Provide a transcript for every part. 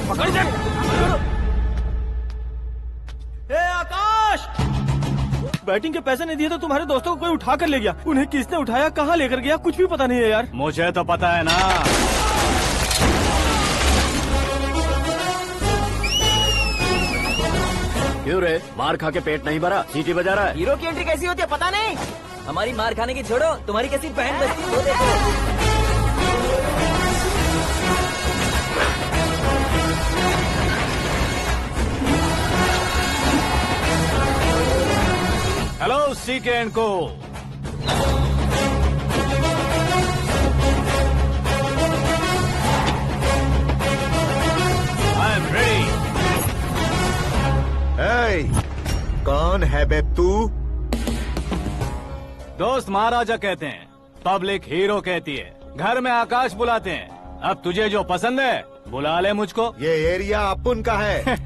पकड़ जा। ए आकाश, बैटिंग के पैसे नहीं दिए तो तुम्हारे दोस्तों को कोई उठा कर ले गया। उन्हें किसने उठाया, कहाँ लेकर गया, कुछ भी पता नहीं है यार। मुझे तो पता है ना। क्यों रे, मार खा के पेट नहीं भरा, सीटी बजा रहा है? हीरो की एंट्री कैसी होती है पता नहीं। हमारी मार खाने की छोड़ो, तुम्हारी कैसी बहन बचती है वो देखो। हेलो सीके एंड को। I am ready. कौन है बे तू? दोस्त महाराजा कहते हैं, पब्लिक हीरो कहती है, घर में आकाश बुलाते हैं। अब तुझे जो पसंद है बुला ले मुझको। ये एरिया अपुन का है।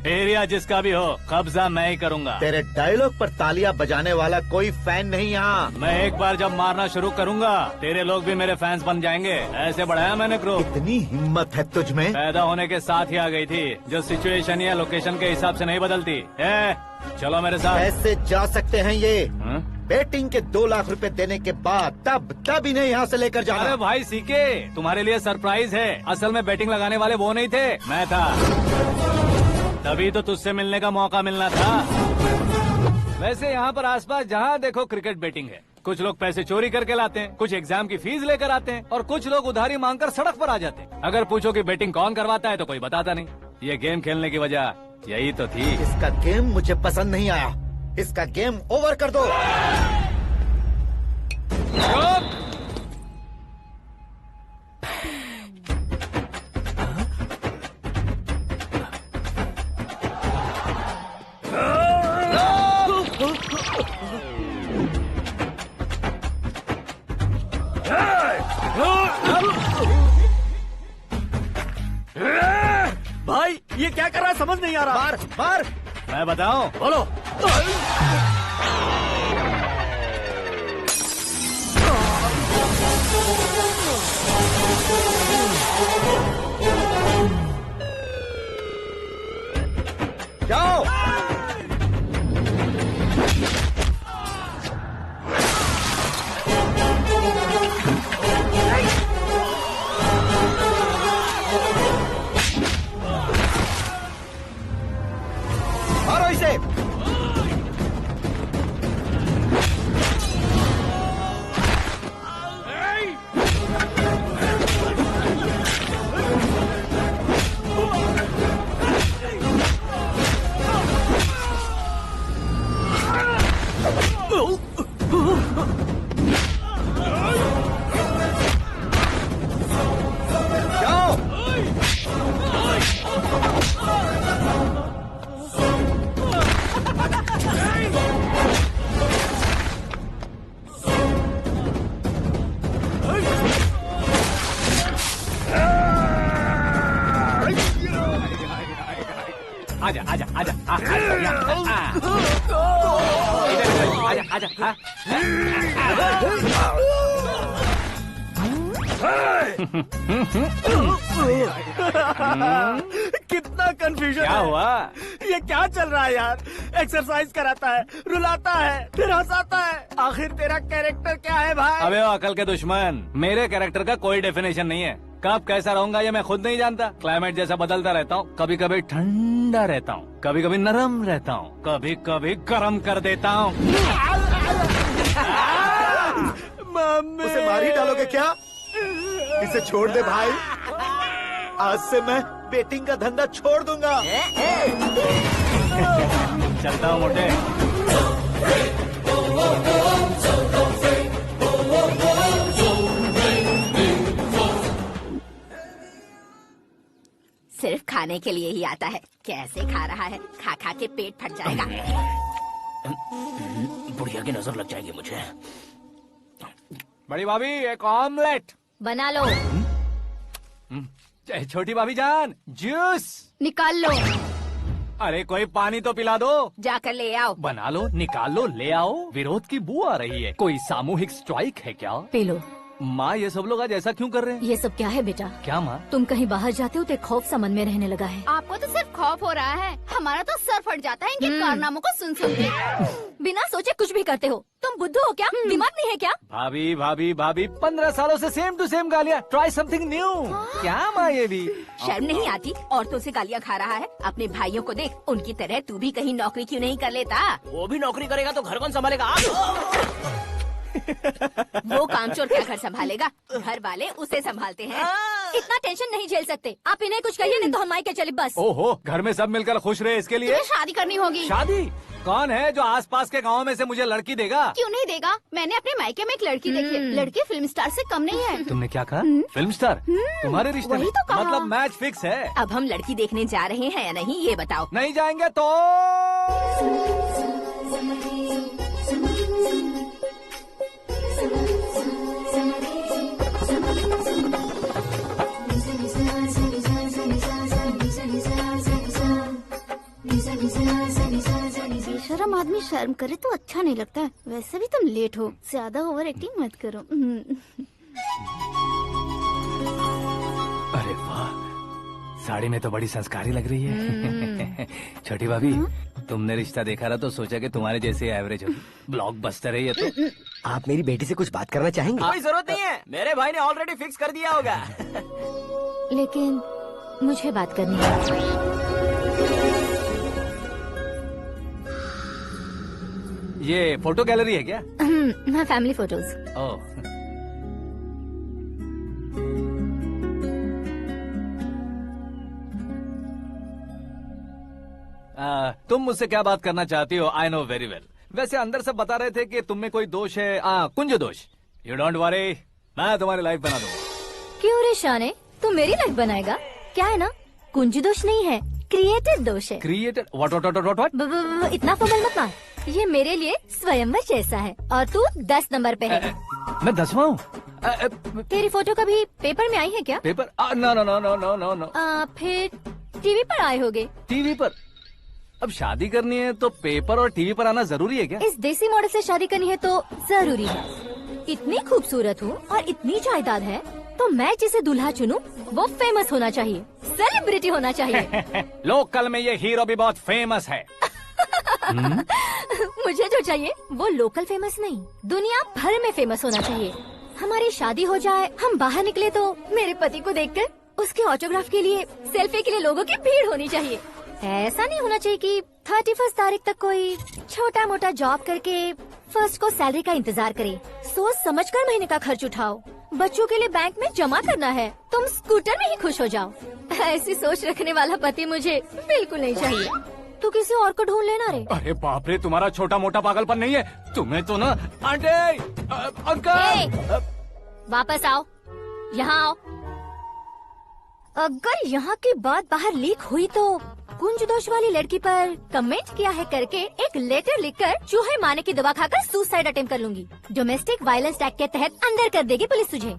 एरिया जिसका भी हो, कब्जा मैं ही करूंगा। तेरे डायलॉग पर तालियां बजाने वाला कोई फैन नहीं यहाँ। मैं एक बार जब मारना शुरू करूंगा, तेरे लोग भी मेरे फैंस बन जाएंगे। ऐसे बढ़ाया मैंने ग्रुप। इतनी हिम्मत है तुझ में? पैदा होने के साथ ही आ गई थी, जो सिचुएशन या लोकेशन के हिसाब से नहीं बदलती। चलो मेरे साथ। कैसे जा सकते हैं ये? हाँ? बेटिंग के 2 लाख रुपए देने के बाद तब इन्हें यहाँ से लेकर जाना। अरे भाई सीके, तुम्हारे लिए सरप्राइज है। असल में बैटिंग लगाने वाले वो नहीं थे, मैं था। तभी तो तुझसे मिलने का मौका मिलना था। वैसे यहाँ पर आसपास जहाँ देखो क्रिकेट बैटिंग है। कुछ लोग पैसे चोरी करके लाते हैं, कुछ एग्जाम की फीस लेकर आते हैं, और कुछ लोग उधारी मांगकर सड़क पर आ जाते हैं। अगर पूछो कि बैटिंग कौन करवाता है तो कोई बताता नहीं। ये गेम खेलने की वजह यही तो थी। इसका गेम मुझे पसंद नहीं आया। इसका गेम ओवर कर दो। भाई ये क्या कर रहा है, समझ नहीं आ रहा। मार मार। मैं बताऊं? बोलो। जाओ। मारो इसे। आजा आजा आजा आजा आजा। कितना कंफ्यूजन क्या है। हुआ? ये क्या चल रहा है यार? एक्सरसाइज कराता है, रुलाता है, फिर हंसाता है। आखिर तेरा कैरेक्टर क्या है भाई? अबे ओ अकल के दुश्मन, मेरे कैरेक्टर का कोई डेफिनेशन नहीं है। कब कैसा रहूंगा ये मैं खुद नहीं जानता। क्लाइमेट जैसा बदलता रहता हूँ। कभी कभी ठंडा रहता हूँ, कभी कभी नरम रहता हूँ, कभी कभी गर्म कर देता हूँ। उसे मार ही डालोगे क्या? इसे छोड़ दे भाई। आज से मैं बेटिंग का धंधा छोड़ दूंगा। चलता हूँ मोटे। सिर्फ खाने के लिए ही आता है। कैसे खा रहा है, खा खा के पेट फट जाएगा। बुढ़िया की नजर लग जाएगी मुझे। बड़ी भाभी एक ऑमलेट बना लो। छोटी भाभी जान जूस निकाल लो। अरे कोई पानी तो पिला दो। जाकर ले आओ। बना लो, निकाल लो, ले आओ। विरोध की बू आ रही है। कोई सामूहिक स्ट्राइक है क्या? P low. माँ ये सब लोग आज ऐसा क्यों कर रहे हैं? ये सब क्या है बेटा? क्या माँ? तुम कहीं बाहर जाते हो तो एक खौफ सा मन में रहने लगा है। आपको तो सिर्फ खौफ हो रहा है, हमारा तो सर फट जाता है इनके कारनामों को सुन सुन के। बिना सोचे कुछ भी करते हो। तुम बुद्धू हो क्या? दिमाग नहीं है क्या? भाभी भाभी भाभी 15 सालों से सेम टू सेम गालियाँ। Try something new. क्या माँ ये भी? शर्म नहीं आती? औरतों से गालियाँ खा रहा है। अपने भाइयों को देख, उनकी तरह तू भी कहीं नौकरी क्यों नहीं कर लेता? वो भी नौकरी करेगा तो घर कौन संभालेगा? वो कामचोर क्या घर संभालेगा? घर वाले उसे संभालते हैं। इतना टेंशन नहीं झेल सकते। आप इन्हें कुछ कहिए नहीं तो हम मायके चले बस। ओहो, घर में सब मिलकर खुश रहे इसके लिए। तुम्हें शादी करनी होगी। शादी? कौन है जो आसपास के गाँव में से मुझे लड़की देगा? क्यों नहीं देगा? मैंने अपने मायके में एक लड़की देखी है। लड़की फिल्म स्टार से कम नहीं है। तुमने क्या कहा? Film star? तुम्हारे रिश्ते में? वही तो कहा। मतलब मैच फिक्स है? अब हम लड़की देखने जा रहे हैं या नहीं ये बताओ। नहीं जाएंगे तो? बेशरम आदमी शर्म करे तो अच्छा नहीं लगता है। वैसे भी तुम लेट हो, ज्यादा ओवर एक्टिंग मत करो। अरे वाह, साड़ी में तो बड़ी संस्कारी लग रही है। छोटी भाभी, तुमने रिश्ता देखा ना तो सोचा कि तुम्हारे जैसे एवरेज होगी। ब्लॉकबस्टर है ये तो। आप मेरी बेटी से कुछ बात करना चाहेंगे? कोई जरूरत नहीं है, मेरे भाई ने ऑलरेडी फिक्स कर दिया होगा। लेकिन मुझे बात करनी है। ये फोटो गैलरी है क्या? हाँ, फैमिली फोटोज। ओह, तुम मुझसे क्या बात करना चाहती हो? I know very well. वैसे अंदर सब बता रहे थे कि तुम में कोई दोष है। कुंज दोष। यू डोंट वरी, मैं तुम्हारी लाइफ बना दूंगा। क्यों रे शाने, तू मेरी लाइफ बनाएगा? क्या है ना, कुंज दोष नहीं है, क्रिएटेड दोष है। क्रिएटेड? व्हाट? इतना फबल मत मार। ये मेरे लिए स्वयंवर जैसा है और तू 10 नंबर पे है। मैं 10वां हूँ? तेरी फोटो कभी पेपर में आई है क्या? Paper? No no no no no no no. फिर टीवी पर आए होगे। टीवी पर? अब शादी करनी है तो पेपर और टीवी पर आना जरूरी है क्या? इस देसी मॉडल से शादी करनी है तो जरूरी है। इतनी खूबसूरत हूँ और इतनी जायदाद है तो मैं जिसे दूल्हा चुनूं वो फेमस होना चाहिए, सेलिब्रिटी होना चाहिए। लोकल में ये हीरो भी बहुत फेमस है। मुझे जो चाहिए वो लोकल फेमस नहीं, दुनिया भर में फेमस होना चाहिए। हमारी शादी हो जाए, हम बाहर निकले तो मेरे पति को देखकर उसके ऑटोग्राफ के लिए, सेल्फी के लिए लोगों की भीड़ होनी चाहिए। ऐसा नहीं होना चाहिए कि 31 तारीख तक कोई छोटा मोटा जॉब करके फर्स्ट को सैलरी का इंतजार करे। सोच समझकर महीने का खर्च उठाओ। बच्चों के लिए बैंक में जमा करना है, तुम स्कूटर में ही खुश हो जाओ। ऐसी सोच रखने वाला पति मुझे बिल्कुल नहीं चाहिए। तू किसी और को ढूंढ लेना रे। अरे बाप रे, तुम्हारा छोटा मोटा पागलपन नहीं है। तुम्हें तो ना आंटी, अंकल। वापस आओ, यहाँ आओ। अगर यहाँ की बात बाहर लीक हुई तो कुंज दोष वाली लड़की पर कमेंट किया है करके एक लेटर लिखकर चूहे मारने की दवा खाकर सुसाइड अटेम्प्ट कर लूंगी। डोमेस्टिक वायलेंस एक्ट के तहत अंदर कर देगी पुलिस तुझे।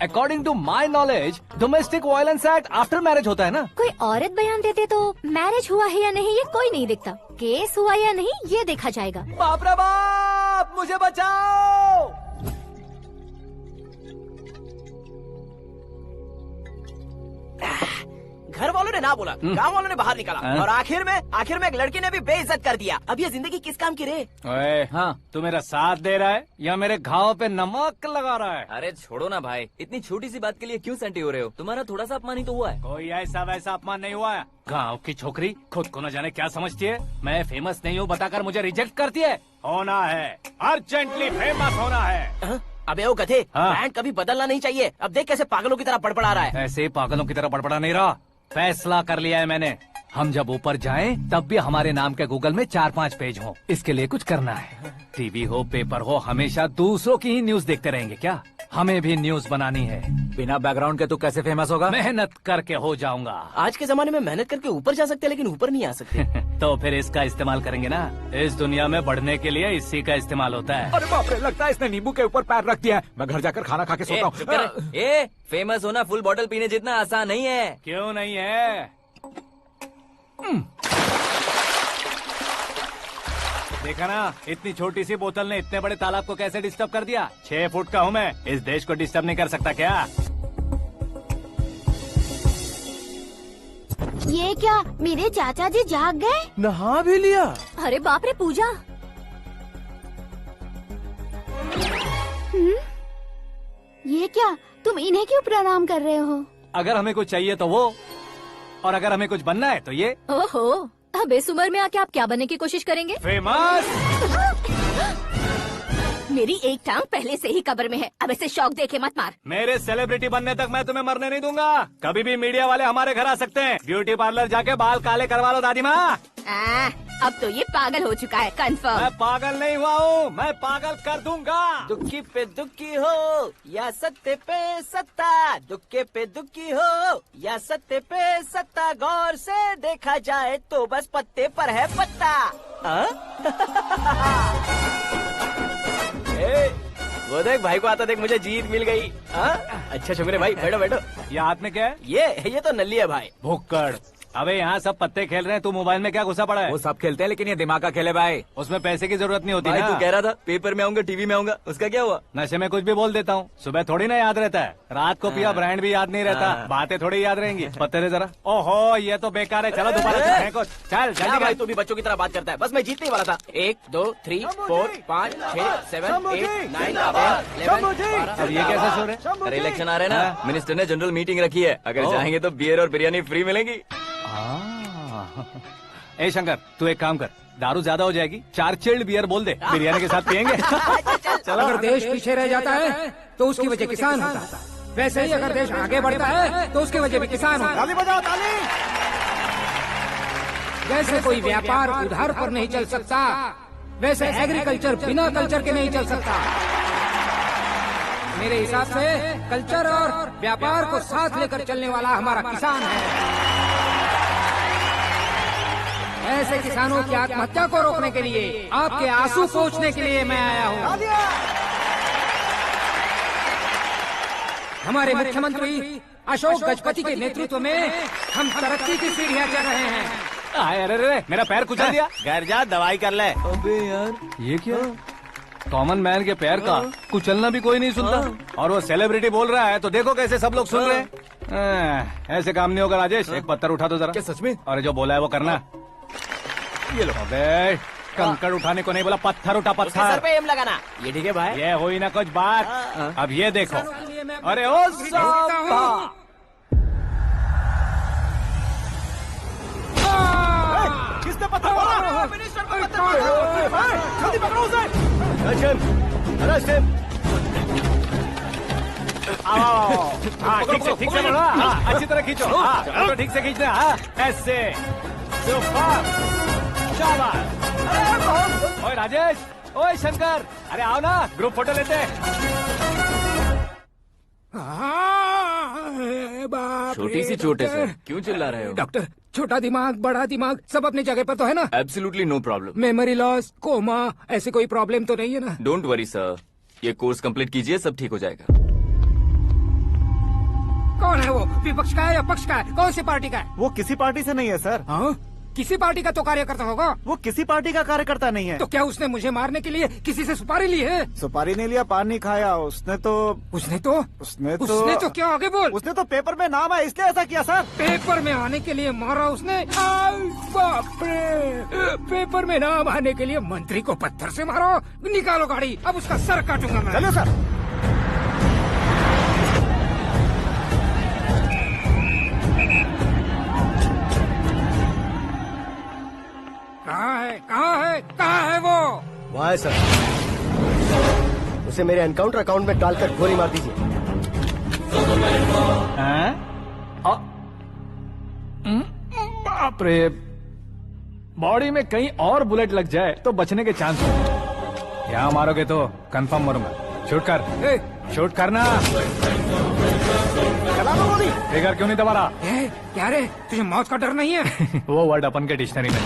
According to my knowledge domestic violence act after marriage होता है ना? कोई औरत बयान देते तो मैरिज हुआ है या नहीं ये कोई नहीं देखता, केस हुआ या नहीं ये देखा जाएगा। बाप रे बाप, मुझे बचाओ। घर वालों ने ना बोला, गांव वालों ने बाहर निकाला और आखिर में एक लड़की ने भी बेइज्जत कर दिया। अब ये जिंदगी किस काम की रे? ओए, हाँ, तू मेरा साथ दे रहा है या मेरे घाव पे नमक लगा रहा है? अरे छोड़ो ना भाई, इतनी छोटी सी बात के लिए क्यों सेंटी हो रहे हो? तुम्हारा थोड़ा सा अपमान ही तो हुआ है। कोई ऐसा वैसा अपमान नहीं हुआ है। गाँव की छोकरी खुद को न जाने क्या समझती है। मैं फेमस नहीं हूँ बताकर मुझे रिजेक्ट करती है। होना है, अर्जेंटली फेमस होना है। अबे ओ गधे, हाँ। ब्रांड कभी बदलना नहीं चाहिए। अब देख कैसे पागलों की तरह बड़बड़ा रहा है। ऐसे पागलों की तरह बड़बड़ा नहीं रहा। फैसला कर लिया है मैंने। हम जब ऊपर जाएं तब भी हमारे नाम के गूगल में 4-5 पेज हो। इसके लिए कुछ करना है। टीवी हो, पेपर हो, हमेशा दूसरों की ही न्यूज देखते रहेंगे क्या? हमें भी न्यूज बनानी है। बिना बैकग्राउंड के तू कैसे फेमस होगा? मेहनत करके हो जाऊंगा। आज के जमाने में मेहनत करके ऊपर जा सकते हैं लेकिन ऊपर नहीं आ सकते। तो फिर इसका इस्तेमाल करेंगे ना। इस दुनिया में बढ़ने के लिए इसी का इस्तेमाल होता है। अरे बाप रे, लगता है इसने नींबू के ऊपर पैर रख दिया है। मैं घर जाकर खाना खा के सोता चुप कर। ए, फेमस होना फुल बॉटल पीने जितना आसान नहीं है। क्यों नहीं है? देखा ना, इतनी छोटी सी बोतल ने इतने बड़े तालाब को कैसे डिस्टर्ब कर दिया। 6 फुट का हूँ मैं, इस देश को डिस्टर्ब नहीं कर सकता क्या? ये क्या, मेरे चाचा जी जाग गए? नहा भी लिया? अरे बाप रे पूजा। ये क्या, तुम इन्हें क्यों प्रणाम कर रहे हो? अगर हमें कुछ चाहिए तो वो, और अगर हमें कुछ बनना है तो ये। ओहो, अब इस उम्र में आके आप क्या बनने की कोशिश करेंगे? फेमस। मेरी एक टांग पहले से ही कब्र में है, अब ऐसे शौक देखे मत मार। मेरे सेलिब्रिटी बनने तक मैं तुम्हें मरने नहीं दूंगा। कभी भी मीडिया वाले हमारे घर आ सकते हैं। ब्यूटी पार्लर जाके बाल काले करवा लो दादी माँ। अब तो ये पागल हो चुका है, कंफर्म। मैं पागल नहीं हुआ हूँ, मैं पागल कर दूंगा। दुखी पे दुखी हो या सत्य पे सत्ता, दुखे पे दुखी हो या सत्य पे सत्ता, गौर से देखा जाए तो बस पत्ते पर है पत्ता। वो देख भाई को आता देख, मुझे जीत मिल गई। अच्छा शुक्र भाई, बैठो बैठो। ये हाथ में क्या है? ये तो नल्ली है भाई। भुक्कड़। अबे यहाँ सब पत्ते खेल रहे हैं, तू मोबाइल में क्या घुसा पड़ा है? वो सब खेलते हैं लेकिन ये दिमाग का खेल है भाई। उसमें पैसे की जरूरत नहीं होती भाई ना। तू कह रहा था पेपर में आऊंगा, टीवी में आऊंगा, उसका क्या हुआ? नशे में कुछ भी बोल देता हूँ, सुबह थोड़ी ना याद रहता है। रात को पिया ब्रांड भी याद नहीं रहता, बातें थोड़ी याद रहेंगी। पत्ते दे जरा। ओहो ये तो बेकार है, चलो दोबारा फेंको। चल क्या जल्दी भाई कर। तू भी बच्चों की तरह बात करता है। बस मैं जीतने वाला था। 1 2 3 4 5 6 7 8 9 10 11 अब ये कैसा शोर है? अरे इलेक्शन आ रहे हैं ना, मिनिस्टर ने जनरल मीटिंग रखी है, अगर जाएंगे तो बियर और बिरयानी फ्री मिलेगी। ए शंकर, तू एक काम कर, दारू ज्यादा हो जाएगी, 4 चिल्ड बियर बोल दे, बिरयानी के साथ पियेंगे। चलो। अगर देश पीछे रह जाता है तो उसकी वजह किसान होता है, वैसे ही अगर देश आगे बढ़ता है तो उसकी वजह भी किसान होता है। ताली बजाओ ताली। जैसे कोई व्यापार उधार पर नहीं चल सकता, वैसे एग्रीकल्चर बिना कल्चर के नहीं चल सकता। मेरे हिसाब से कल्चर और व्यापार को साथ लेकर चलने वाला हमारा किसान है। ऐसे किसानों की आत्महत्या को रोकने के लिए, आपके आंसू पोंछने के लिए मैं आया हूँ। हमारे मुख्यमंत्री अशोक गजपति के नेतृत्व में हम तरक्की की सीढ़ियाँ चढ़ रहे हैं। अरे अरे मेरा पैर कुचल दिया। घर जा दवाई कर ले। अबे यार ये क्या? कॉमन मैन के पैर का कुचलना भी कोई नहीं सुनता, और वो सेलिब्रिटी बोल रहा है तो देखो कैसे सब लोग सुन रहे हैं। ऐसे काम नहीं होगा राजेश, एक पत्थर उठा दो जरा। क्या सच में? और जो बोला है वो करना। ये लो। अबे कंकड़ उठाने को नहीं बोला, पत्थर उठा उसके सर पत्थर। पे एम लगाना। ये ठीक है भाई। ये हुई ना कुछ बात। अब ये देखो। अरे ओ साहब, किसने पत्थर मारा? मिनिस्टर को पत्थर मारा। जल्दी पकड़ो उसे। हाँ ठीक से बोलो। हाँ अच्छी तरह खींचो। हाँ तो ठीक से खींचना। हाँ ऐसे। सुपर। शाबाश। ओए राजेश, ओए शंकर, अरे आओ ना, ग्रुप फोटो लेते हैं। छोटी सी चोट है सर, क्यों चिल्ला रहे हो? डॉक्टर, छोटा दिमाग बड़ा दिमाग सब अपनी जगह पर तो है ना? Absolutely no problem. Memory loss, coma, ऐसी कोई प्रॉब्लम तो नहीं है ना? डोंट वरी सर, ये कोर्स कंप्लीट कीजिए, सब ठीक हो जाएगा। कौन है वो? विपक्ष का है या पक्ष का है? कौन सी पार्टी का है? वो किसी पार्टी से नहीं है सर। हाँ? किसी पार्टी का तो कार्यकर्ता होगा। वो किसी पार्टी का कार्यकर्ता नहीं है। तो क्या उसने मुझे मारने के लिए किसी से सुपारी ली है? सुपारी नहीं लिया, पान नहीं खाया। उसने तो क्या आगे बोल? उसने तो पेपर में नाम है इसलिए ऐसा किया सर। पेपर में आने के लिए मारा उसने? बाप रे! पेपर में नाम आने के लिए मंत्री को पत्थर से मारो? निकालो गाड़ी, अब उसका सर काटूंगा मैं। चलो सर। कहाँ है वो? वहाँ है सर, उसे मेरे एनकाउंटर अकाउंट में डालकर गोली मार दीजिए। बाप रे, बॉडी में कहीं और बुलेट लग जाए तो बचने के चांस हो। यहाँ मारोगे तो कंफर्म मरूंगा। शूट कर। शूट करना। फिगर क्यों नहीं दबा रहा? क्या रे, तुझे मौत का डर नहीं है? वो वर्ड अपन के डिक्शनरी में।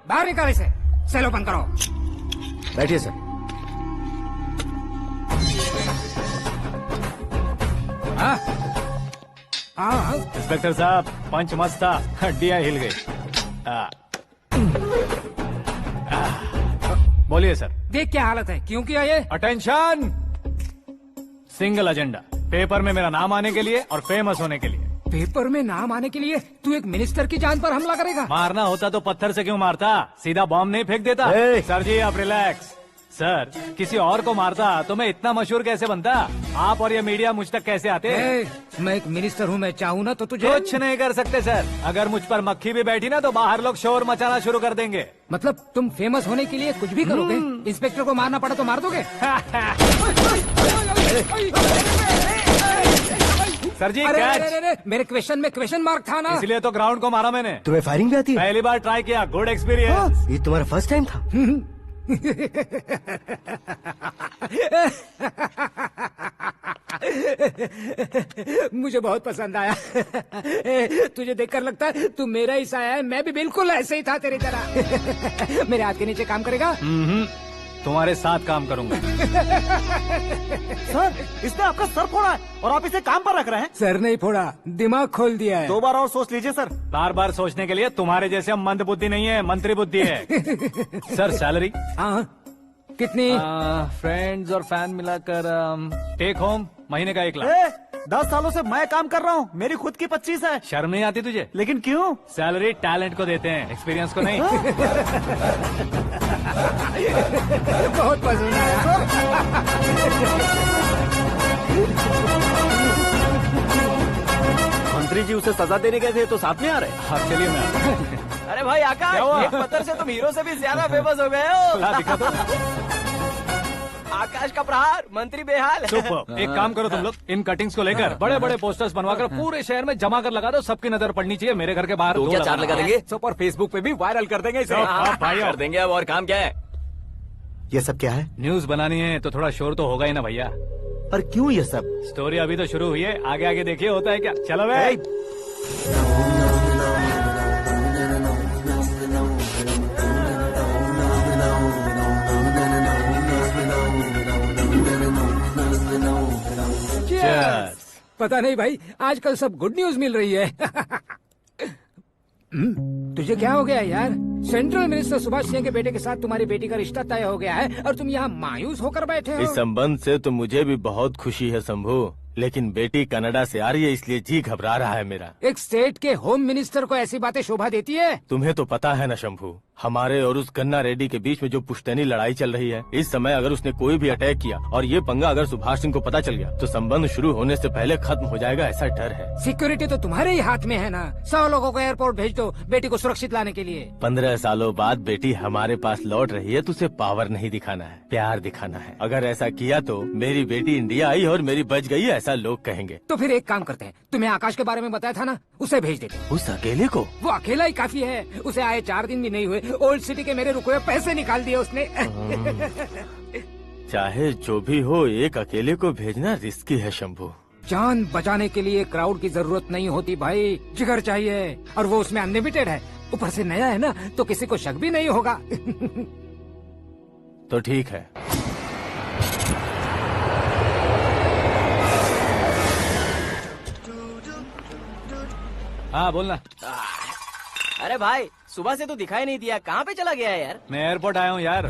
बाहर निकाल इसे, सेल ओपन करो। बैठिए सर। हाँ हाँ इंस्पेक्टर साहब पंच मस्त था, हड्डियां हिल गई। बोलिए सर। देख क्या हालत है, क्यों किया ये? अटेंशन, सिंगल एजेंडा, पेपर में मेरा नाम आने के लिए और फेमस होने के लिए। पेपर में नाम आने के लिए तू एक मिनिस्टर की जान पर हमला करेगा? मारना होता तो पत्थर से क्यों मारता, सीधा बॉम्ब नहीं फेंक देता। सर जी आप रिलैक्स। सर किसी और को मारता तो मैं इतना मशहूर कैसे बनता, आप और ये मीडिया मुझ तक कैसे आते? मैं एक मिनिस्टर हूँ, मैं चाहूँ ना तो तुझे कुछ नहीं कर सकते सर। अगर मुझ पर मक्खी भी बैठी ना तो बाहर लोग शोर मचाना शुरू कर देंगे। मतलब तुम फेमस होने के लिए कुछ भी करोगे? इंस्पेक्टर को मारना पड़ा तो मार दोगे? सर जी अरे, कैच। अरे, अरे, मेरे क्वेश्चन में क्वेश्चन मार्क था ना, इसलिए तो ग्राउंड को मारा मैंने। तुम्हें फायरिंग भी आती है? पहली बार ट्राई किया, गुड एक्सपीरियंस। ये तुम्हारा फर्स्ट टाइम था? मुझे बहुत पसंद आया। तुझे देखकर लगता है तू मेरा ही साया है, मैं भी बिल्कुल ऐसे ही था तेरी तरह। मेरे हाथ के नीचे काम करेगा? तुम्हारे साथ काम करूंगा। सर इसने आपका सर फोड़ा है और आप इसे काम पर रख रहे हैं। सर नहीं फोड़ा, दिमाग खोल दिया है। 2 बार और सोच लीजिए सर। बार बार सोचने के लिए तुम्हारे जैसे हम मंद बुद्धि नहीं है, मंत्री बुद्धि है। सर सैलरी हाँ कितनी? फ्रेंड्स और फैन मिलाकर टेक होम महीने का 1 लाख। 10 सालों से मैं काम कर रहा हूँ, मेरी खुद की 25 है। शर्म नहीं आती तुझे? लेकिन क्यों? सैलरी टैलेंट को देते हैं, एक्सपीरियंस को नहीं। बहुत पसंद आया। मंत्री जी उसे सजा देने गए थे तो साथ में आ रहे। हाँ चलिए मैं आता हूं। अरे भाई आकाश, क्या हुआ? एक पत्थर से तुम हीरो से भी ज्यादा फेमस हो गए हो। ला दिखा दो। आकाश का प्रहार, मंत्री बेहाल। सुपर। एक काम करो तुम लोग, इन कटिंग्स को लेकर बड़े बड़े पोस्टर्स बनवाकर पूरे शहर में जमा कर लगा दो, सबकी नजर पड़नी चाहिए। मेरे घर के बाहर तो क्या 4 लगा देंगे? और फेसबुक पे भी वायरल कर देंगे इसे। भाई कर देंगे अब, और काम क्या है? ये सब क्या है? न्यूज बनानी है तो थोड़ा शोर तो होगा ही ना भैया। पर क्यों ये सब? स्टोरी अभी तो शुरू हुई है, आगे आगे देखिए होता है क्या। चलो भाई। पता नहीं भाई, आजकल सब गुड न्यूज मिल रही है। तुझे क्या हो गया यार? सेंट्रल मिनिस्टर सुभाष सिंह के बेटे के साथ तुम्हारी बेटी का रिश्ता तय हो गया है और तुम यहाँ मायूस होकर बैठे हो। इस संबंध से तो मुझे भी बहुत खुशी है शंभू, लेकिन बेटी कनाडा से आ रही है इसलिए जी घबरा रहा है मेरा। एक स्टेट के होम मिनिस्टर को ऐसी बातें शोभा देती है? तुम्हें तो पता है ना शंभू, हमारे और उस गन्ना रेड्डी के बीच में जो पुश्तैनी लड़ाई चल रही है, इस समय अगर उसने कोई भी अटैक किया और ये पंगा अगर सुभाष सिंह को पता चल गया तो संबंध शुरू होने से पहले खत्म हो जाएगा, ऐसा डर है। सिक्योरिटी तो तुम्हारे ही हाथ में है ना। 100 लोगों को एयरपोर्ट भेज दो बेटी को सुरक्षित लाने के लिए। 15 सालों बाद बेटी हमारे पास लौट रही है तो उसे पावर नहीं दिखाना है, प्यार दिखाना है। अगर ऐसा किया तो मेरी बेटी इंडिया आई और मेरी बच गई, ऐसा लोग कहेंगे। तो फिर एक काम करते हैं, तुम्हें आकाश के बारे में बताया था ना, उसे भेज देते। उस अकेले को? वो अकेला ही काफी है, उसे आए 4 दिन भी नहीं हुए, ओल्ड सिटी के मेरे रुके हुए पैसे निकाल दिए उसने। चाहे जो भी हो, एक अकेले को भेजना रिस्की है शंभू। जान बचाने के लिए क्राउड की जरूरत नहीं होती भाई, जिगर चाहिए, और वो उसमें अनलिमिटेड है। ऊपर से नया है ना, तो किसी को शक भी नहीं होगा। तो ठीक है। हाँ बोलना। अरे भाई सुबह से तो दिखाई नहीं दिया, कहाँ पे चला गया है यार? मैं एयरपोर्ट आया हूँ यार।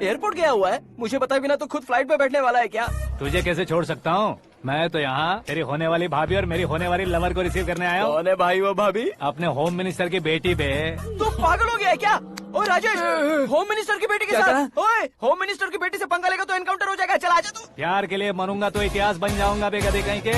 एयरपोर्ट गया हुआ है? मुझे बताए बिना तो खुद फ्लाइट पे बैठने वाला है क्या? तुझे कैसे छोड़ सकता हूँ? मैं तो यहाँ तेरी होने वाली भाभी और मेरी होने वाली लवर को रिसीव करने आया हूँ। कौन है भाई वो भाभी? अपने होम मिनिस्टर की बेटी पे। तू पागल हो गया है क्या? ओए राजेश, होम मिनिस्टर की बेटी के साथ? ओए होम मिनिस्टर की बेटी से पंगा लेगा तो एनकाउंटर हो जाएगा, चल आजा तू। प्यार के लिए मरूंगा तो इतिहास बन जाऊंगा बेगधे कहीं के।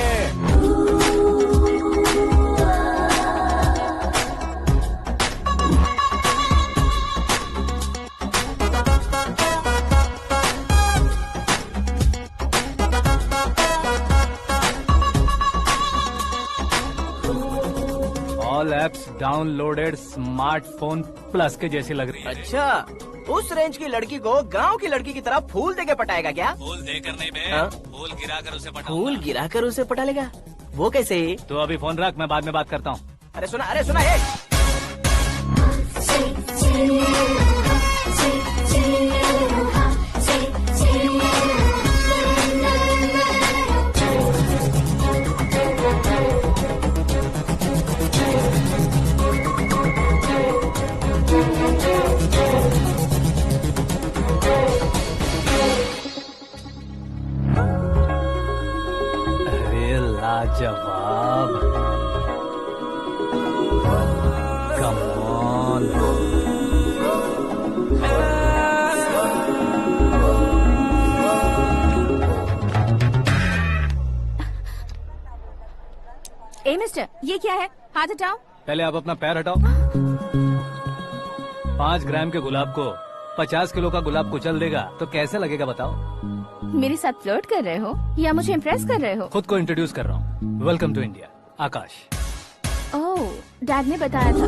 All apps downloaded smartphone plus के जैसी लग रही है। अच्छा, उस रेंज की लड़की को गांव की लड़की की तरह फूल देके पटाएगा क्या? फूल देकर नहीं बे, हाँ? फूल गिराकर उसे पटा। फूल गिराकर उसे पटा लेगा? वो कैसे? तो अभी फोन रख, मैं बाद में बात करता हूँ। अरे सुना ये। जवाब। Come on. ए मिस्टर, ये क्या है? हाथ हटाओ। पहले आप अपना पैर हटाओ। 5 ग्राम के गुलाब को 50 किलो का गुलाब कुचल देगा तो कैसे लगेगा बताओ? मेरे साथ फ्लर्ट कर रहे हो या मुझे इम्प्रेस कर रहे हो? खुद को इंट्रोड्यूस कर रहा हूँ। Welcome to India, Akash. Oh, dad ने बताया था।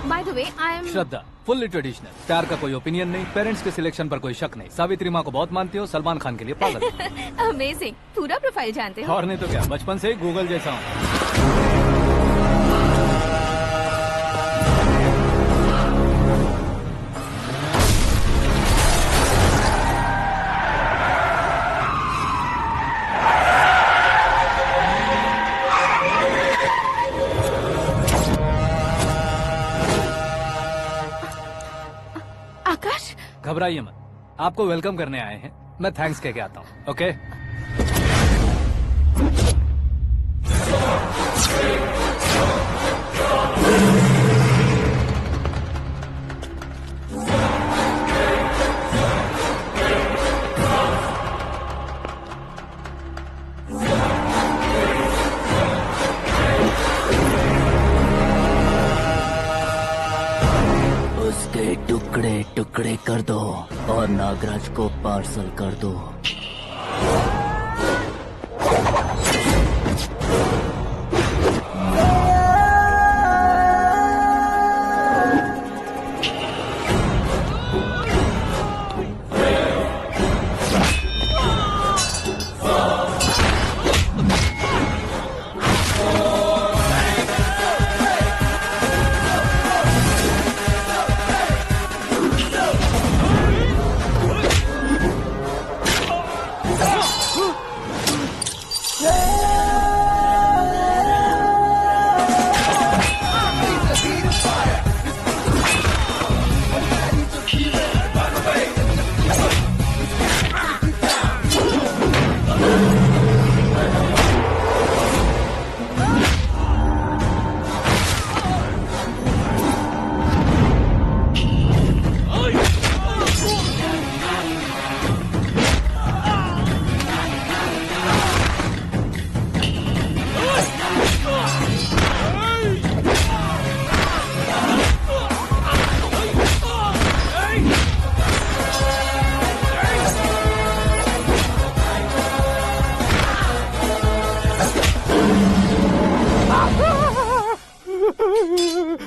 By the way, I am Shraddha, fully traditional. प्यार का कोई ओपिनियन नहीं, पेरेंट्स के सिलेक्शन पर कोई शक नहीं। सावित्री माँ को बहुत मानती हो, सलमान खान के लिए पागल हो। अमेजिंग, पूरा प्रोफाइल जानते हो। और नहीं तो क्या, बचपन से ही गूगल जैसा हूँ। आकाश, घबराइए मत, आपको वेलकम करने आए हैं। मैं थैंक्स कह के आता हूँ। ओके? उसके टुकड़े टुकड़े कर दो और नागराज को पार्सल कर दो।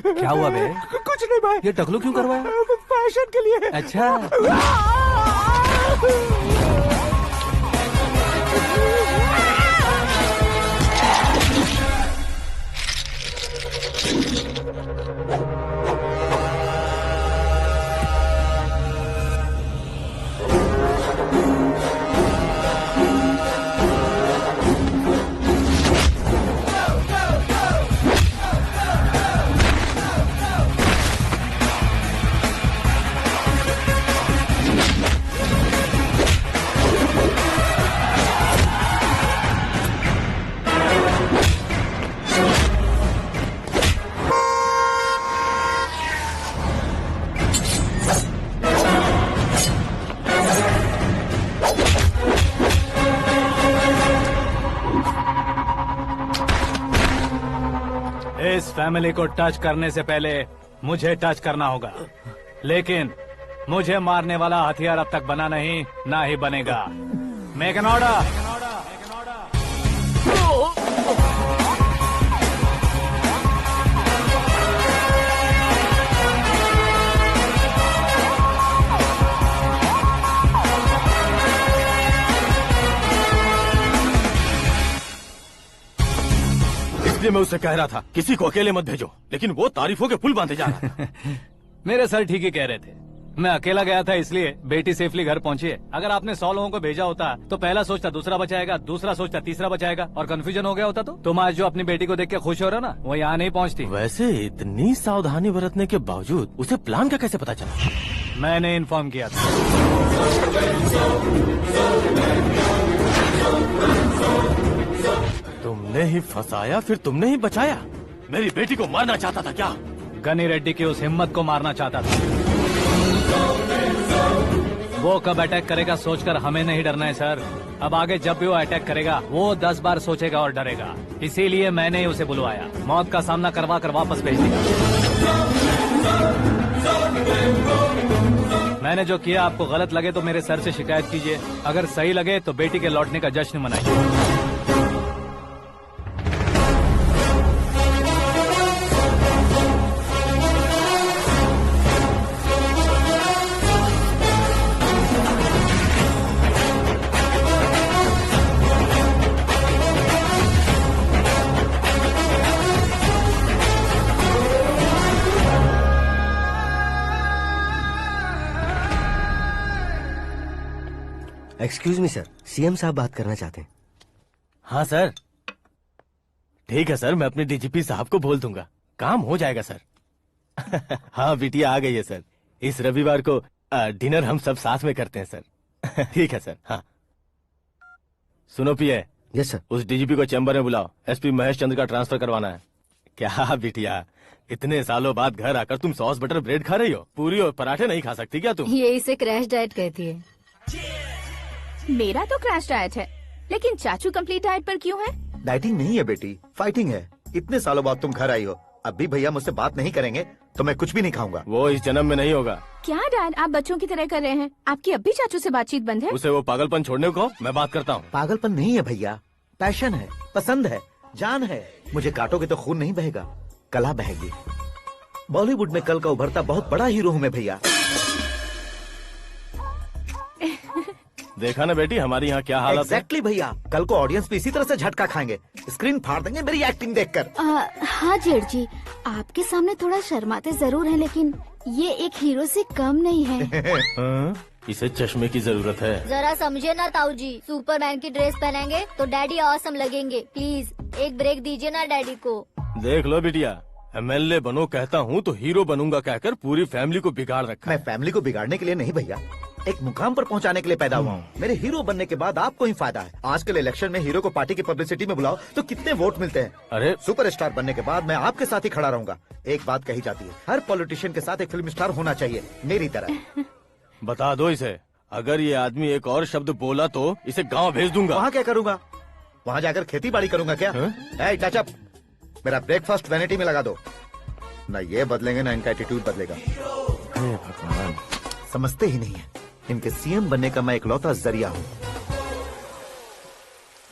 क्या हुआ बे? कुछ नहीं भाई। ये टकलू क्यों करवाया? फैशन के लिए। अच्छा। इस फैमिली को टच करने से पहले मुझे टच करना होगा, लेकिन मुझे मारने वाला हथियार अब तक बना नहीं, ना ही बनेगा। Make an order. इसलिए मैं उससे कह रहा था किसी को अकेले मत भेजो, लेकिन वो तारीफों के पुल बांधे जा रहा था। मेरे सर ठीक ही कह रहे थे। मैं अकेला गया था इसलिए बेटी सेफली घर पहुंची है। अगर आपने 100 लोगों को भेजा होता तो पहला सोचता दूसरा बचाएगा, दूसरा सोचता तीसरा बचाएगा, और कंफ्यूजन हो गया होता तो तुम आज जो अपनी बेटी को देख के खुश हो रहे हो ना, वो यहाँ नहीं पहुँचती। वैसे इतनी सावधानी बरतने के बावजूद उसे प्लान का कैसे पता चला? मैंने इन्फॉर्म किया था। तुमने ही फंसाया, फिर तुमने ही बचाया। मेरी बेटी को मारना चाहता था क्या? गनी रेड्डी की उस हिम्मत को मारना चाहता था। वो कब अटैक करेगा सोचकर हमें नहीं डरना है सर। अब आगे जब भी वो अटैक करेगा वो 10 बार सोचेगा और डरेगा। इसीलिए मैंने ही उसे बुलवाया। मौत का सामना करवा कर वापस भेज दिया। मैंने जो किया आपको गलत लगे तो मेरे सर से शिकायत कीजिए, अगर सही लगे तो बेटी के लौटने का जश्न मनाइए। एक्सक्यूज मी सर, सीएम साहब बात करना चाहते हैं। हाँ सर, ठीक है सर, मैं अपने डीजीपी साहब को बोल दूंगा, काम हो जाएगा सर। हाँ बिटिया आ गई है सर। इस रविवार को डिनर हम सब साथ में करते हैं सर। ठीक है सर। हाँ सुनो पिए। Yes sir. उस डीजीपी को चैम्बर में बुलाओ, एसपी महेश चंद्र का ट्रांसफर करवाना है। क्या बिटिया, इतने सालों बाद घर आकर तुम सॉस बटर ब्रेड खा रही हो? पूरी और पराठे नहीं खा सकती क्या तुम? ये इसे क्रैश डाइट कहती है। मेरा तो क्रैश डाइट है, लेकिन चाचू कंप्लीट डाइट पर क्यों है? डाइटिंग नहीं है बेटी, फाइटिंग है। इतने सालों बाद तुम घर आई हो, अब भी भैया मुझसे बात नहीं करेंगे तो मैं कुछ भी नहीं खाऊंगा। वो इस जन्म में नहीं होगा। क्या डैड, आप बच्चों की तरह कर रहे हैं? आपकी अब भी चाचू से बातचीत बंद है? उसे वो पागलपन छोड़ने को मैं बात करता हूँ। पागलपन नहीं है भैया, पैशन है, पसंद है, जान है। मुझे काटोगे तो खून नहीं बहेगा, कला बहेगी। बॉलीवुड में कल का उभरता बहुत बड़ा हीरो हूँ मैं भैया। देखा ना बेटी हमारी यहाँ क्या हालत है। एग्जैक्टली भैया, कल को ऑडियंस भी इसी तरह से झटका खाएंगे, स्क्रीन फाड़ देंगे मेरी एक्टिंग देखकर। हाँ जेठ जी, आपके सामने थोड़ा शर्माते जरूर हैं, लेकिन ये एक हीरो से कम नहीं है। इसे चश्मे की जरूरत है। जरा समझे ना ताऊ जी, सुपरमैन की ड्रेस पहनेंगे तो डैडी ऑसम लगेंगे। प्लीज एक ब्रेक दीजिए ना डैडी को। देख लो बिटिया, एमएलए बनो कहता हूँ तो हीरो बनूंगा कहकर पूरी फैमिली को बिगाड़ रखा। मैं फैमिली को बिगाड़ने के लिए नहीं भैया, एक मुकाम पर पहुंचाने के लिए पैदा हुआ हूँ। मेरे हीरो बनने के बाद आपको ही फायदा है। आजकल इलेक्शन में हीरो को पार्टी की पब्लिसिटी में बुलाओ तो कितने वोट मिलते हैं। अरे सुपरस्टार बनने के बाद मैं आपके साथ ही खड़ा रहूंगा। एक बात कही जाती है, हर पॉलिटिशियन के साथ एक फिल्म स्टार होना चाहिए, मेरी तरह। बता दो इसे, अगर ये आदमी एक और शब्द बोला तो इसे गांव भेज दूंगा। वहाँ क्या करूँगा? वहाँ जाकर खेती बाड़ी करूँगा क्या? टचअप, मेरा ब्रेकफास्ट वैनिटी में लगा दो। न ये बदलेंगे न इनका एटीट्यूड बदलेगा। भगवान, समझते ही नहीं है, इनके सीएम बनने का मैं इकलौता जरिया हूँ।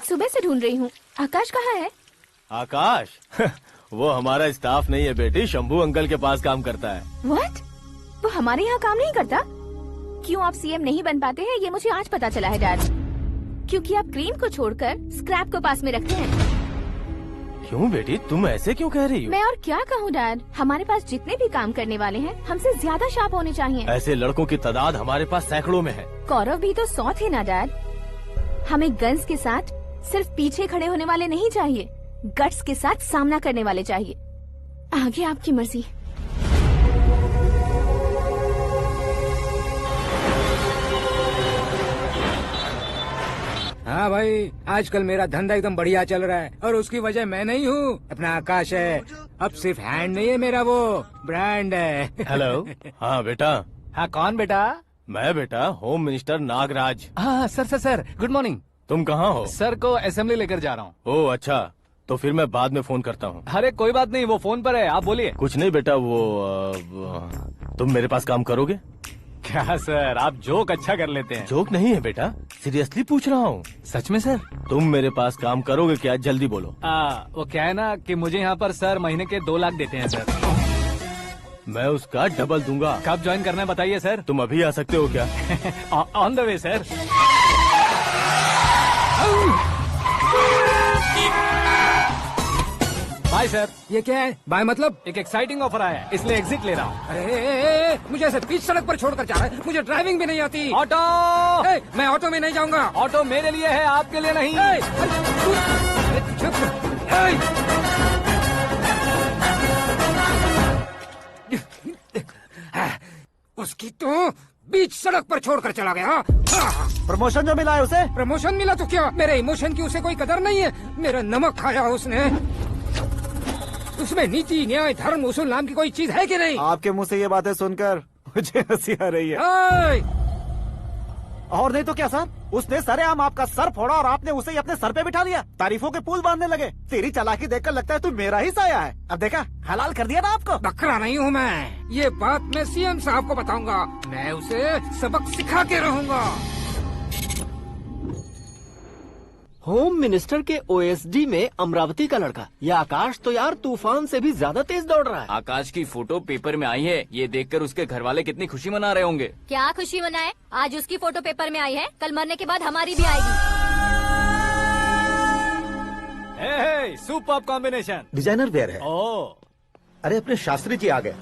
सुबह से ढूंढ रही हूँ, आकाश कहाँ है? आकाश? वो हमारा स्टाफ नहीं है बेटी, शंभू अंकल के पास काम करता है। व्हाट? वो हमारे यहाँ काम नहीं करता? क्यों आप सीएम नहीं बन पाते हैं, ये मुझे आज पता चला है डैड। क्योंकि आप क्रीम को छोड़कर स्क्रैप को पास में रखते हैं। क्यों बेटी, तुम ऐसे क्यों कह रही हो? मैं और क्या कहूँ डैड, हमारे पास जितने भी काम करने वाले हैं हमसे ज्यादा शार्प होने चाहिए। ऐसे लड़कों की तादाद हमारे पास सैकड़ों में है। कौरव भी तो 100 थे ना डैड। हमें गन्स के साथ सिर्फ पीछे खड़े होने वाले नहीं चाहिए, गट्स के साथ सामना करने वाले चाहिए। आगे आपकी मर्जी। हाँ भाई, आजकल मेरा धंधा एकदम बढ़िया चल रहा है और उसकी वजह मैं नहीं हूँ, अपना आकाश है। अब सिर्फ हैंड नहीं है मेरा, वो ब्रांड है। हेलो। हाँ बेटा। हाँ कौन बेटा? मैं बेटा होम मिनिस्टर नागराज। हाँ सर गुड मॉर्निंग। तुम कहाँ हो? सर को असेंबली लेकर जा रहा हूँ। ओह अच्छा, तो फिर मैं बाद में फोन करता हूँ। अरे कोई बात नहीं, वो फोन पर है, आप बोलिए। कुछ नहीं बेटा, तुम मेरे पास काम करोगे? क्या सर, आप जोक अच्छा कर लेते हैं। जोक नहीं है बेटा, सीरियसली पूछ रहा हूँ। सच में सर? तुम मेरे पास काम करोगे क्या? जल्दी बोलो। वो क्या है ना कि मुझे यहाँ पर सर महीने के 2 लाख देते हैं सर। मैं उसका डबल दूंगा। कब ज्वाइन करना है बताइए सर। तुम अभी आ सकते हो क्या? On the way sir. Bye sir. ये क्या है? बाय मतलब? एक एक्साइटिंग ऑफर आया है, इसलिए एग्जिट ले रहा हूँ। अरे मुझे ऐसे बीच सड़क पर छोड़कर जा रहा है, मुझे ड्राइविंग भी नहीं आती। ऑटो। मैं ऑटो में नहीं जाऊंगा। ऑटो मेरे लिए है, आपके लिए नहीं। उसकी तो बीच सड़क पर छोड़कर चला गया। प्रमोशन जो मिला है उसे? प्रमोशन मिला तो क्या, मेरे इमोशन की उसे कोई कदर नहीं है। मेरा नमक खाया उसने। उसमें नीति, न्याय, धर्म, उसूल नाम की कोई चीज है कि नहीं? आपके मुंह से ये बातें सुनकर मुझे हंसी आ रही है। और नहीं तो क्या सर, उसने सरेआम आपका सर फोड़ा और आपने उसे ही अपने सर पे बिठा लिया। तारीफों के पुल बांधने लगे। तेरी चालाकी देखकर लगता है तू मेरा ही साया है। अब देखा, हलाल कर दिया ना आपको। बकरा नहीं हूँ मैं, ये बात मैं सीएम साहब को बताऊंगा। मैं उसे सबक सिखा के रहूंगा। होम मिनिस्टर के ओएसडी में अमरावती का लड़का, ये आकाश तो यार तूफान से भी ज्यादा तेज दौड़ रहा है। आकाश की फोटो पेपर में आई है, ये देखकर उसके घर वाले कितनी खुशी मना रहे होंगे। क्या खुशी मनाए, आज उसकी फोटो पेपर में आई है, कल मरने के बाद हमारी भी आएगी। Super combination. डिजाइनर वेयर है। ओह, अरे अपने शास्त्री जी आ गए।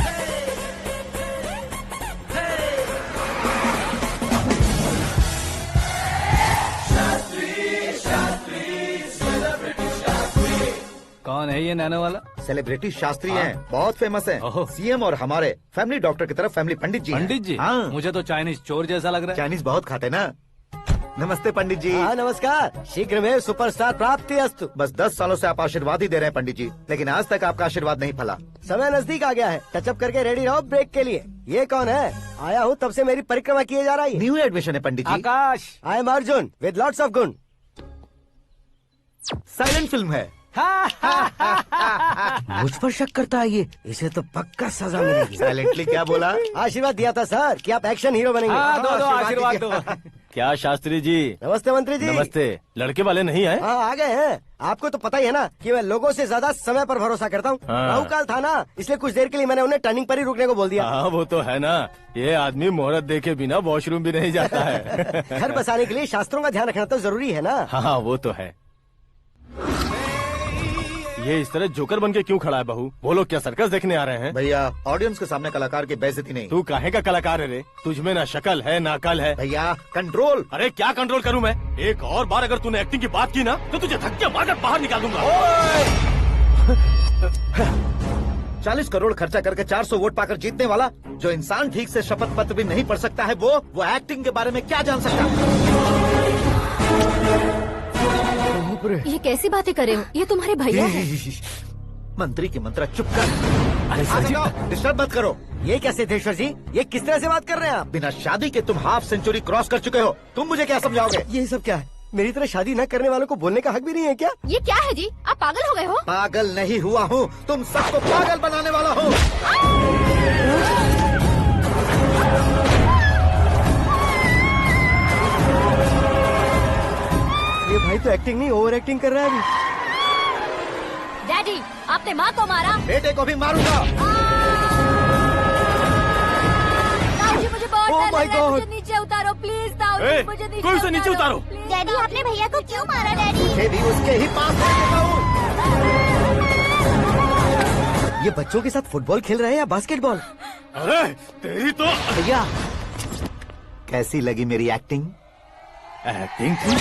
कौन है ये नैनो वाला? सेलिब्रिटी शास्त्री हैं, बहुत फेमस हैं। सीएम और हमारे फैमिली डॉक्टर की तरफ फैमिली पंडित जी हैं। पंडित जी? हाँ। मुझे तो चाइनीज चोर जैसा लग रहा है। चाइनीज बहुत खाते ना। नमस्ते पंडित जी। हाँ नमस्कार, शीघ्र में सुपरस्टार प्राप्ति अस्तु। बस 10 सालों से आप आशीर्वाद ही दे रहे हैं पंडित जी, लेकिन आज तक आपका आशीर्वाद नहीं फला। समय नजदीक आ गया है, टचअप करके रेडी रहो ब्रेक के लिए। ये कौन है? आया हूँ तब से मेरी परिक्रमा किए जा रही है। न्यू एडमिशन है Pandit ji. Akash. I am Arjun with lots of गुण। साइलेंट फिल्म है। मुझ पर शक करता है ये, इसे तो पक्का सजा मिलेगी। साइलेंटली क्या बोला? आशीर्वाद दिया था सर कि आप एक्शन हीरो बनेंगे। हाँ, दो आशीर्वाद दो। क्या शास्त्री जी? नमस्ते मंत्री जी। नमस्ते। लड़के वाले नहीं आए? हाँ आ गए हैं। आपको तो पता ही है ना कि मैं लोगों से ज्यादा समय पर भरोसा करता हूँ। हाँ। राहु काल था ना, इसलिए कुछ देर के लिए मैंने उन्हें टर्निंग पर ही रुकने को बोल दिया। हाँ वो तो है ना, ये आदमी मुहूर्त देखे बिना वॉशरूम भी नहीं जाता है। घर बसाने के लिए शास्त्रों का ध्यान रखना तो जरूरी है ना। हाँ वो तो है। ये इस तरह जोकर बन के क्यों खड़ा है बहू? वो लोग क्या सर्कस देखने आ रहे हैं? भैया ऑडियंस के सामने कलाकार की बेइज्जती नहीं। तू काहे का कलाकार है रे? तुझमें ना शक्ल है ना अकल है। भैया कंट्रोल। अरे क्या कंट्रोल करूं मैं? एक और बार अगर तूने एक्टिंग की बात की ना तो तुझे धक्के मारकर बाहर निकाल दूंगा। 40 करोड़ खर्चा करके 400 वोट पाकर जीतने वाला, जो इंसान ठीक से शपथ पत्र भी नहीं पढ़ सकता है, वो एक्टिंग के बारे में क्या जान सकता है? ये कैसी बातें कर रहे हो? ये तुम्हारे भैया हैं। मंत्री की मंत्रा चुप कर। डिस्टर्ब मत करो। ये क्या सिद्धेश्वर जी, ये किस तरह से बात कर रहे हैं आप? बिना शादी के तुम हाफ सेंचुरी क्रॉस कर चुके हो, तुम मुझे क्या समझाओगे? ये सब क्या है? मेरी तरह शादी न करने वालों को बोलने का हक भी नहीं है क्या? ये क्या है जी, आप पागल हो गए हो? पागल नहीं हुआ हूँ, तुम सबको पागल बनाने वाला हूँ। ये भाई तो एक्टिंग नहीं ओवर एक्टिंग कर रहा है अभी। डैडी, आपने माँ को मारा। बेटे को भी मारूंगा। ताऊजी मुझे बहुत Oh डर my लग रहा है, God! मुझे नीचे उतारो प्लीज। ताऊजी मुझे नीचे कोई उसे नीचे उतारो। डैडी, आपने भैया को क्यों मारा? डैडी, मुझे भी उसके ही पास लेके जाऊं। ये बच्चों के साथ फुटबॉल खेल रहे हैं या बास्केटबॉल? अरे तेरी तो भैया कैसी लगी मेरी एक्टिंग? एक्टिंग थी।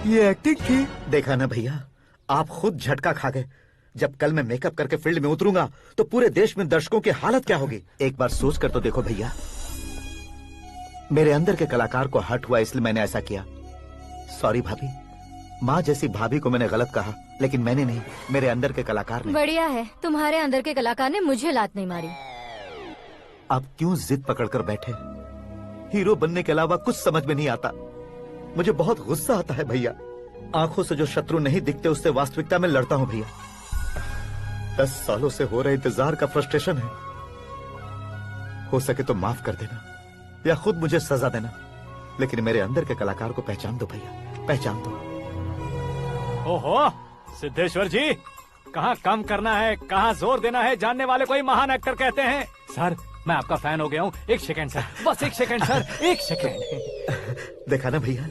ये एक्टिंग थी। देखा ना भैया, आप खुद झटका खा गए। जब कल मैं मेकअप करके फील्ड में उतरूंगा तो पूरे देश में दर्शकों की हालत क्या होगी? एक बार सोच कर तो देखो भैया। मेरे अंदर के कलाकार को हर्ट हुआ इसलिए मैंने ऐसा किया। सॉरी भाभी। माँ जैसी भाभी को मैंने गलत कहा, लेकिन मैंने नहीं, मेरे अंदर के कलाकार ने। बढ़िया है, तुम्हारे अंदर के कलाकार ने मुझे लात नहीं मारी। आप क्यों जिद पकड़कर बैठे? हीरो बनने के अलावा कुछ समझ में नहीं आता। मुझे बहुत गुस्सा आता है भैया। आंखों से जो शत्रु नहीं दिखते उससे वास्तविकता में लड़ता हूँ भैया। 10 सालों से हो रहे इंतजार का फ्रस्ट्रेशन है। हो सके तो माफ कर देना या खुद मुझे सजा देना, लेकिन मेरे अंदर के कलाकार को पहचान दो भैया, पहचान दो। ओहो सिद्धेश्वर जी, कहाँ कम करना है कहाँ जोर देना है, जानने वाले को ही महान एक्टर कहते हैं। सर मैं आपका फैन हो गया हूँ। एक सेकंड सर, बस एक सेकंड सर, एक सेकंड। देखा ना भैया,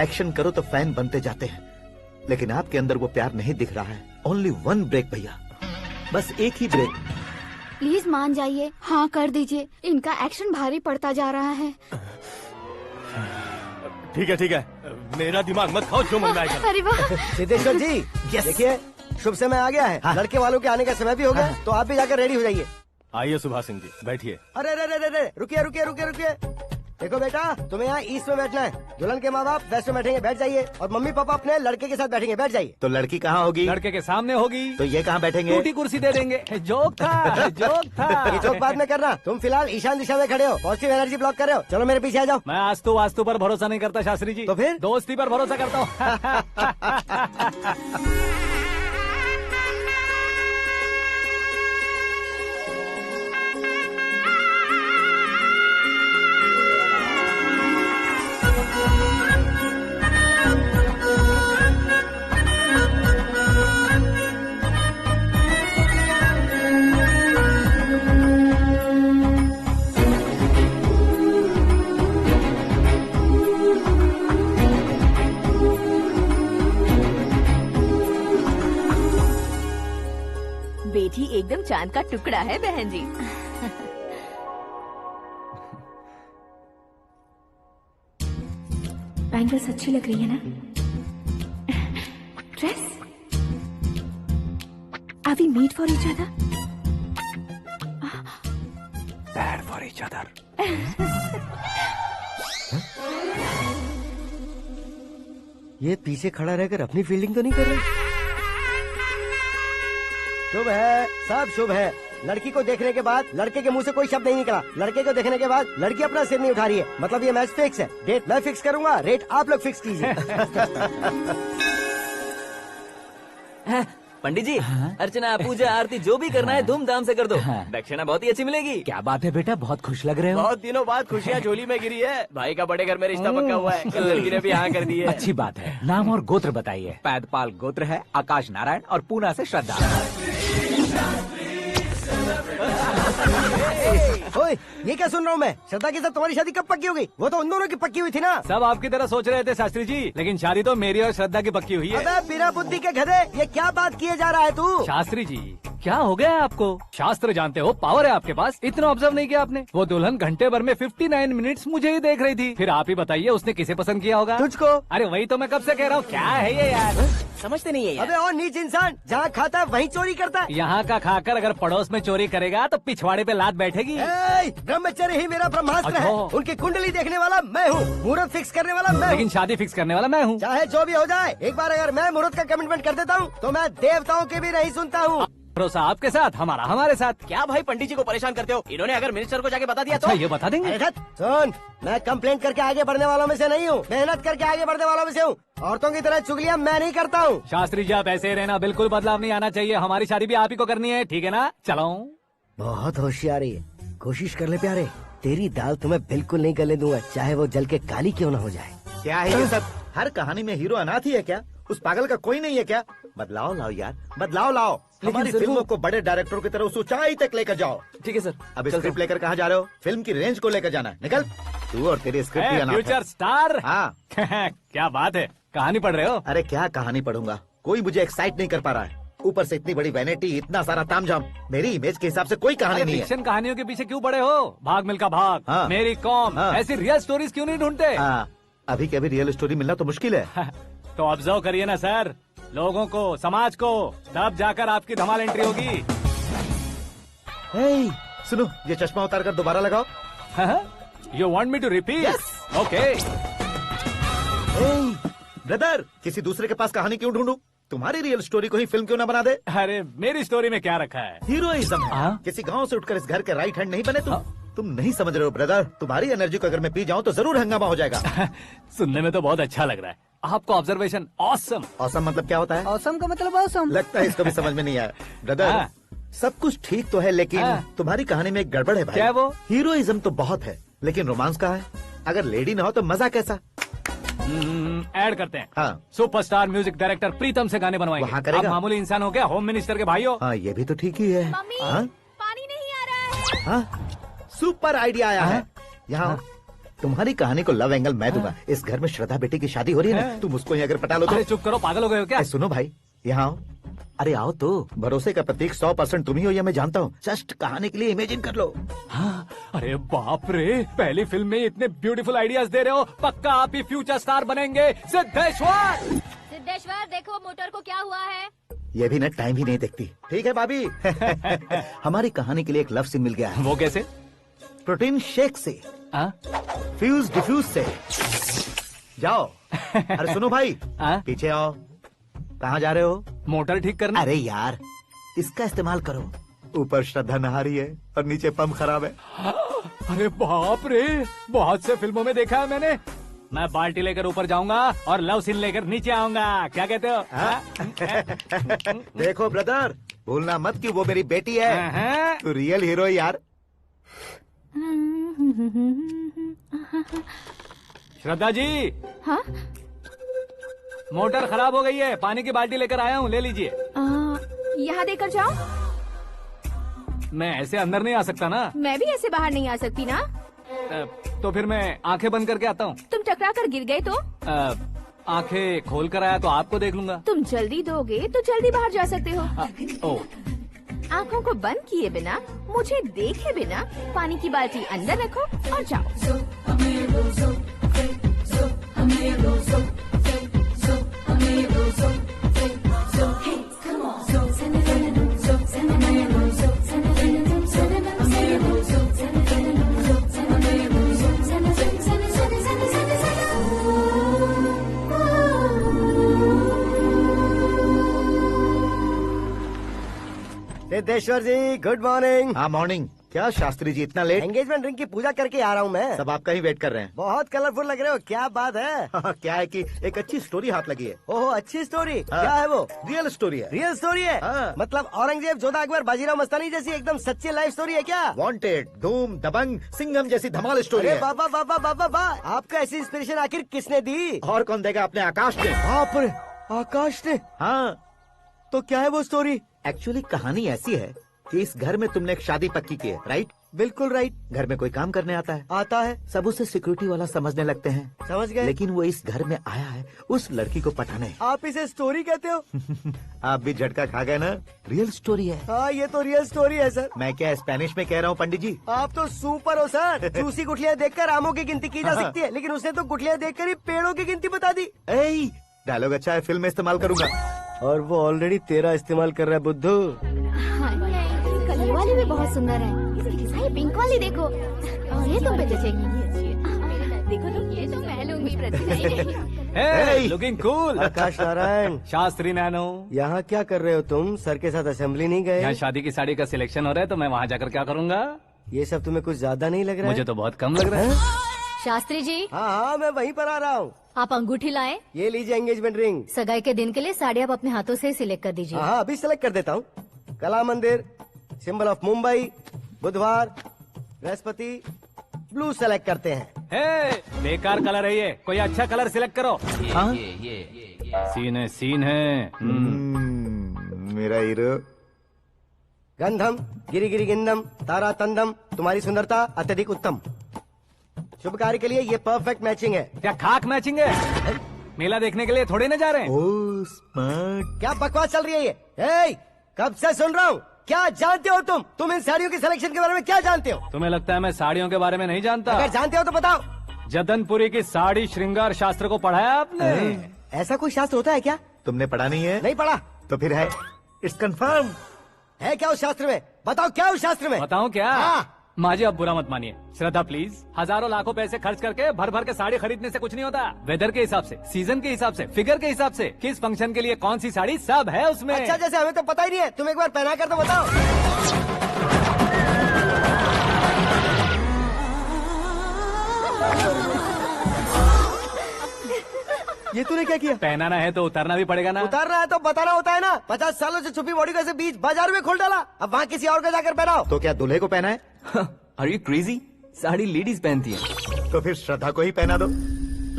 एक्शन करो तो फैन बनते जाते हैं, लेकिन आपके अंदर वो प्यार नहीं दिख रहा है। ओनली 1 ब्रेक भैया, बस एक ही ब्रेक। प्लीज मान जाइए, हाँ कर दीजिए। इनका एक्शन भारी पड़ता जा रहा है। ठीक है, मेरा दिमाग मत खाओ, जो मन में आएगा। अरे वाह सिद्धेश्वर जी, देखिए शुभ समय आ गया है। लड़के वालों के आने का समय भी हो गया, तो आप भी जाकर रेडी हो जाइए। आइए सुभाष सिंह जी, बैठिए। अरे रे रे रे रे, रुकिए रुकिए रुकिए रुकिए। देखो बेटा, तुम्हें यहाँ ईस्ट में बैठना है। दुल्हन के माँ बाप वेस्ट में बैठेंगे, बैठ जाइए। और मम्मी पापा अपने लड़के के साथ बैठेंगे, बैठ जाइए। तो लड़की कहाँ होगी? लड़के के सामने होगी। तो ये कहाँ बैठेंगे? टूटी कुर्सी दे देंगे। जोक था, जोक था। ये जोक बाद में करना। तुम फिलहाल ईशान दिशा में खड़े हो, पॉजिटिव एनर्जी ब्लॉक कर रहे हो। चलो मेरे पीछे आ जाओ। मैं आस्तु वास्तु पर भरोसा नहीं करता शास्त्री जी। तो फिर? दोस्ती पर भरोसा करता हूँ। बेटी एकदम चांद का टुकड़ा है बहन जी। बैंगल्स अच्छी लग रही है ना? Dress? Are we meet for each other? Bad for each other. ये पीछे खड़ा रहकर अपनी फील्डिंग तो नहीं कर रहा? शुभ है, सब शुभ है। लड़की को देखने के बाद लड़के के मुंह से कोई शब्द नहीं निकला। लड़के को देखने के बाद लड़की अपना सिर नहीं उठा रही है। मतलब ये मैच फिक्स है। डेट मैं फिक्स करूंगा, रेट आप लोग फिक्स कीजिए। पंडित जी, अर्चना पूजा आरती जो भी करना है धूमधाम से कर दो। दक्षिणा बहुत ही अच्छी मिलेगी। क्या बात है बेटा, बहुत खुश लग रहे हो। बहुत दिनों बाद खुशियाँ झोली में गिरी है। भाई का बड़े घर में रिश्ता पक्का हुआ है। कल लड़की ने भी हाँ कर दी है। अच्छी बात है। नाम और गोत्र बताइए। पैदपाल गोत्र है, आकाश नारायण और पूना से श्रद्धा। ओए, ये क्या सुन रहा हूँ मैं? श्रद्धा के साथ तुम्हारी शादी कब पक्की हो गई? वो तो उन दोनों की पक्की हुई थी ना। सब आपकी तरह सोच रहे थे शास्त्री जी, लेकिन शादी तो मेरी और श्रद्धा की पक्की हुई है। अबे बिना बुद्धि के गधे, ये क्या बात किए जा रहा है तू? शास्त्री जी, क्या हो गया है आपको? शास्त्र जानते हो, पावर है आपके पास। इतना ऑब्जर्व नहीं किया आपने? वो दुल्हन घंटे भर में 59 मिनट्स मुझे ही देख रही थी। फिर आप ही बताइए उसने किसे पसंद किया होगा? तुझको। अरे वही तो मैं कब से कह रहा हूँ, क्या है ये यार? समझते नहीं है यार। अबे और नीच इंसान, जहाँ खाता है वहीं चोरी करता है। यहाँ का खाकर अगर पड़ोस में चोरी करेगा तो पिछवाड़े पे लात बैठेगी। ब्रह्मचर्य ही मेरा ब्रह्मास्त्र है। अच्छा। उनकी कुंडली देखने वाला मैं हूँ, मुहूर्त फिक्स करने वाला मैं हूँ। लेकिन शादी फिक्स करने वाला मैं हूँ। चाहे जो भी हो जाए, एक बार अगर मैं मुहूर्त का कमिटमेंट कर देता हूँ तो मैं देवताओं की भी नहीं सुनता हूँ। भरोसा आपके साथ, हमारा हमारे साथ। क्या भाई पंडित जी को परेशान करते हो? इन्होंने अगर मिनिस्टर को जाके बता दिया अच्छा, तो ये बता देंगे? अरे धत, सुन, मैं कंप्लेंट करके आगे बढ़ने वालों में से नहीं हूँ, मेहनत करके आगे बढ़ने वालों में से हूँ। औरतों की तरह चुगलियाँ मैं नहीं करता हूँ। शास्त्री जी आप ऐसे ही रहना, बिल्कुल बदलाव नहीं आना चाहिए। हमारी शादी भी आप ही को करनी है, ठीक है ना? चलो। बहुत होशियारी है, कोशिश कर ले प्यारे। तेरी दाल तुम्हें बिल्कुल नहीं गलने दूंगा, चाहे वो जल के काली क्यों न हो जाए। क्या है ये सब? हर कहानी में हीरो अनाथ ही है क्या? उस पागल का कोई नहीं है क्या? बदलाव लाओ यार, बदलाव लाओ। हमारी फिल्मों को बड़े डायरेक्टरों की तरह उस ऊंचाई तक लेकर जाओ। ठीक है सर। अब स्क्रिप्ट लेकर कहाँ जा रहे हो? फिल्म की रेंज को लेकर जाना है। निकल तू और तेरी स्क्रिप्ट भी अनाथ है। Future star. हाँ। क्या बात है, कहानी पढ़ रहे हो? अरे क्या कहानी पढ़ूंगा, कोई मुझे एक्साइट नहीं कर पा रहा है। ऊपर से इतनी बड़ी वैनिटी, इतना सारा तामझाम। मेरी इमेज के हिसाब से कोई कहानी नहीं है। फिक्शन कहानियों के पीछे क्यों पड़े हो? भाग मिल्खा भाग, हाँ। मेरी कॉम, हाँ। ऐसी रियल स्टोरीज क्यों नहीं ढूंढते? हाँ, अभी के अभी रियल स्टोरी मिलना तो मुश्किल है। तो ऑब्जर्व करिए ना सर, लोगों को, समाज को, तब जाकर आपकी धमाल एंट्री होगी। सुनो, ये चश्मा उतार कर दोबारा लगाओ। You want me to repeat? Okay. Brother, किसी दूसरे के पास कहानी क्यों ढूंढूं? तुम्हारी रियल स्टोरी को ही फिल्म क्यों ना बना दे? अरे मेरी स्टोरी में क्या रखा है? हीरोइज्म है। हाँ? किसी गांव से उठकर इस घर के राइट हैंड नहीं बने तुम। तुम नहीं समझ रहे हो ब्रदर, तुम्हारी एनर्जी को अगर मैं पी जाऊं तो जरूर हंगामा हो जाएगा। सुनने में तो बहुत अच्छा लग रहा है। आपको ऑब्जर्वेशन ऑसम। ऑसम मतलब क्या होता है? औसम का मतलब औसम। लगता है इसको भी समझ में नहीं आया। ब्रदर, हाँ। सब कुछ ठीक तो है, लेकिन हाँ। तुम्हारी कहानी में एक गड़बड़ है भाई। क्या है वो? हीरोइज्म तो बहुत है, लेकिन रोमांस कहाँ है? अगर लेडी ना हो तो मजा कैसा? ऐड करते हैं। हाँ। सुपरस्टार म्यूजिक डायरेक्टर प्रीतम से गाने बनवाएंगे। वहाँ करेगा? आप मामूली इंसान हो क्या? होम मिनिस्टर के भाई हो। हाँ, ये भी तो ठीक ही है। मम्मी, हाँ? पानी नहीं आ रहा है। हाँ? सुपर आइडिया आया है। यहाँ तुम्हारी कहानी को लव एंगल मैं दूंगा। इस घर में श्रद्धा बेटी की शादी हो रही है ना, तुम उसको ही अगर पटा लो तो। अरे चुप करो, पागल हो गए हो क्या? सुनो भाई, यहाँ आओ। अरे आओ तो, भरोसे का प्रतीक 100% तुम ही हो, ये मैं जानता हूँ। जस्ट कहानी के लिए इमेजिन कर लो। हाँ, अरे बाप रे, पहली फिल्म में इतने ब्यूटीफुल आइडियाज दे रहे हो, पक्का आप ही फ्यूचर स्टार बनेंगे। सिद्धेश्वर, सिद्धेश्वर देखो मोटर को क्या हुआ है? ये भी ना टाइम ही नहीं देखती। ठीक है भाभी। हमारी कहानी के लिए एक लव सीन मिल गया है। वो कैसे? प्रोटीन शेक से, हाँ? फ्यूज डिफ्यूज से। जाओ। अरे सुनो भाई, हाँ? पीछे आओ। कहाँ जा रहे हो? मोटर ठीक करना। अरे यार, इसका इस्तेमाल करो। ऊपर श्रद्धा नहा रही है और नीचे पंप खराब है। अरे बाप रे, बहुत से फिल्मों में देखा है मैंने। मैं बाल्टी लेकर ऊपर जाऊंगा और लव सीन लेकर नीचे आऊंगा। क्या कहते हो? देखो ब्रदर, भूलना मत कि वो मेरी बेटी है। तू रियल हीरो है यार। श्रद्धा जी। हाँ? मोटर खराब हो गई है, पानी की बाल्टी लेकर आया हूँ, ले लीजिए। यहाँ देकर जाओ। मैं ऐसे अंदर नहीं आ सकता ना। मैं भी ऐसे बाहर नहीं आ सकती ना। तो फिर मैं आंखें बंद करके आता हूँ। तुम टकरा कर गिर गए तो? आंखें खोल कर आया तो आपको देख लूंगा। तुम जल्दी दोगे तो जल्दी बाहर जा सकते हो। ओ, आँखों को बंद किए बिना, मुझे देखे बिना पानी की बाल्टी अंदर रखो और जाओ। सिद्धेश्वर जी, गुड मॉर्निंग। हाँ मॉर्निंग। क्या शास्त्री जी इतना लेट? एंगेजमेंट रिंग की पूजा करके आ रहा हूँ मैं। सब आपका ही वेट कर रहे हैं। बहुत कलरफुल लग रहे हो, क्या बात है? क्या है कि एक अच्छी स्टोरी हाथ लगी है। ओहो, अच्छी स्टोरी। हाँ। क्या है वो? रियल स्टोरी है। रियल स्टोरी है? हाँ। मतलब औरंगजेब, जोधा अकबर, बाजीराव मस्तानी जैसी एकदम सच्ची लाइफ स्टोरी है क्या? वांटेड, धूम, दबंग, सिंघम जैसी धमाल स्टोरी है। बाबा बाबा बाबा वाह, आपका ऐसी इंस्पिरेशन आखिर किसने दी? और कौन देगा? अपने आकाश ने। बाप रे, आकाश ने? हाँ। तो क्या है वो स्टोरी? एक्चुअली कहानी ऐसी है कि इस घर में तुमने एक शादी पक्की की है, राइट? बिल्कुल राइट। घर में कोई काम करने आता है। आता है। सब उसे सिक्योरिटी वाला समझने लगते हैं। समझ गए। लेकिन वो इस घर में आया है उस लड़की को पटाने। आप इसे स्टोरी कहते हो? आप भी झटका खा गए ना। रियल स्टोरी है। हाँ, ये तो रियल स्टोरी है सर। मैं क्या स्पेनिश में कह रहा हूँ पंडित जी? आप तो सुपर हो सर। चूसी गुठलियाँ देखकर आमों की गिनती की जा सकती है, लेकिन उसने तो गुठलियाँ देखकर ही पेड़ों की गिनती बता दी। डायलॉग अच्छा है, फिल्म में इस्तेमाल करूंगा। और वो ऑलरेडी तेरा इस्तेमाल कर रहा है बुद्धू। कलर वाली भी बहुत सुंदर है। ये पिंक वाली देखो, और ये तुम पे जचेगी। देखो तो ये तो मैं लूंगी। Hey, looking cool। आकाश नारायण। शास्त्री नैनो। यहाँ क्या कर रहे हो तुम? सर के साथ असेंबली नहीं गए? यहाँ शादी की साड़ी का सिलेक्शन हो रहा है तो मैं वहाँ जाकर क्या करूँगा? ये सब तुम्हें कुछ ज्यादा नहीं लग रहा मुझे है? तो बहुत कम लग रहा है। शास्त्री जी, हाँ हाँ, मैं वहीं पर आ रहा हूँ। आप अंगूठी लाएं। ये लीजिए एंगेजमेंट रिंग। सगाई के दिन के लिए साड़ी आप अपने हाथों से सिलेक्ट कर दीजिए। हाँ, अभी सेलेक्ट कर देता हूँ। कला मंदिर, सिंबल ऑफ मुंबई, बुधवार, बृहस्पति, ब्लू सेलेक्ट करते हैं। बेकार कलर है ये, कोई अच्छा कलर सिलेक्ट करो। हाँ? सीन है। मेरा हीरो। गंधम, गिरी गिरी गिंदम, तारा तंदम, तुम्हारी सुंदरता अत्यधिक उत्तम। शुभ कार्य के लिए ये परफेक्ट मैचिंग है। क्या खाक मैचिंग है? मेला देखने के लिए थोड़े न जा रहे हैं। Oh smart. क्या बकवास चल रही है ये? कब से सुन रहा हूँ। क्या जानते हो तुम इन साड़ियों की सिलेक्शन के बारे में क्या जानते हो? तुम्हें लगता है मैं साड़ियों के बारे में नहीं जानता? अगर जानते हो तो बताओ। जदनपुरी की साड़ी श्रृंगार शास्त्र को पढ़ा है आपने? ऐसा कोई शास्त्र होता है क्या? तुमने पढ़ा नहीं है? नहीं पढ़ा। तो फिर है। It's confirm. है क्या उस शास्त्र में? बताओ क्या उस शास्त्र में? बताऊं क्या? हाँ। माजी अब बुरा मत मानिए। श्रद्धा प्लीज, हजारों लाखों पैसे खर्च करके भर भर के साड़ी खरीदने से कुछ नहीं होता। वेदर के हिसाब से, सीजन के हिसाब से, फिगर के हिसाब से, किस फंक्शन के लिए कौन सी साड़ी, सब है उसमें। अच्छा, जैसे हमें तो पता ही नहीं है, तुम एक बार पहना कर तो बताओ। ये तूने क्या किया? पहनाना है तो उतारना भी पड़ेगा ना। उतारना है तो बताना होता है ना। 50 सालों से छुपी बॉडी को ऐसे बीच बाजार में खोल डाला, अब वहाँ किसी और को जाकर पहनाओ। तो क्या दूल्हे को पहना है? Are you crazy? Sari ladies पहनती है। तो फिर श्रद्धा को ही पहना दो।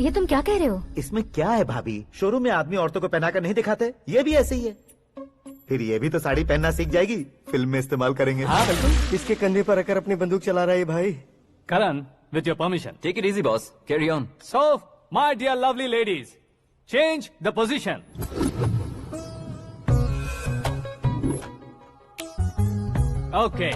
ये तुम क्या कह रहे हो? इसमें क्या है भाभी? शोरूम में आदमी औरतों को पहनाकर नहीं दिखाते? ये भी ऐसे ही है। फिर ये भी तो साड़ी पहनना सीख जाएगी, फिल्म में इस्तेमाल करेंगे। हाँ बिल्कुल। इसके कंधे पर रखकर अपनी बंदूक चला रहा है भाई। Karan, with your permission. Take it easy boss, carry on. So my dear lovely ladies, change the position. Okay,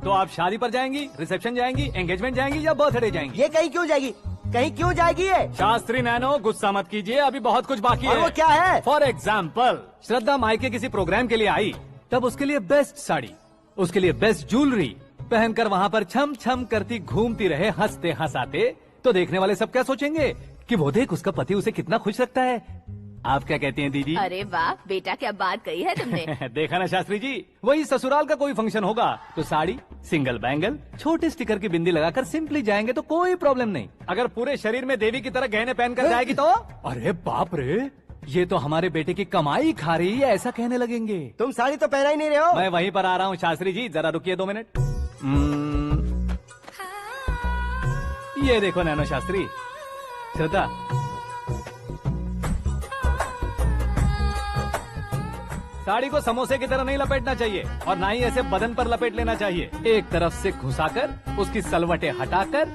तो आप शादी पर जाएंगी, रिसेप्शन जाएंगी, एंगेजमेंट जाएंगी या बर्थडे जाएंगी? ये कहीं क्यों जाएगी? कहीं क्यों जाएगी ये? शास्त्री नैनो गुस्सा मत कीजिए, अभी बहुत कुछ बाकी और है। वो क्या है? फॉर एग्जाम्पल, श्रद्धा मायके किसी प्रोग्राम के लिए आई, तब उसके लिए बेस्ट साड़ी, उसके लिए बेस्ट ज्वेलरी पहनकर वहाँ पर छम छम करती घूमती रहे हंसते हंसाते, तो देखने वाले सब क्या सोचेंगे कि वो देख उसका पति उसे कितना खुश रखता है। आप क्या कहती हैं दीदी? अरे वाह बेटा, क्या बात कही है तुमने। देखा ना शास्त्री जी, वही ससुराल का कोई फंक्शन होगा तो साड़ी, सिंगल बैंगल, छोटे स्टिकर की बिंदी लगाकर सिंपली जाएंगे तो कोई प्रॉब्लम नहीं। अगर पूरे शरीर में देवी की तरह गहने पहनकर जाएगी तो अरे बाप रे, ये तो हमारे बेटे की कमाई खा रही है, ऐसा कहने लगेंगे। तुम साड़ी तो पहना ही नहीं रहे हो। मैं वहीं पर आ रहा हूँ शास्त्री जी, जरा रुकिए 2 मिनट। ये देखो नैनो शास्त्री, श्रद्धा साड़ी को समोसे की तरह नहीं लपेटना चाहिए और ना ही ऐसे बदन पर लपेट लेना चाहिए। एक तरफ से घुसाकर उसकी सलवटें हटाकर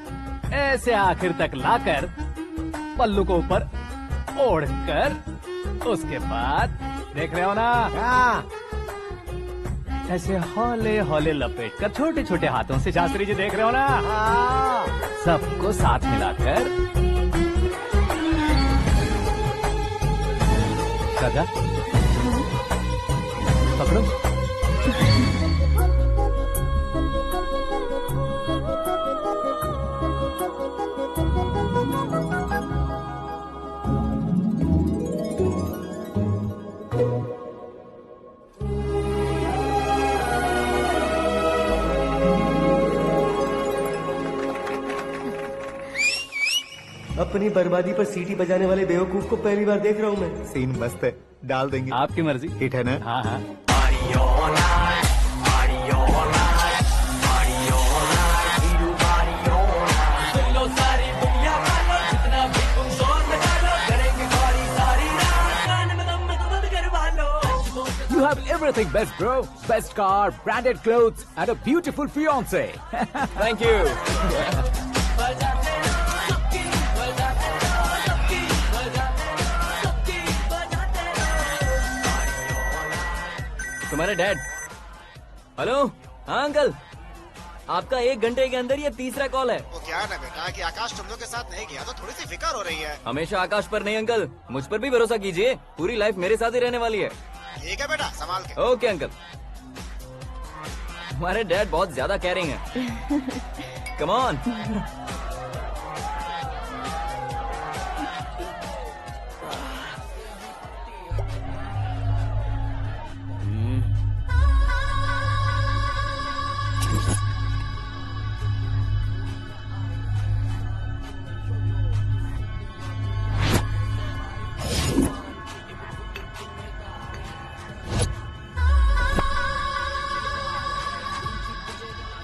ऐसे आखिर तक लाकर पल्लू को ऊपर ओढ़कर उसके बाद देख रहे हो ना, ऐसे हौले हौले लपेट कर छोटे छोटे हाथों से, शास्त्री जी देख रहे हो ना, सबको साथ मिलाकर श्रद्धा पकड़ो। अपनी बर्बादी पर सीटी बजाने वाले बेवकूफ को पहली बार देख रहा हूँ मैं। सीन मस्त है, डाल देंगे। आपकी मर्जी। हिट है ना? हाँ हाँ। You have everything best, bro. Best car, branded clothes, and a beautiful fiance. Thank you. तुम्हारे डैड। हेलो, हाँ अंकल, आपका 1 घंटे के अंदर ये तीसरा कॉल है। वो क्या है ना बेटा कि आकाश तुम लोग के साथ नहीं गया तो थोड़ी सी फिक्र हो रही है। हमेशा आकाश पर नहीं अंकल, मुझ पर भी भरोसा कीजिए, पूरी लाइफ मेरे साथ ही रहने वाली है। ठीक है बेटा, संभाल के। Okay uncle. हमारे डैड बहुत ज्यादा केयरिंग है। Come on.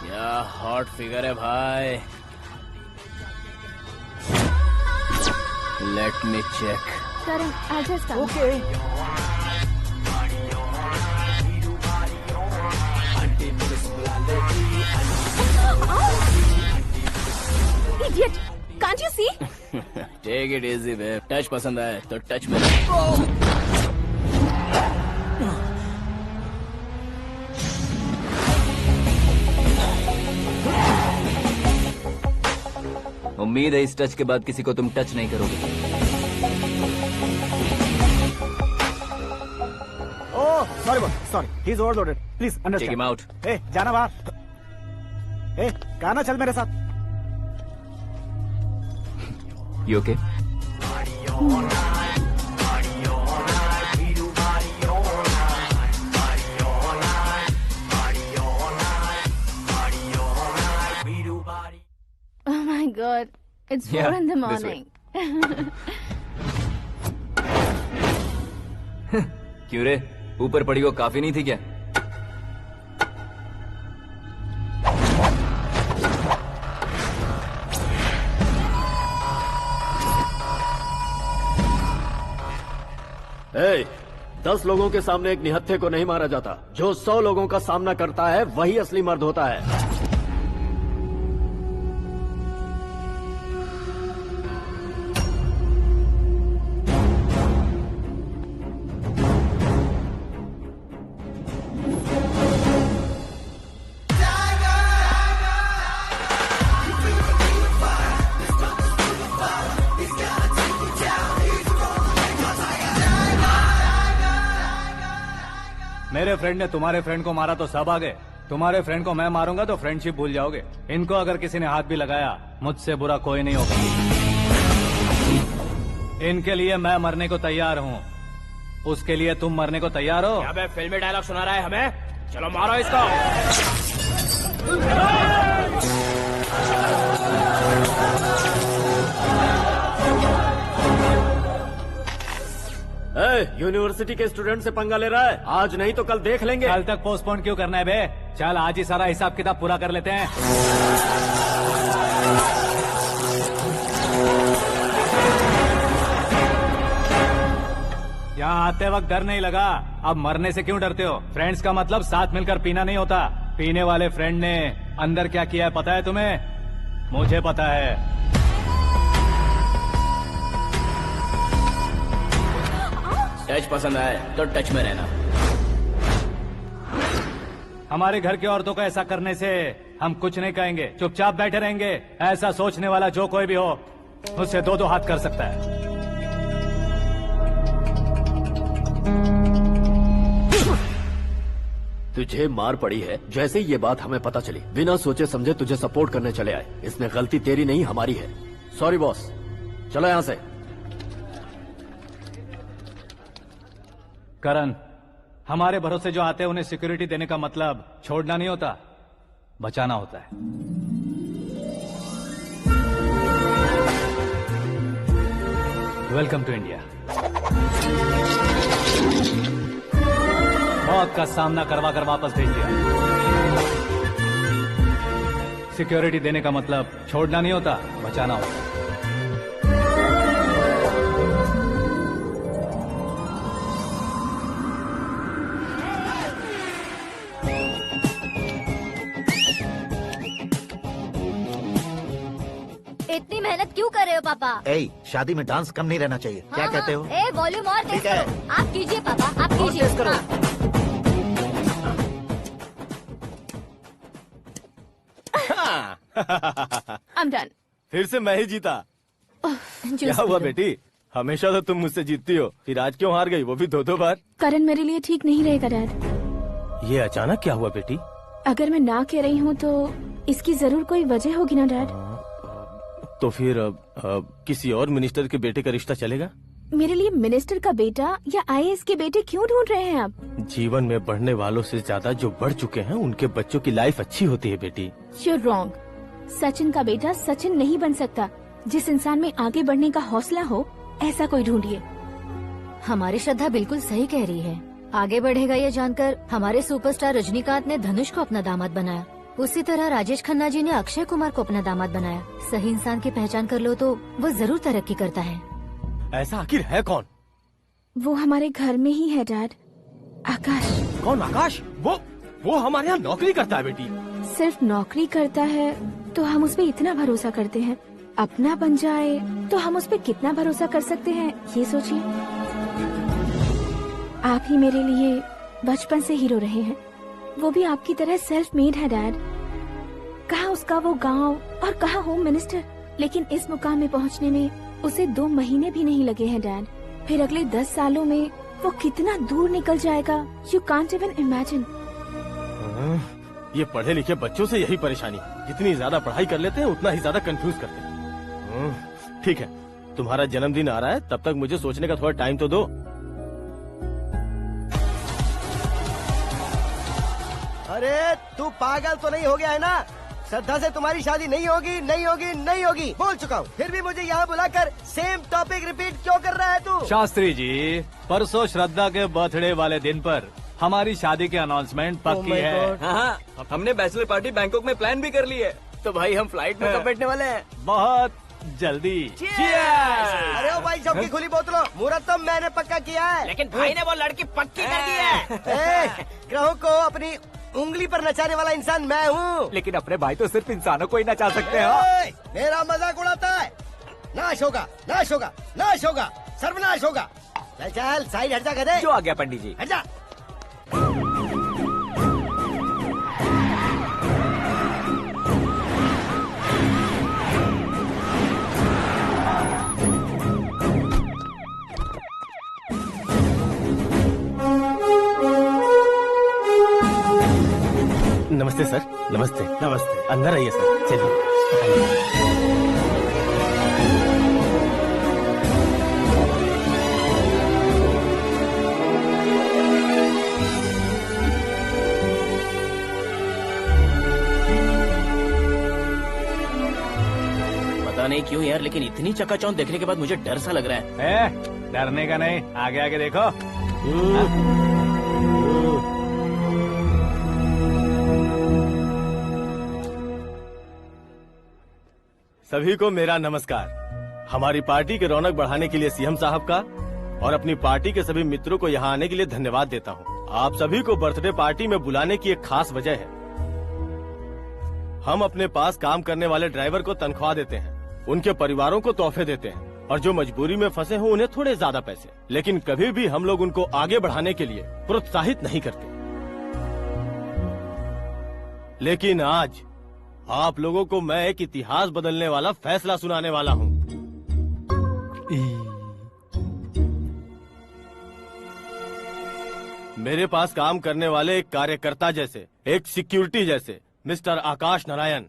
क्या हॉट फिगर है भाई। Let me check. Karan, I'll just come. Idiot! Can't you see? Take it easy babe, touch पसंद आए तो टच में। उम्मीद है इस टच के बाद किसी को तुम टच नहीं करोगे। Oh sorry, he is overloaded, please take understand. Him out. ए जाना बाहर। ए गाना चल मेरे साथ। You okay? Oh my God, it's 4 Yeah, in the this way. morning. क्यों रे, ऊपर पड़ी वो काफी नहीं थी क्या? ए, 10 लोगों के सामने एक निहत्थे को नहीं मारा जाता। जो 100 लोगों का सामना करता है वही असली मर्द होता है। मेरे फ्रेंड ने तुम्हारे फ्रेंड को मारा तो सब आ गए, तुम्हारे फ्रेंड को मैं मारूंगा तो फ्रेंडशिप भूल जाओगे। इनको अगर किसी ने हाथ भी लगाया, मुझसे बुरा कोई नहीं होगा। इनके लिए मैं मरने को तैयार हूँ, उसके लिए तुम मरने को तैयार हो? अबे फिल्मी डायलॉग सुना रहा है हमें, चलो मारो इसको। यूनिवर्सिटी के स्टूडेंट से पंगा ले रहा है, आज नहीं तो कल देख लेंगे। कल तक पोस्टपोन क्यों करना है बे? चल आज ही सारा हिसाब किताब पूरा कर लेते हैं। यहाँ आते वक्त डर नहीं लगा, अब मरने से क्यों डरते हो? फ्रेंड्स का मतलब साथ मिलकर पीना नहीं होता। पीने वाले फ्रेंड ने अंदर क्या किया है पता है तुम्हें? मुझे पता है। टच पसंद आए तो टच में रहना। हमारे घर की औरतों को ऐसा करने से हम कुछ नहीं कहेंगे, चुपचाप बैठे रहेंगे। ऐसा सोचने वाला जो कोई भी हो, उससे दो दो हाथ कर सकता है। तुझे मार पड़ी है, जैसे ये बात हमें पता चली बिना सोचे समझे तुझे सपोर्ट करने चले आए। इसमें गलती तेरी नहीं हमारी है। सॉरी बॉस, चलो यहाँ से। करण, हमारे भरोसे जो आते हैं उन्हें सिक्योरिटी देने का मतलब छोड़ना नहीं होता, बचाना होता है। Welcome to India. मौत का सामना करवा कर वापस भेज दिया। सिक्योरिटी देने का मतलब छोड़ना नहीं होता, बचाना होता है। इतनी मेहनत क्यों कर रहे हो पापा? ए, शादी में डांस कम नहीं रहना चाहिए। क्या हाँ, कहते हो? ए वॉल्यूम और तेज ठीक है। करो। आप कीजिए पापा, आप कीजिए। तेज करो। हाँ। I'm done. फिर से मैं ही जीता। क्या हुआ बेटी? हमेशा तो तुम मुझसे जीतती हो, फिर आज क्यों हार गई, वो भी दो बार? करण मेरे लिए ठीक नहीं रहेगा डैड। ये अचानक क्या हुआ बेटी? अगर मैं ना कह रही हूँ तो इसकी जरूर कोई वजह होगी ना डैड। तो फिर किसी और मिनिस्टर के बेटे का रिश्ता चलेगा? मेरे लिए मिनिस्टर का बेटा या आईएएस के बेटे क्यों ढूंढ रहे हैं आप? जीवन में बढ़ने वालों से ज्यादा जो बढ़ चुके हैं उनके बच्चों की लाइफ अच्छी होती है बेटी। You're wrong. सचिन का बेटा सचिन नहीं बन सकता। जिस इंसान में आगे बढ़ने का हौसला हो, ऐसा कोई ढूंढिए। हमारी श्रद्धा बिल्कुल सही कह रही है। आगे बढ़ेगा ये जानकर हमारे सुपरस्टार रजनीकांत ने धनुष को अपना दामाद बनाया। उसी तरह राजेश खन्ना जी ने अक्षय कुमार को अपना दामाद बनाया। सही इंसान की पहचान कर लो तो वो जरूर तरक्की करता है। ऐसा आखिर है कौन? वो हमारे घर में ही है डैड, आकाश। कौन आकाश? वो हमारे यहाँ नौकरी करता है बेटी। सिर्फ नौकरी करता है तो हम उस पर इतना भरोसा करते हैं, अपना बन जाए तो हम उस पर कितना भरोसा कर सकते हैं, ये सोचिए। आप ही मेरे लिए बचपन से हीरो रहे हैं, वो भी आपकी तरह सेल्फ मेड है डैड। कहाँ उसका वो गांव और कहाँ होम मिनिस्टर, लेकिन इस मुकाम में पहुँचने में उसे 2 महीने भी नहीं लगे हैं डैड। फिर अगले 10 सालों में वो कितना दूर निकल जाएगा, यू कांट इवन इमेजिन। ये पढ़े लिखे बच्चों से यही परेशानी, जितनी ज्यादा पढ़ाई कर लेते हैं उतना ही ज्यादा कंफ्यूज करते हैं। ठीक है, तुम्हारा जन्मदिन आ रहा है, तब तक मुझे सोचने का थोड़ा टाइम तो दो। अरे तू पागल तो नहीं हो गया है ना? श्रद्धा से तुम्हारी शादी नहीं होगी, नहीं होगी, नहीं होगी, बोल चुका हूँ। फिर भी मुझे यहाँ बुलाकर सेम टॉपिक रिपीट क्यों कर रहा है तू? शास्त्री जी, परसों श्रद्धा के बर्थडे वाले दिन पर हमारी शादी की अनाउंसमेंट पक्की है। हाँ, हमने बैचलर पार्टी बैंकॉक में प्लान भी कर ली है। तो भाई हम फ्लाइट में कब बैठने वाले हैं? बहुत जल्दी। अरे ओ भाई, सबकी खुली बोतलों, मुहूर्त तो मैंने पक्का किया है। लेकिन भाई ने वो लड़की पक्की कर दी है। ग्रहों को अपनी उंगली पर नचाने वाला इंसान मैं हूँ। लेकिन अपने भाई तो सिर्फ इंसानों को ही नचा सकते हैं। मेरा मजाक उड़ाता है। नाश होगा, नाश होगा, नाश होगा, सर्वनाश होगा। चल चल साइड हट जा गधे। जो आ गया पंडित जी। हट जा। नमस्ते सर। नमस्ते। नमस्ते। अंदर आइए सर, चलिए। पता नहीं क्यों यार, लेकिन इतनी चकाचौंध देखने के बाद मुझे डर सा लग रहा है। डरने का नहीं, आगे आगे देखो। सभी को मेरा नमस्कार। हमारी पार्टी के रौनक बढ़ाने के लिए सीएम साहब का और अपनी पार्टी के सभी मित्रों को यहाँ आने के लिए धन्यवाद देता हूँ। आप सभी को बर्थडे पार्टी में बुलाने की एक खास वजह है। हम अपने पास काम करने वाले ड्राइवर को तनख्वाह देते हैं, उनके परिवारों को तोहफे देते हैं, और जो मजबूरी में फंसे हो उन्हें थोड़े ज्यादा पैसे। लेकिन कभी भी हम लोग उनको आगे बढ़ाने के लिए प्रोत्साहित नहीं करते। लेकिन आज आप लोगों को मैं एक इतिहास बदलने वाला फैसला सुनाने वाला हूँ। मेरे पास काम करने वाले एक कार्यकर्ता जैसे, एक सिक्योरिटी जैसे मिस्टर आकाश नारायण,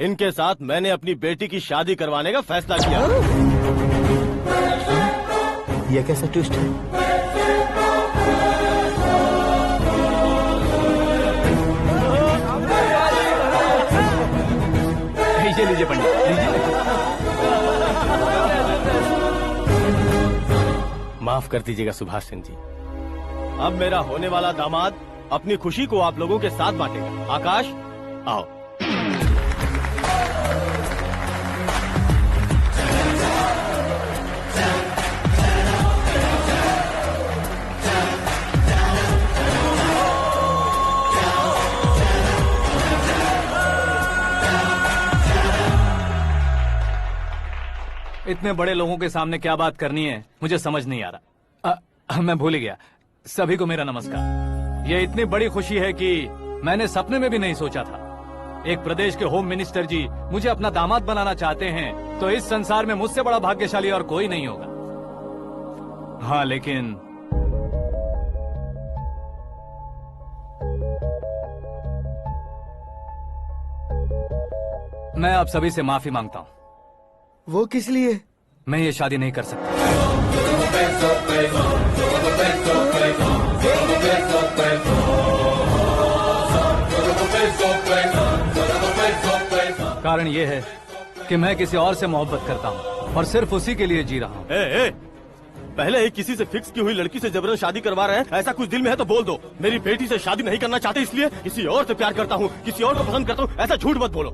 इनके साथ मैंने अपनी बेटी की शादी करवाने का फैसला किया। यह कैसा ट्विस्ट है? लीजिए पंडित, लीजिए। माफ कर दीजिएगा सुभाष सिंह जी। अब मेरा होने वाला दामाद अपनी खुशी को आप लोगों के साथ बांटेगा। आकाश, आओ। इतने बड़े लोगों के सामने क्या बात करनी है मुझे समझ नहीं आ रहा। मैं भूल गया। सभी को मेरा नमस्कार। ये इतनी बड़ी खुशी है कि मैंने सपने में भी नहीं सोचा था। एक प्रदेश के होम मिनिस्टर जी मुझे अपना दामाद बनाना चाहते हैं, तो इस संसार में मुझसे बड़ा भाग्यशाली और कोई नहीं होगा। हाँ, लेकिन मैं आप सभी से माफी मांगता हूँ। वो किस लिए? मैं ये शादी नहीं कर सकता। कारण ये है कि मैं किसी और से मोहब्बत करता हूँ और सिर्फ उसी के लिए जी रहा हूँ। पहले ही किसी से फिक्स की हुई लड़की से जबरन शादी करवा रहे हैं। ऐसा कुछ दिल में है तो बोल दो। मेरी बेटी से शादी नहीं करना चाहते इसलिए किसी और से प्यार करता हूँ, किसी और को पसंद करता हूँ, ऐसा झूठ मत बोलो।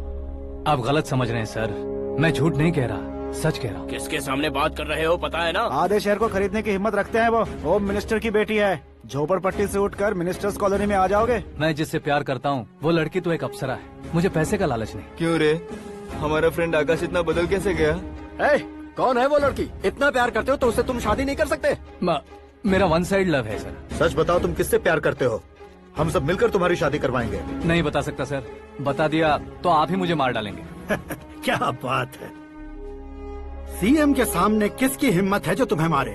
आप गलत समझ रहे हैं सर। मैं झूठ नहीं कह रहा, सच कह रहा हूँ। किसके सामने बात कर रहे हो पता है ना? आधे शहर को खरीदने की हिम्मत रखते हैं वो। होम मिनिस्टर की बेटी है। झोपड़पट्टी से उठकर मिनिस्टर्स कॉलोनी में आ जाओगे। मैं जिससे प्यार करता हूँ वो लड़की तो एक अप्सरा है। मुझे पैसे का लालच नहीं। क्यों रे, हमारा फ्रेंड आकाश इतना बदल कैसे गया? कौन है वो लड़की? इतना प्यार करते हो तो उससे तुम शादी नहीं कर सकते? मेरा वन साइड लव है सर। सच बताओ, तुम किससे प्यार करते हो? हम सब मिलकर तुम्हारी शादी करवाएंगे। नहीं बता सकता सर। बता दिया तो आप ही मुझे मार डालेंगे। क्या बात है। सीएम के सामने किसकी हिम्मत है जो तुम्हें मारे?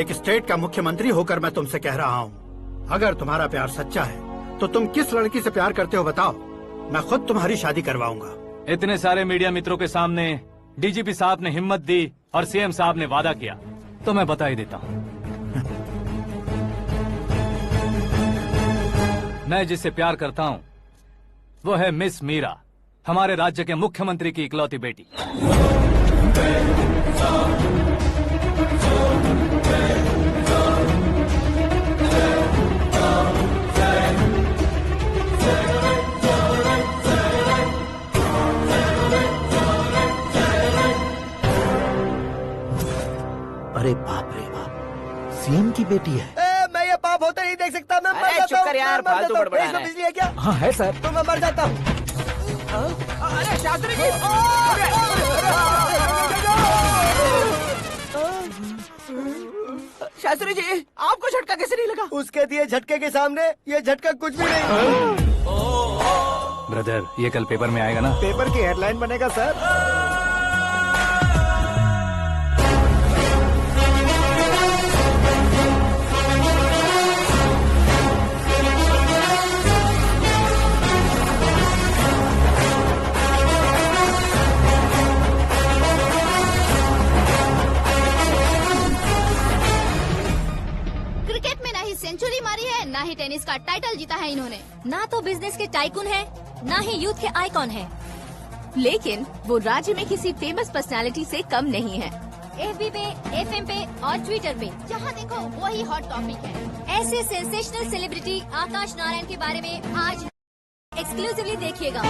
एक स्टेट का मुख्यमंत्री होकर मैं तुमसे कह रहा हूँ, अगर तुम्हारा प्यार सच्चा है तो तुम किस लड़की से प्यार करते हो बताओ, मैं खुद तुम्हारी शादी करवाऊंगा। इतने सारे मीडिया मित्रों के सामने डीजीपी साहब ने हिम्मत दी और सीएम साहब ने वादा किया, तो मैं बता ही देता हूँ। मैं जिससे प्यार करता हूँ वो है मिस मीरा, हमारे राज्य के मुख्यमंत्री की इकलौती बेटी। अरे बाप रे बाप, सीएम की बेटी है। मैं ये पाप होते नहीं देख सकता। मैं मर जाता चुप कर यार, फालतू बड़बड़ा रहा है। बिजली है क्या? हाँ है सर। तो मैं मर जाता हूँ। अरे शास्त्री जी, शास्त्री जी, आपको झटका कैसे नहीं लगा? उसके दिए झटके के सामने ये झटका कुछ भी नहीं। ब्रदर, ये कल पेपर में आएगा ना? पेपर की हेडलाइन बनेगा सर। टाइटल जीता है इन्होंने। ना तो बिजनेस के टाइकून है, ना ही यूथ के आइकॉन है, लेकिन वो राज्य में किसी फेमस पर्सनालिटी से कम नहीं है। FB पे, FM पे और ट्विटर पे जहाँ देखो वही हॉट टॉपिक है। ऐसे सेंसेशनल सेलिब्रिटी आकाश नारायण के बारे में आज एक्सक्लूसिवली देखिएगा।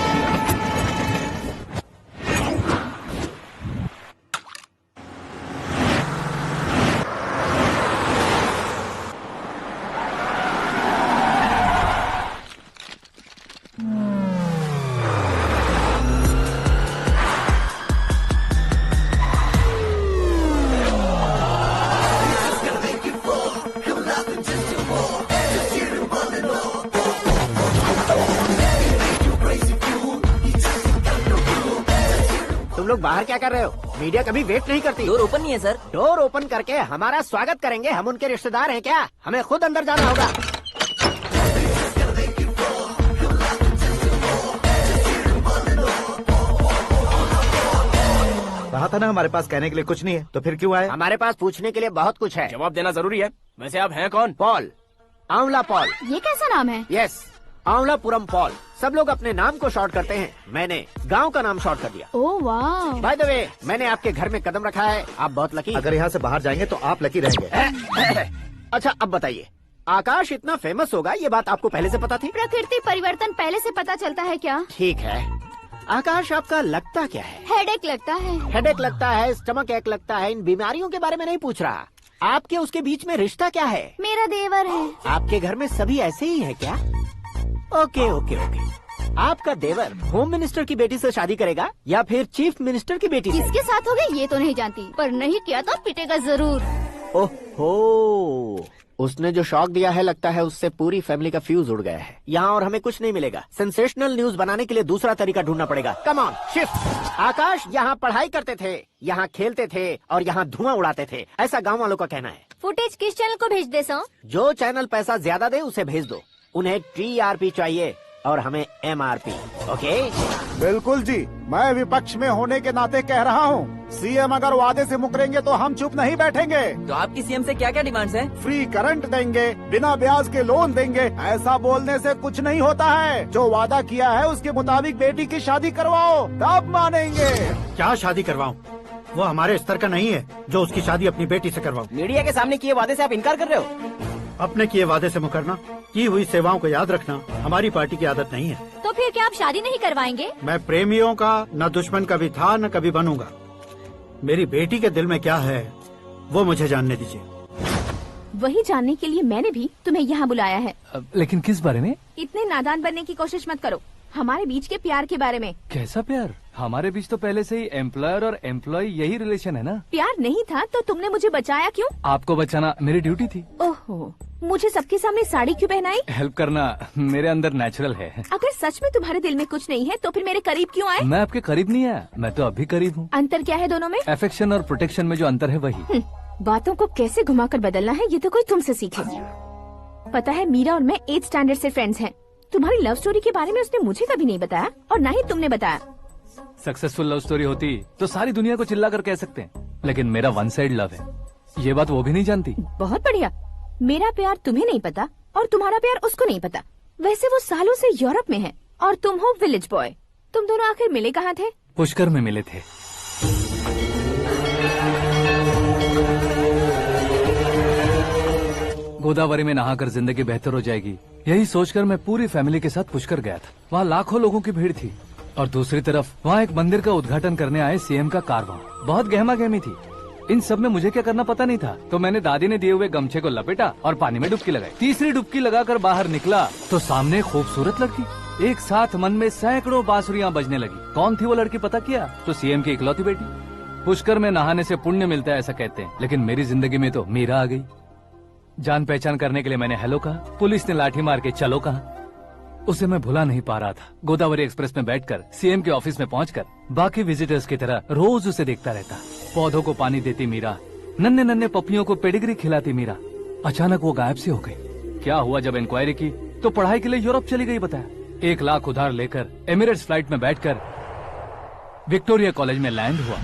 तुम लोग बाहर क्या कर रहे हो? मीडिया कभी वेट नहीं करती। डोर ओपन नहीं है सर। डोर ओपन करके हमारा स्वागत करेंगे? हम उनके रिश्तेदार हैं क्या? हमें खुद अंदर जाना होगा। कहा था ना हमारे पास कहने के लिए कुछ नहीं है, तो फिर क्यों आए? हमारे पास पूछने के लिए बहुत कुछ है। जवाब देना जरूरी है। वैसे आप हैं कौन? पॉल, आंवला पॉल। ये कैसा नाम है? Yes, Anwalapuram Paul. सब लोग अपने नाम को शॉर्ट करते हैं, मैंने गांव का नाम शॉर्ट कर दिया। ओह वाह। बाय द वे, मैंने आपके घर में कदम रखा है, आप बहुत लकी। अगर यहाँ से बाहर जाएंगे तो आप लकी रहेंगे। अच्छा अब बताइए, आकाश इतना फेमस होगा ये बात आपको पहले से पता थी? प्रकृति परिवर्तन पहले से पता चलता है क्या? ठीक है, आकाश आपका लगता क्या है? हेडेक लगता है। हेडेक लगता है, स्टमक एक लगता है, इन बीमारियों के बारे में नहीं पूछ रहा। आपके उसके बीच में रिश्ता क्या है? मेरा देवर है। आपके घर में सभी ऐसे ही है क्या? Okay okay okay. आपका देवर होम मिनिस्टर की बेटी से शादी करेगा या फिर चीफ मिनिस्टर की बेटी से? किसके साथ होगा ये तो नहीं जानती, पर नहीं किया तो पिटेगा जरूर। ओहो, उसने जो शॉक दिया है लगता है उससे पूरी फैमिली का फ्यूज उड़ गया है। यहाँ और हमें कुछ नहीं मिलेगा। सेंसेशनल न्यूज बनाने के लिए दूसरा तरीका ढूंढना पड़ेगा। Come on shift. आकाश यहाँ पढ़ाई करते थे, यहाँ खेलते थे और यहाँ धुआं उड़ाते थे, ऐसा गाँव वालों का कहना है। फुटेज किस चैनल को भेज दे? जो चैनल पैसा ज्यादा दे उसे भेज दो। उन्हें TRP चाहिए और हमें MRP। ओके? बिल्कुल जी, मैं विपक्ष में होने के नाते कह रहा हूँ, सीएम अगर वादे से मुकरेंगे तो हम चुप नहीं बैठेंगे। तो आपकी सीएम से क्या क्या डिमांड्स हैं? फ्री करंट देंगे, बिना ब्याज के लोन देंगे। ऐसा बोलने से कुछ नहीं होता है। जो वादा किया है उसके मुताबिक बेटी की शादी करवाओ, तब मानेंगे। क्या शादी करवाऊं? वो हमारे स्तर का नहीं है जो उसकी शादी अपनी बेटी से करवाऊं। मीडिया के सामने किए वादे से आप इनकार कर रहे हो? अपने किए वादे से मुकरना, की हुई सेवाओं को याद रखना हमारी पार्टी की आदत नहीं है। तो फिर क्या आप शादी नहीं करवाएंगे? मैं प्रेमियों का न दुश्मन कभी था न कभी बनूंगा। मेरी बेटी के दिल में क्या है वो मुझे जानने दीजिए। वही जानने के लिए मैंने भी तुम्हें यहाँ बुलाया है। लेकिन किस बारे में? इतने नादान बनने की कोशिश मत करो। हमारे बीच के प्यार के बारे में। कैसा प्यार? हमारे बीच तो पहले से ही एम्प्लॉयर और एम्प्लॉय यही रिलेशन है ना। प्यार नहीं था तो तुमने मुझे बचाया क्यों? आपको बचाना मेरी ड्यूटी थी। ओहो, मुझे सबके सामने साड़ी क्यों पहनाई? हेल्प करना मेरे अंदर नेचुरल है। अगर सच में तुम्हारे दिल में कुछ नहीं है तो फिर मेरे करीब क्यों आए? मैं आपके करीब नहीं आया, मैं तो अभी करीब हूँ। अंतर क्या है दोनों में? अफेक्शन और प्रोटेक्शन में जो अंतर है वही। बातों को कैसे घुमाकर बदलना है ये तो कोई तुमसे सीखे। पता है, मीरा और मैं 8th स्टैंडर्ड से फ्रेंड्स हैं। तुम्हारी लव स्टोरी के बारे में उसने मुझे कभी नहीं बताया और ना ही तुमने बताया। सक्सेसफुल लव स्टोरी होती तो सारी दुनिया को चिल्ला कर कह सकते हैं, लेकिन मेरा वन साइड लव है, ये बात वो भी नहीं जानती। बहुत बढ़िया। मेरा प्यार तुम्हें नहीं पता और तुम्हारा प्यार उसको नहीं पता। वैसे वो सालों से यूरोप में है और तुम हो विलेज बॉय। तुम दोनों आखिर मिले कहाँ थे? पुष्कर में मिले थे। गोदावरी में नहाकर जिंदगी बेहतर हो जाएगी, यही सोचकर मैं पूरी फैमिली के साथ पुष्कर गया था। वहाँ लाखों लोगों की भीड़ थी और दूसरी तरफ वहाँ एक मंदिर का उद्घाटन करने आए सीएम का कारवां। बहुत गहमा गहमी थी। इन सब में मुझे क्या करना पता नहीं था, तो मैंने दादी ने दिए हुए गमछे को लपेटा और पानी में डुबकी लगाई। तीसरी डुबकी लगाकर बाहर निकला तो सामने खूबसूरत लड़की। एक साथ मन में सैकड़ों बांसुरियां बजने लगी। कौन थी वो लड़की पता किया? तो सीएम की इकलौती बेटी। पुष्कर में नहाने से पुण्य मिलता है ऐसा कहते हैं, लेकिन मेरी जिंदगी में तो मीरा आ गई। जान पहचान करने के लिए मैंने हेलो कहा, पुलिस ने लाठी मार के चलो कहा। उसे मैं भुला नहीं पा रहा था। गोदावरी एक्सप्रेस में बैठकर सीएम के ऑफिस में पहुंचकर बाकी विजिटर्स की तरह रोज उसे देखता रहता। पौधों को पानी देती मीरा, नन्हे नन्हे पपियों को पेडिग्री खिलाती मीरा। अचानक वो गायब सी हो गई। क्या हुआ? जब इंक्वायरी की तो पढ़ाई के लिए यूरोप चली गई बताया। 1 लाख उधार लेकर एमिरेट्स फ्लाइट में बैठकर विक्टोरिया कॉलेज में लैंड हुआ।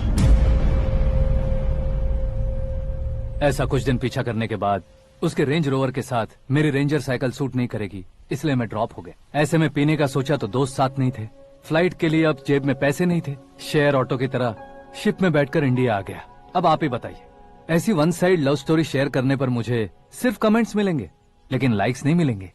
ऐसा कुछ दिन पीछा करने के बाद उसके रेंज रोवर के साथ मेरी रेंजर साइकिल सूट नहीं करेगी। इसलिए मैं ड्रॉप हो गया। ऐसे में पीने का सोचा तो दोस्त साथ नहीं थे, फ्लाइट के लिए अब जेब में पैसे नहीं थे, शेयर ऑटो की तरह शिप में बैठकर इंडिया आ गया। अब आप ही बताइए, ऐसी one side love story share करने पर मुझे सिर्फ कमेंट्स मिलेंगे लेकिन लाइक्स नहीं मिलेंगे।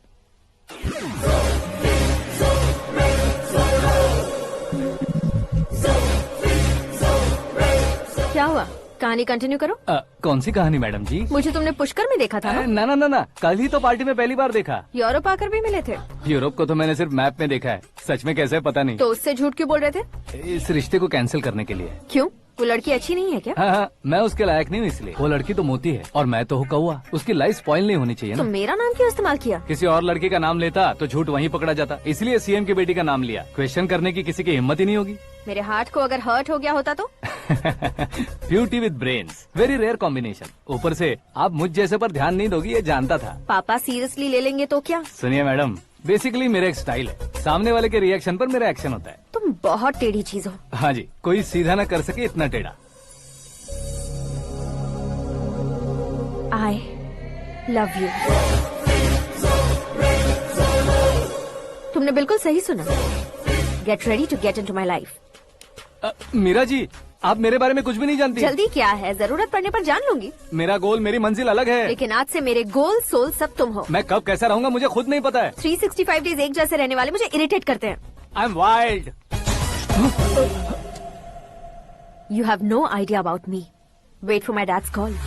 क्या हुआ, कहानी कंटिन्यू करो। कौन सी कहानी मैडम जी? मुझे तुमने पुष्कर में देखा था ना? ना, कल ही तो पार्टी में पहली बार देखा। यूरोप आकर भी मिले थे? यूरोप को तो मैंने सिर्फ मैप में देखा है, सच में कैसे पता नहीं। तो उससे झूठ क्यों बोल रहे थे? इस रिश्ते को कैंसिल करने के लिए। क्यों, वो लड़की अच्छी नहीं है क्या? हाँ, मैं उसके लायक नहीं हूँ इसलिए। वो लड़की तो मोती है और मैं तो हूँ कौवा, उसकी लाइफ स्पॉइल नहीं होनी चाहिए तो ना। मेरा नाम क्यों इस्तेमाल किया? किसी और लड़की का नाम लेता तो झूठ वहीं पकड़ा जाता, इसलिए सीएम की बेटी का नाम लिया। क्वेश्चन करने की किसी की हिम्मत ही नहीं होगी। मेरे हार्ट को अगर हर्ट हो गया होता तो? Beauty with brains, very rare combination. ऊपर से आप मुझ जैसे पर ध्यान नहीं दोगी ये जानता था। पापा सीरियसली ले लेंगे तो क्या? सुनिए मैडम, बेसिकली मेरा एक स्टाइल है, सामने वाले के रिएक्शन पर मेरा एक्शन होता है। तुम बहुत टेढ़ी चीज हो। हाँ जी, कोई सीधा न कर सके इतना टेढ़ा। I love you. तुमने बिल्कुल सही सुना। Get ready to get into my life. Meera ji, आप मेरे बारे में कुछ भी नहीं जानती। जल्दी क्या है, जरूरत पड़ने पर जान लूंगी। मेरा गोल, मेरी मंजिल अलग है। लेकिन आज से मेरे गोल सोल सब तुम हो। मैं कब कैसा रहूंगा मुझे खुद नहीं पता है। 365 डेज एक जैसे रहने वाले मुझे इरिटेट करते हैं। I'm wild. You have no idea about me. Wait for my dad's call.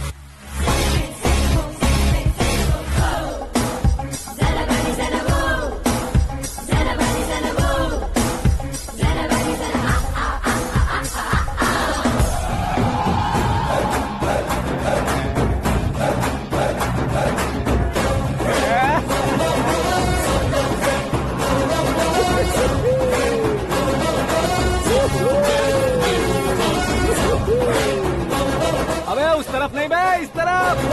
अबे उस तरफ नहीं बे, इस तरफ।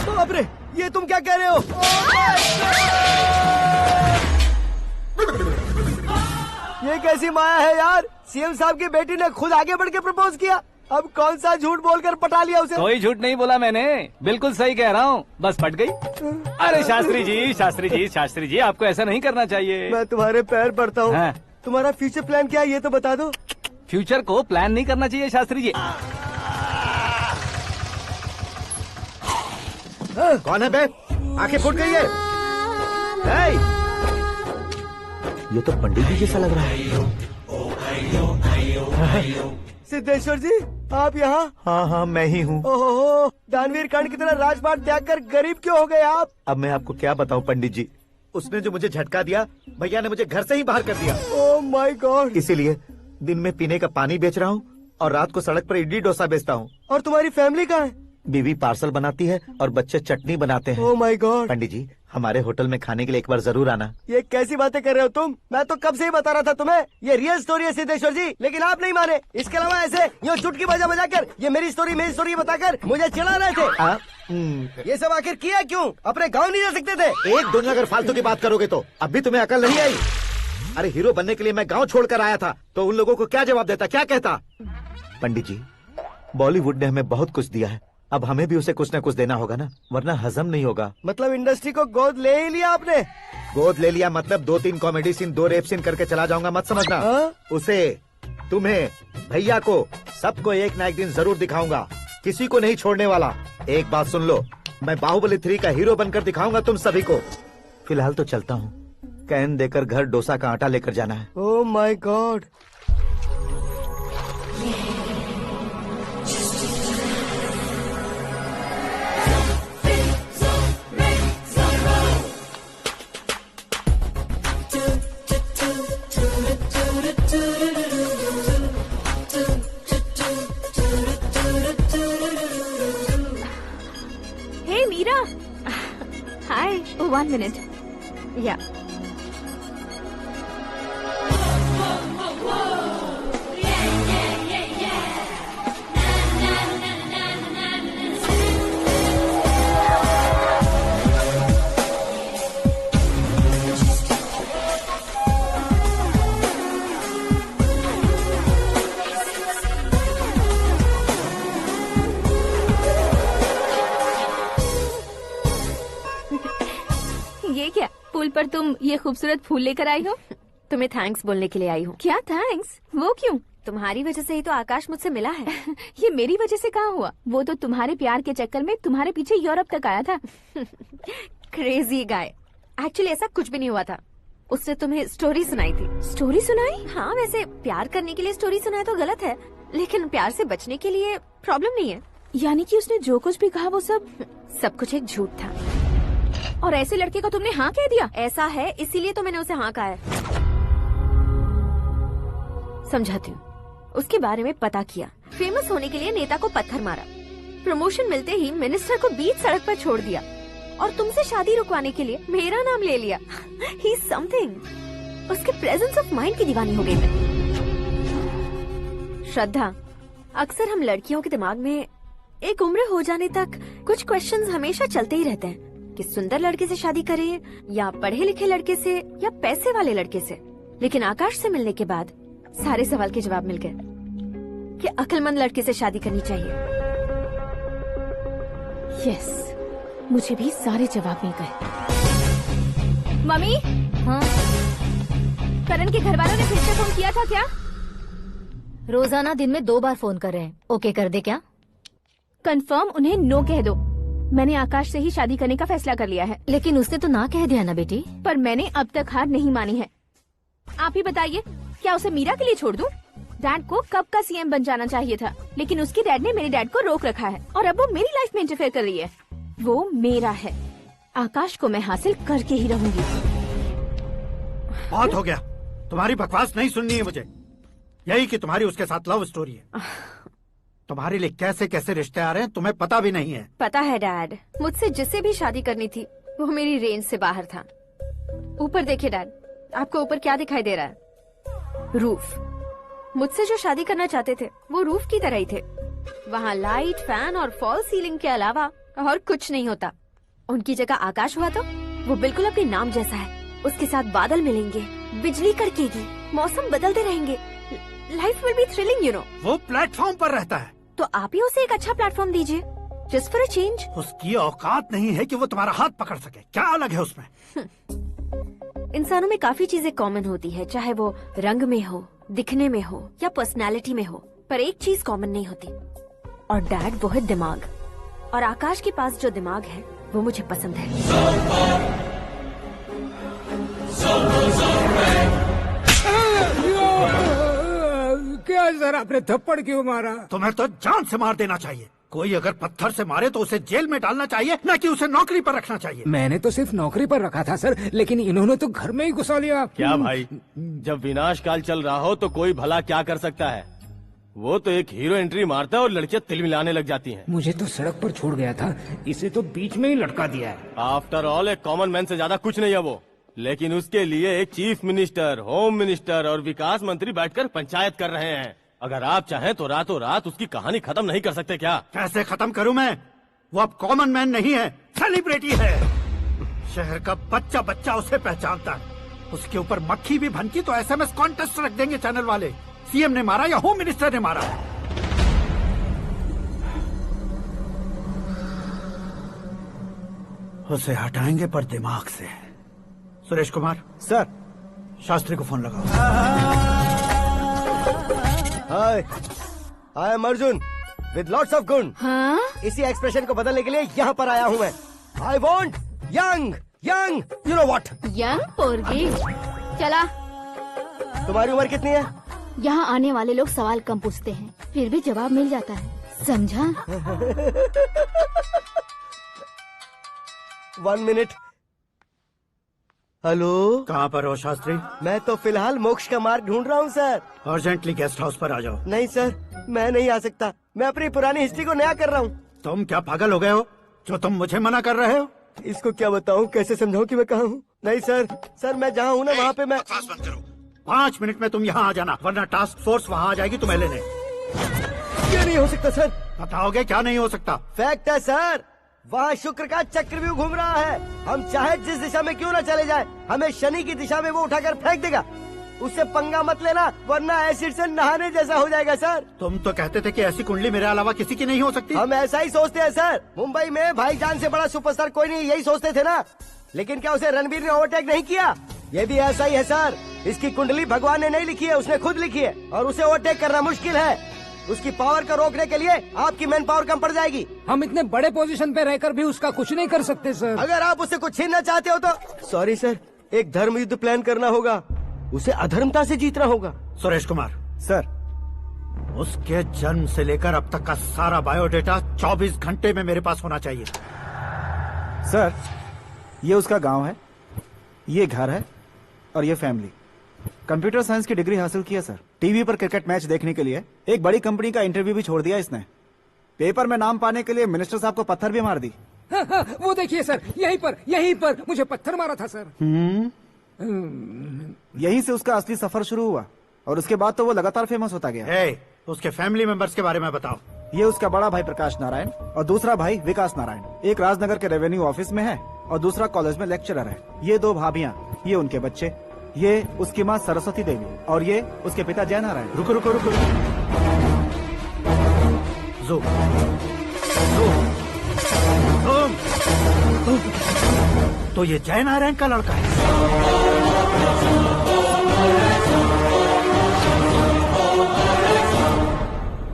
बाप रे, ये तुम क्या कह रहे हो? ये कैसी माया है यार? सीएम साहब की बेटी ने खुद आगे बढ़ के प्रपोज किया, अब कौन सा झूठ बोलकर पटा लिया उसे? कोई झूठ नहीं बोला मैंने, बिल्कुल सही कह रहा हूँ, बस पट गई। अरे शास्त्री जी आपको ऐसा नहीं करना चाहिए। मैं तुम्हारे पैर पड़ता हूँ। हाँ। तुम्हारा फ्यूचर प्लान क्या है ये तो बता दो। फ्यूचर को प्लान नहीं करना चाहिए शास्त्री जी। कौन है बे? आंखें फूट गई है। ये तो पंडित जी जैसा लग रहा है। सिद्धेश्वर जी, आप यहाँ? हाँ, मैं ही हूँ। ओहो, दानवीर कर्ण की तरह राजपाट त्याग कर गरीब क्यों हो गए आप? अब मैं आपको क्या बताऊँ पंडित जी, उसने जो मुझे झटका दिया, भैया ने मुझे घर से ही बाहर कर दिया। Oh my God. इसीलिए दिन में पीने का पानी बेच रहा हूँ और रात को सड़क पर इडली डोसा बेचता हूँ। और तुम्हारी फैमिली कहाँ है? बीवी पार्सल बनाती है और बच्चे चटनी बनाते हैं। Oh my God. पंडित जी, हमारे होटल में खाने के लिए एक बार जरूर आना। ये कैसी बातें कर रहे हो तुम? मैं तो कब से ही बता रहा था तुम्हें, ये रियल स्टोरी है सिद्धेश्वर जी, लेकिन आप नहीं माने। इसके अलावा ऐसे यूँ चुटकी बजा कर ये मेरी स्टोरी बताकर मुझे चिढ़ा रहे थे। ये सब आखिर किया क्यों? अपने गाँव नहीं जा सकते थे? एक दुनिया अगर फालतू की बात करोगे तो अब भी तुम्हें अकल नहीं आई। अरे हीरो बनने के लिए मैं गाँव छोड़कर आया था तो उन लोगों को क्या जवाब देता, क्या कहता? पंडित जी, बॉलीवुड ने हमें बहुत कुछ दिया है, अब हमें भी उसे कुछ न कुछ देना होगा ना, वरना हजम नहीं होगा। मतलब इंडस्ट्री को गोद ले ही लिया आपने? गोद ले लिया मतलब 2-3 कॉमेडी सीन, 2 रेप सीन करके चला जाऊंगा मत समझना। उसे, तुम्हें, भैया को, सबको एक ना एक दिन जरूर दिखाऊंगा, किसी को नहीं छोड़ने वाला। एक बात सुन लो, मैं बाहुबली 3 का हीरो बनकर दिखाऊंगा तुम सभी को। फिलहाल तो चलता हूँ, कैन देकर घर डोसा का आटा लेकर जाना है। Oh my God. Hey, Meera. Hi. Oh, 1 minute. Yeah. ये क्या पुल पर तुम ये खूबसूरत फूल लेकर आई हो? तुम्हें थैंक्स बोलने के लिए आई हूँ। क्या थैंक्स? वो क्यों? तुम्हारी वजह से ही तो आकाश मुझसे मिला है। ये मेरी वजह से कहाँ हुआ? वो तो तुम्हारे प्यार के चक्कर में तुम्हारे पीछे यूरोप तक आया था। Crazy guy. एक्चुअली ऐसा कुछ भी नहीं हुआ था। उसने तुम्हें स्टोरी सुनाई थी। स्टोरी सुनाई? हाँ, वैसे प्यार करने के लिए स्टोरी सुनाए तो गलत है, लेकिन प्यार से बचने के लिए प्रॉब्लम नहीं है। यानी कि उसने जो कुछ भी कहा वो सब कुछ एक झूठ था। और ऐसे लड़के को तुमने हाँ कह दिया? ऐसा है, इसीलिए तो मैंने उसे हाँ कहा है। समझाती हूँ। उसके बारे में पता किया, फेमस होने के लिए नेता को पत्थर मारा, प्रमोशन मिलते ही मिनिस्टर को बीच सड़क पर छोड़ दिया और तुमसे शादी रुकवाने के लिए मेरा नाम ले लिया। He is something. उसके प्रेजेंस ऑफ माइंड की दीवानी हो गई मैं। श्रद्धा, अक्सर हम लड़कियों के दिमाग में एक उम्र हो जाने तक कुछ क्वेश्चंस हमेशा चलते ही रहते हैं कि सुंदर लड़के से शादी करें या पढ़े लिखे लड़के से या पैसे वाले लड़के से। लेकिन आकाश से मिलने के बाद सारे सवाल के जवाब मिल गए कि अक्लमंद लड़के से शादी करनी चाहिए। यस, मुझे भी सारे जवाब मिल गए। मम्मी, हाँ? करण के घर वालों ने फिर से फोन किया था क्या? रोजाना दिन में 2 बार फोन कर रहे हैं। ओके कर दे क्या? कंफर्म उन्हें नो कह दो। मैंने आकाश से ही शादी करने का फैसला कर लिया है। लेकिन उसने तो ना कह दिया ना बेटी। पर मैंने अब तक हार नहीं मानी है। आप ही बताइए, क्या उसे मीरा के लिए छोड़ दूं? डैड को कब का सीएम बन जाना चाहिए था, लेकिन उसके डैड ने मेरे डैड को रोक रखा है और अब वो मेरी लाइफ में इंटरफेयर कर रही है। वो मेरा है। आकाश को मैं हासिल करके ही रहूंगी। बहुत हो गया, तुम्हारी बकवास नहीं सुननी है मुझे। यही कि तुम्हारी उसके साथ लव स्टोरी है। तुम्हारे लिए कैसे कैसे रिश्ते आ रहे हैं तुम्हें पता भी नहीं है। पता है डैड, मुझसे जिससे भी शादी करनी थी वो मेरी रेंज से बाहर था। ऊपर देखिए डैड, आपको ऊपर क्या दिखाई दे रहा है? रूफ। मुझसे जो शादी करना चाहते थे वो रूफ की तरह ही थे। वहाँ लाइट, फैन और फॉल सीलिंग के अलावा और कुछ नहीं होता। उनकी जगह आकाश हुआ तो वो बिल्कुल अपने नाम जैसा है। उसके साथ बादल मिलेंगे, बिजली कड़केगी, मौसम बदलते रहेंगे, life will be thrilling, you know. वो प्लेटफॉर्म पर रहता है तो आप ही उसे एक अच्छा प्लेटफॉर्म दीजिए, जस्ट फॉर अ चेंज। उसकी औकात नहीं है कि वो तुम्हारा हाथ पकड़ सके। क्या अलग है उसमें? इंसानों में काफी चीजें कॉमन होती है, चाहे वो रंग में हो, दिखने में हो या पर्सनालिटी में हो, पर एक चीज कॉमन नहीं होती, और डैड वो है दिमाग। और आकाश के पास जो दिमाग है वो मुझे पसंद है। क्या सर, आपने थप्पड़ क्यों मारा? तुम्हें तो जान से मार देना चाहिए। कोई अगर पत्थर से मारे तो उसे जेल में डालना चाहिए, न कि उसे नौकरी पर रखना चाहिए। मैंने तो सिर्फ नौकरी पर रखा था सर, लेकिन इन्होंने तो घर में ही घुसा लिया। क्या भाई, जब विनाश काल चल रहा हो तो कोई भला क्या कर सकता है? वो तो एक हीरो एंट्री मारता है और लड़कियां तिल मिलाने लग जाती हैं। मुझे तो सड़क पर छोड़ गया था, इसे तो बीच में ही लटका दिया है। आफ्टर ऑल एक कॉमन मैन से ज्यादा कुछ नहीं है वो। लेकिन उसके लिए एक चीफ मिनिस्टर, होम मिनिस्टर और विकास मंत्री बैठकर पंचायत कर रहे हैं। अगर आप चाहें तो रातों रात उसकी कहानी खत्म नहीं कर सकते क्या? कैसे खत्म करूं मैं? वो अब कॉमन मैन नहीं है, सेलिब्रिटी है। शहर का बच्चा बच्चा उसे पहचानता है। उसके ऊपर मक्खी भी भनकी तो एसएमएस कॉन्टेस्ट रख देंगे चैनल वाले। सीएम ने मारा या होम मिनिस्टर ने मारा? उसे हटाएंगे पर दिमाग से। सुरेश कुमार सर, शास्त्री को फोन लगाओ। Hi, I am Arjun with lots of गुण। हाँ? इसी एक्सप्रेशन को बदलने के लिए यहाँ पर आया हूँ मैं। I want young young, you know what? Young पोरगी। चला। तुम्हारी उम्र कितनी है? यहाँ आने वाले लोग सवाल कम पूछते हैं, फिर भी जवाब मिल जाता है, समझा? 1 मिनट। हेलो, कहाँ पर हो शास्त्री? मैं तो फिलहाल मोक्ष का मार्ग ढूंढ रहा हूँ सर। अर्जेंटली गेस्ट हाउस पर आ जाओ। नहीं सर, मैं नहीं आ सकता। मैं अपनी पुरानी हिस्ट्री को नया कर रहा हूँ। तुम क्या पागल हो गए हो जो तुम मुझे मना कर रहे हो? इसको क्या बताऊँ, कैसे समझाऊँ कि मैं कहाँ हूँ? नहीं सर, सर मैं जहाँ हूँ ना वहाँ पे मैं। 5 मिनट में तुम यहाँ आ जाना, वरना टास्क फोर्स वहाँ आ जाएगी तुम्हें लेने। क्या नहीं हो सकता सर? बताओगे क्या नहीं हो सकता? फैक्ट है सर, वहाँ शुक्र का चक्रव्यूह घूम रहा है। हम चाहे जिस दिशा में क्यों न चले जाए, हमें शनि की दिशा में वो उठाकर फेंक देगा। उससे पंगा मत लेना, वरना एसिड से नहाने जैसा हो जाएगा सर। तुम तो कहते थे कि ऐसी कुंडली मेरे अलावा किसी की नहीं हो सकती। हम ऐसा ही सोचते हैं सर। मुंबई में भाईजान से बड़ा सुपरस्टार कोई नहीं, यही सोचते थे ना। लेकिन क्या उसे रणवीर ने ओवरटेक नहीं किया? ये भी ऐसा ही है सर। इसकी कुंडली भगवान ने नहीं लिखी है, उसने खुद लिखी है और उसे ओवरटेक करना मुश्किल है। उसकी पावर को रोकने के लिए आपकी मैन पावर कम पड़ जाएगी। हम इतने बड़े पोजीशन पे रहकर भी उसका कुछ नहीं कर सकते सर। अगर आप उससे कुछ छीनना चाहते हो तो सॉरी सर, एक धर्म युद्ध प्लान करना होगा। उसे अधर्मता से जीतना होगा। सुरेश कुमार सर, उसके जन्म से लेकर अब तक का सारा बायोडेटा 24 घंटे में मेरे पास होना चाहिए। सर, ये उसका गांव है, ये घर है और ये फैमिली। कंप्यूटर साइंस की डिग्री हासिल की है सर। टीवी पर क्रिकेट मैच देखने के लिए एक बड़ी कंपनी का इंटरव्यू भी छोड़ दिया इसने। पेपर में नाम पाने के लिए मिनिस्टर साहब को पत्थर भी मार दी। वो देखिए सर, यहीं पर मुझे पत्थर मारा था सर। यहीं से उसका असली सफर शुरू हुआ और उसके बाद तो वो लगातार फेमस होता गया। उसके फैमिली मेंबर्स के बारे में बताओ। ये उसका बड़ा भाई प्रकाश नारायण और दूसरा भाई विकास नारायण। एक राजनगर के रेवेन्यू ऑफिस में है और दूसरा कॉलेज में लेक्चरर है। ये 2 भाभियां, ये उनके बच्चे, ये उसकी माँ सरस्वती देवी और ये उसके पिता जय नारायण। रुको रुको रुको, जो तो ये जय नारायण का लड़का है।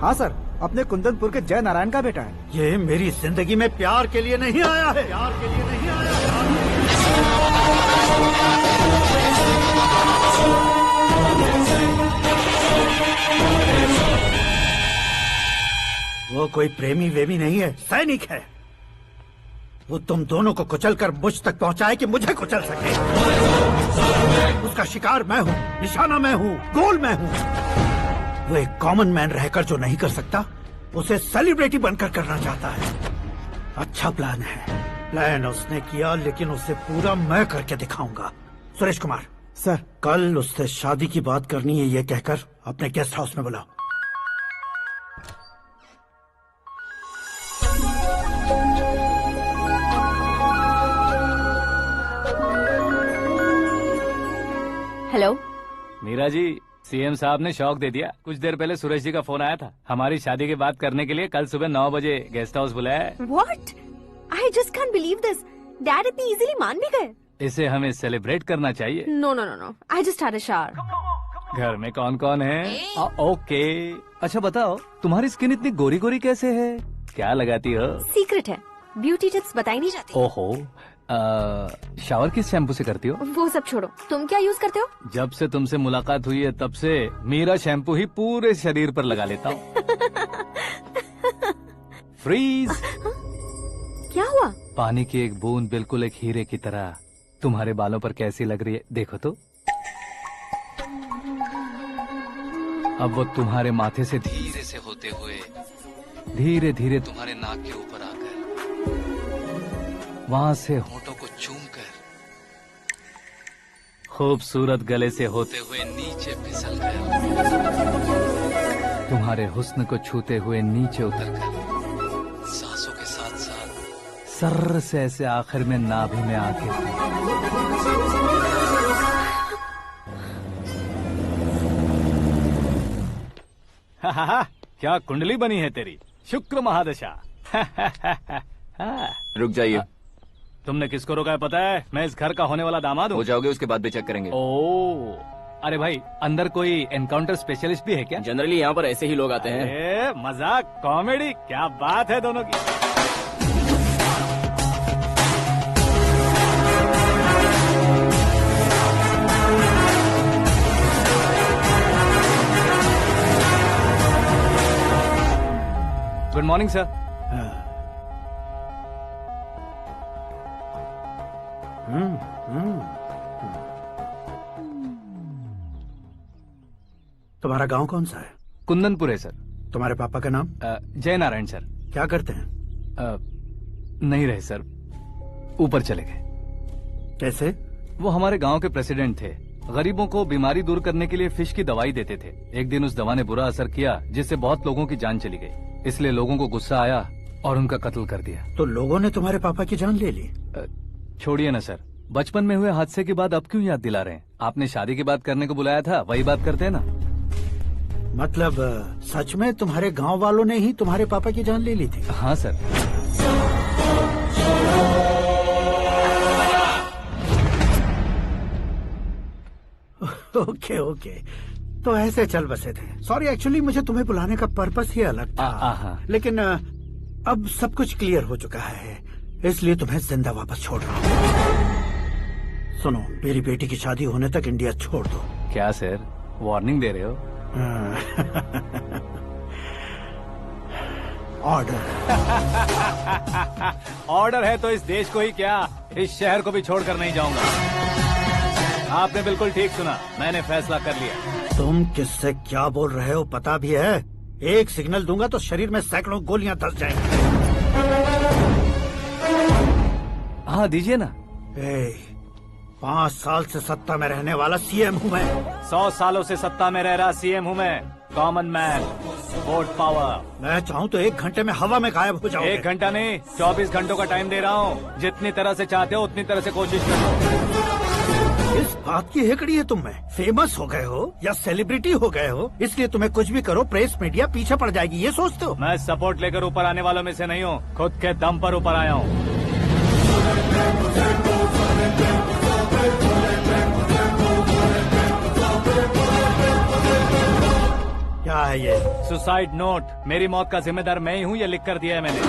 हाँ सर, अपने कुंदनपुर के जय नारायण का बेटा है। ये मेरी जिंदगी में प्यार के लिए नहीं आया है। प्यार के लिए नहीं आया है। वो कोई प्रेमी वेमी नहीं है, सैनिक है। वो तुम दोनों को कुचल कर मुझ तक पहुंचाए कि मुझे कुचल सके। उसका शिकार मैं हूँ, निशाना मैं हूँ, गोल मैं हूँ। वो एक कॉमन मैन रहकर जो नहीं कर सकता, उसे सेलिब्रिटी बनकर करना चाहता है। अच्छा प्लान है। प्लान उसने किया, लेकिन उसे पूरा मैं करके दिखाऊंगा। सुरेश कुमार सर, कल उससे शादी की बात करनी है, ये कहकर अपने गेस्ट हाउस में बुलाओ। हेलो मीरा जी, सीएम साहब ने शौक दे दिया। कुछ देर पहले सुरेश जी का फोन आया था, हमारी शादी की बात करने के लिए कल सुबह 9 बजे गेस्ट हाउस बुलाया है। What? I just can't believe this. Dad इतनी इजीली मान भी गए। इसे हमें सेलिब्रेट करना चाहिए। No, no, no, no. I just had a shower. घर में कौन कौन है? ओके। अच्छा बताओ, तुम्हारी स्किन इतनी गोरी गोरी कैसे है? क्या लगाती हो? सीक्रेट है, ब्यूटी टिप्स बताई नहीं जाती। ओहो, शावर किस शैम्पू से करती हो? वो सब छोड़ो, तुम क्या यूज करते हो? जब से तुमसे मुलाकात हुई है तब से मीरा शैम्पू ही पूरे शरीर पर लगा लेता हूँ। फ्रीज। क्या हुआ? पानी की एक बूंद बिल्कुल एक हीरे की तरह तुम्हारे बालों पर कैसी लग रही है, देखो तो। अब वो तुम्हारे माथे से धीरे से होते हुए धीरे धीरे तुम्हारे नाक के ऊपर आकर वहां से होठों को चूमकर खूबसूरत गले से होते हुए नीचे फिसल कर तुम्हारे हुस्न को छूते हुए नीचे उतरकर सांसों के साथ साथ सर्र से ऐसे आखिर में नाभि में आके क्या कुंडली बनी है तेरी, शुक्र महादशा। रुक जाइए। तुमने किसको रोका है पता है? मैं इस घर का होने वाला दामाद हूँ। हो जाओगे उसके बाद भी चेक करेंगे। ओ, अरे भाई, अंदर कोई एनकाउंटर स्पेशलिस्ट भी है क्या? जनरली यहाँ पर ऐसे ही लोग आते हैं। मजाक, कॉमेडी, क्या बात है दोनों की। Good morning sir. तुम्हारा गांव कौन सा है? कुंदनपुर है सर। तुम्हारे पापा का नाम? जय नारायण सर। क्या करते हैं? नहीं रहे सर, ऊपर चले गए। कैसे? वो हमारे गांव के प्रेसिडेंट थे। गरीबों को बीमारी दूर करने के लिए फिश की दवाई देते थे। एक दिन उस दवा ने बुरा असर किया जिससे बहुत लोगों की जान चली गई। इसलिए लोगों को गुस्सा आया और उनका कत्ल कर दिया। तो लोगों ने तुम्हारे पापा की जान ले ली? छोड़िए ना सर, बचपन में हुए हादसे की बात अब क्यों याद दिला रहे हैं? आपने शादी की बात करने को बुलाया था, वही बात करते हैं ना। मतलब सच में तुम्हारे गांव वालों ने ही तुम्हारे पापा की जान ले ली थी? हाँ सर। ओके ओके, तो ऐसे चल बसे थे। सॉरी, एक्चुअली मुझे तुम्हें बुलाने का पर्पस ही अलग था, लेकिन अब सब कुछ क्लियर हो चुका है, इसलिए तुम्हें जिंदा वापस छोड़ रहा हूँ। सुनो, मेरी बेटी की शादी होने तक इंडिया छोड़ दो। क्या सर, वार्निंग दे रहे हो? ऑर्डर। ऑर्डर है तो इस देश को ही क्या, इस शहर को भी छोड़कर नहीं जाऊंगा। आपने बिल्कुल ठीक सुना, मैंने फैसला कर लिया। तुम किससे क्या बोल रहे हो पता भी है? एक सिग्नल दूंगा तो शरीर में सैकड़ों गोलियां धस जाएंगी। हाँ दीजिए ना। 5 साल से सत्ता में रहने वाला सीएम हूँ मैं। 100 सालों से सत्ता में रह रहा सीएम हूँ मैं। Common man, vote power. मैं चाहूँ तो 1 घंटे में हवा में गायब हो जाऊँ। 1 घंटा नहीं, 24 घंटों का टाइम दे रहा हूँ। जितनी तरह से चाहते हो उतनी तरह से कोशिश करो। इस बात की हेकड़ी है तुम में? फेमस हो गए हो या सेलिब्रिटी हो गए हो, इसलिए तुम्हें कुछ भी करो प्रेस मीडिया पीछे पड़ जाएगी, ये सोचते हो? मैं सपोर्ट लेकर ऊपर आने वालों में से नहीं हूँ, खुद के दम पर ऊपर आया हूँ। क्या है ये? Suicide note. मेरी मौत का जिम्मेदार मैं ही हूँ, ये लिख कर दिया है मैंने।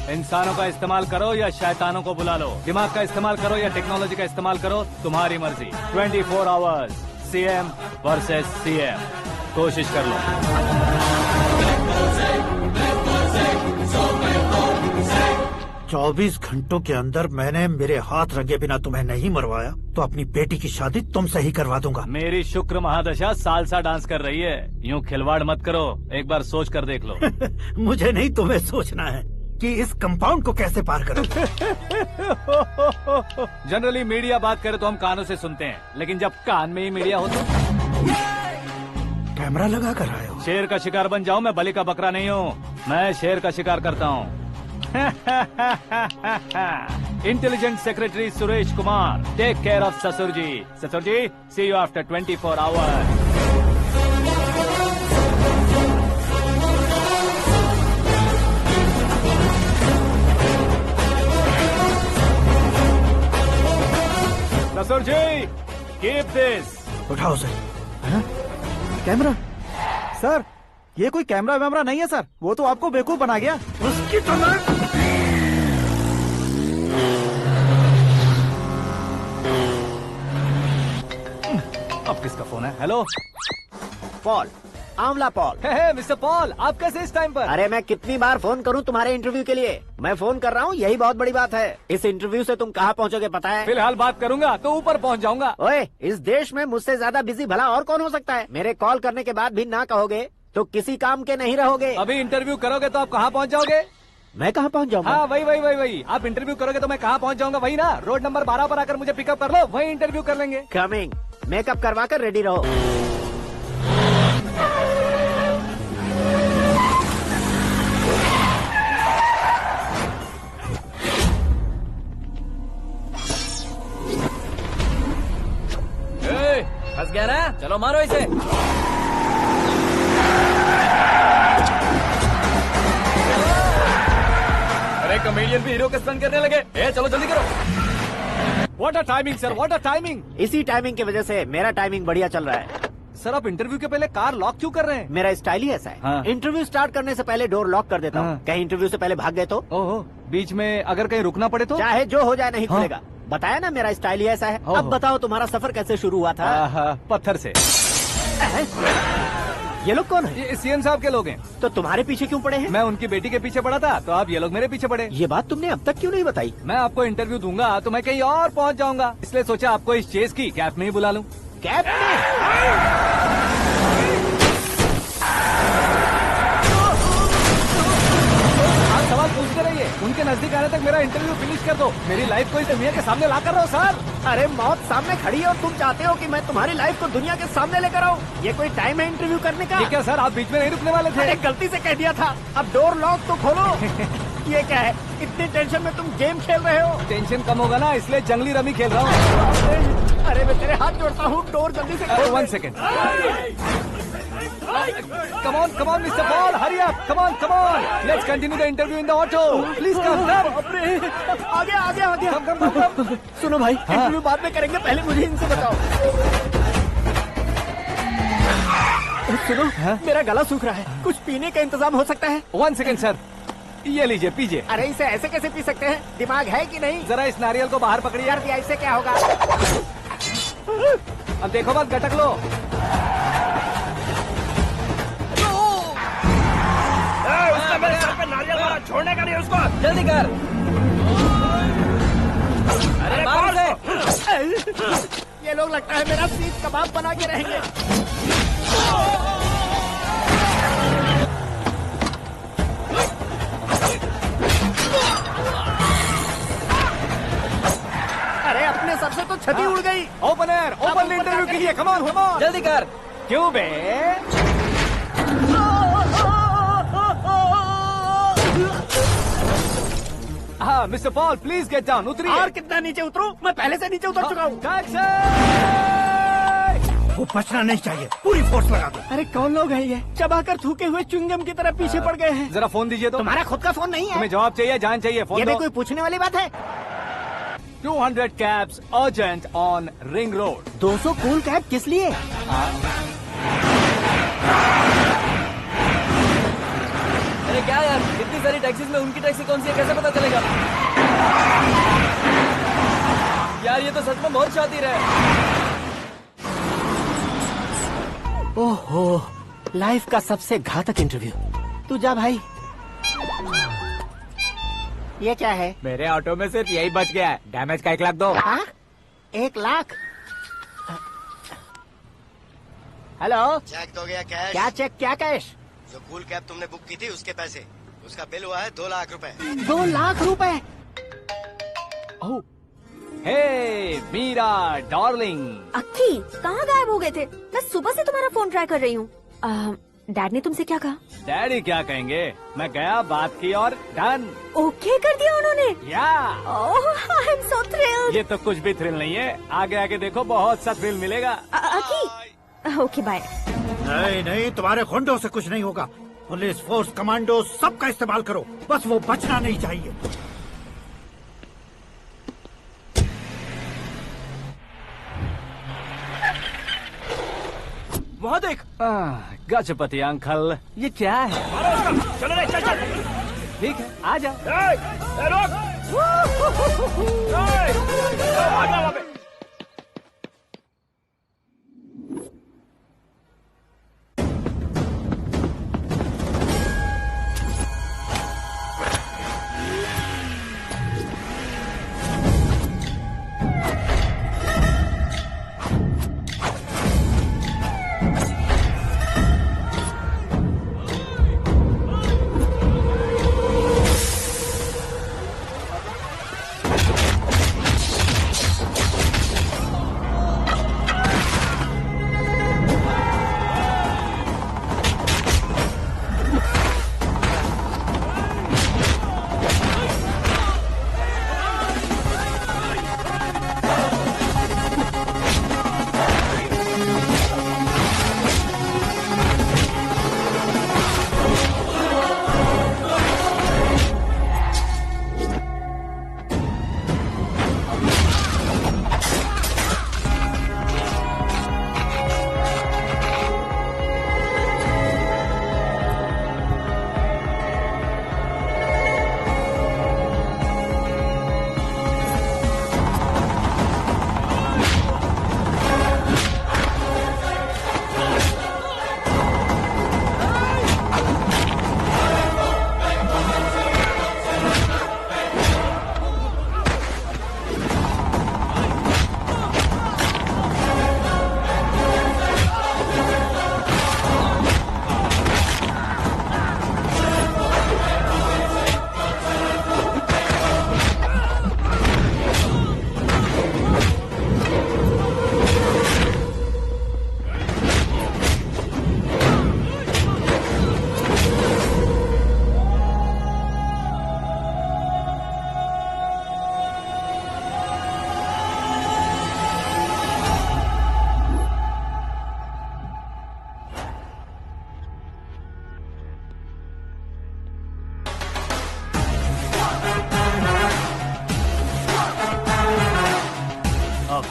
इंसानों का इस्तेमाल करो या शैतानों को बुला लो, दिमाग का इस्तेमाल करो या टेक्नोलॉजी का इस्तेमाल करो, तुम्हारी मर्जी। 24 आवर्स सीएम वर्सेस सीएम, कोशिश कर लो। 24 घंटों के अंदर मैंने मेरे हाथ रंगे बिना तुम्हें नहीं मरवाया तो अपनी बेटी की शादी तुमसे ही करवा दूंगा। मेरी शुक्र महादशा सालसा डांस कर रही है, यूँ खिलवाड़ मत करो, एक बार सोच कर देख लो। मुझे नहीं, तुम्हें सोचना है कि इस कंपाउंड को कैसे पार करो। जनरली मीडिया बात करे तो हम कानों से सुनते हैं, लेकिन जब कान में ही मीडिया हो तो कैमरा लगा कर आए हो। शेर का शिकार बन जाऊं, मैं बलि का बकरा नहीं हूँ, मैं शेर का शिकार करता हूँ। Intelligent secretary Suresh Kumar, take care of ससुर जी। ससुर जी, सी यू आफ्टर 24 आवर्स। ससुर जी, कीप दिस। उठाओ सर। कैमरा? सर, ये कोई कैमरा वैमरा नहीं है सर, वो तो आपको बेवकूफ बना गया। उसकी तो अब किसका फोन है? हेलो पॉल, आंवला पॉल। मिस्टर पॉल, आप कैसे इस टाइम पर? अरे मैं कितनी बार फोन करूं तुम्हारे इंटरव्यू के लिए? मैं फोन कर रहा हूं, यही बहुत बड़ी बात है। इस इंटरव्यू से तुम कहां पहुंचोगे पता है? फिलहाल बात करूंगा तो ऊपर पहुंच जाऊंगा। ओए, इस देश में मुझसे ज्यादा बिजी भला और कौन हो सकता है? मेरे कॉल करने के बाद भी ना कहोगे तो किसी काम के नहीं रहोगे। अभी इंटरव्यू करोगे तो आप कहाँ पहुँच जाओगे? मैं कहाँ पहुँच जाऊंगा? हाँ, वही। आप इंटरव्यू करोगे तो मैं कहाँ पहुँच जाऊंगा? वही ना, रोड नंबर 12 पर आकर मुझे पिकअप कर लो, वही इंटरव्यू कर लेंगे। कमिंग। मेकअप करवा कर रेडी रहो। फंस गया ना, चलो मारो इसे। अरे कॉमेडियन भी हीरो के स्टंट करने लगे। चलो जल्दी करो। What a timing sir, what a timing. इसी टाइमिंग की वजह से मेरा टाइमिंग बढ़िया चल रहा है। सर, आप इंटरव्यू के पहले कार लॉक क्यों कर रहे हैं? मेरा स्टाइल ही ऐसा है। हाँ। इंटरव्यू स्टार्ट करने से पहले डोर लॉक कर देता हूँ। हाँ। कहीं इंटरव्यू से पहले भाग गए तो? ओहो, बीच में अगर कहीं रुकना पड़े तो? चाहे जो हो जाए नहीं खुलेगा। बताया ना मेरा स्टाइल ही ऐसा है। अब बताओ तुम्हारा सफर कैसे शुरू हुआ था? पत्थर से। ये लोग कौन है? ये सीएम साहब के लोग हैं। तो तुम्हारे पीछे क्यों पड़े हैं? मैं उनकी बेटी के पीछे पड़ा था, तो आप ये लोग मेरे पीछे पड़े। ये बात तुमने अब तक क्यों नहीं बताई? मैं आपको इंटरव्यू दूंगा तो मैं कहीं और पहुंच जाऊंगा, इसलिए सोचा आपको इस चेस की कैप में ही बुला लूं। कैप में? आप सवाल पूछते रहिए, उनके नजदीक आने तक मेरा इंटरव्यू फिनिश कर दो। मेरी लाइफ को इस दुनिया के सामने ला कर रहो सर। अरे मौत सामने खड़ी है और तुम चाहते हो कि मैं तुम्हारी लाइफ को दुनिया के सामने लेकर आऊं? ये कोई टाइम है इंटरव्यू करने का? ठीक है सर, आप बीच में नहीं रुकने वाले थे। अरे गलती से कह दिया था। अब डोर लॉक तो खोलो। ये क्या है? इतनी टेंशन में तुम गेम खेल रहे हो? टेंशन कम होगा ना, इसलिए जंगली रमी खेल रहा हूँ। अरे मैं तेरे हाथ जोड़ता हूँ, डोर जल्दी से खोलो। 1 second. Come on, Mr. Paul, hurry up! Come on! Let's continue the interview in the auto. Please come. आगे। सुनो भाई, इंटरव्यू बाद में करेंगे, पहले मुझे इनसे बताओ। सुनो, मेरा गला सूख रहा है, कुछ पीने का इंतजाम हो सकता है? 1 सेकेंड सर, ये लीजिए पीजिए। अरे इसे ऐसे कैसे पी सकते हैं? दिमाग है कि नहीं? जरा इस नारियल को बाहर पकड़िए। कर दिया, इससे क्या होगा? अब देखो मत, गटक लो। उसने मेरे सर पे नारियल मारा, छोड़ने का नहीं उसको। जल्दी कर। अरे मार दे। ये लोग लगता है मेरा सीख कबाब बना के रहेंगे। अरे अपने सर से तो छती उड़ गई। ओपन एयर, ओपन इंटरव्यू कीजिए। कम ऑन, कम ऑन, जल्दी कर। क्यों बे? हाँ mister Paul, please get down. उतरिए। और कितना नीचे उतरूं? मैं पहले से नीचे उतर चुका हूँ। वो बचना नहीं चाहिए, पूरी फोर्स लगा दो। अरे कौन लोग हैं ये? चबाकर थूके हुए च्युइंगम की तरह पीछे पड़ गए हैं। जरा फोन दीजिए तो। तुम्हारा खुद का फोन नहीं है? तुम्हें जवाब चाहिए, जान चाहिए, फोन ये दो। भी कोई पूछने वाली बात है? 200 cabs urgent on Ring Road। 200 cool cab किस लिए? अरे क्या यार, इतनी सारी टैक्सीज में उनकी टैक्सी कौन सी है, कैसे पता चलेगा? यार ये तो सच में बहुत शातिर है। ओहो, लाइफ का सबसे घातक इंटरव्यू। तू जा भाई। ये क्या है? मेरे ऑटो में सिर्फ यही बच गया है। डैमेज का 1 लाख दो। 1 लाख? हेलो, चेक दोगे या कैश? क्या चेक, क्या कैश? जो कूल कैब तुमने बुक की थी उसके पैसे, उसका बिल हुआ है 2 लाख रुपए। 2 लाख रुपए? ओह, हे मीरा डार्लिंग। अक्की, कहाँ गायब हो गए थे? मैं सुबह से तुम्हारा फोन ट्राई कर रही हूँ। डैड ने तुमसे क्या कहा? डैडी क्या कहेंगे, मैं गया, बात की और डन। ओके कर दिया उन्होंने? या। ओह, आई एम सो थ्रिल्ड। ये तो कुछ भी थ्रिल नहीं है, आगे आगे देखो बहुत सा थ्रिल मिलेगा। अक्की, ओके बाय। नहीं नहीं, तुम्हारे गुंडों से कुछ नहीं होगा। पुलिस फोर्स, कमांडो, सबका इस्तेमाल करो, बस वो बचना नहीं चाहिए। वहाँ देख। गजपति अंकल, ये क्या है? चलो रे, चल चल। ठीक है, आ जा।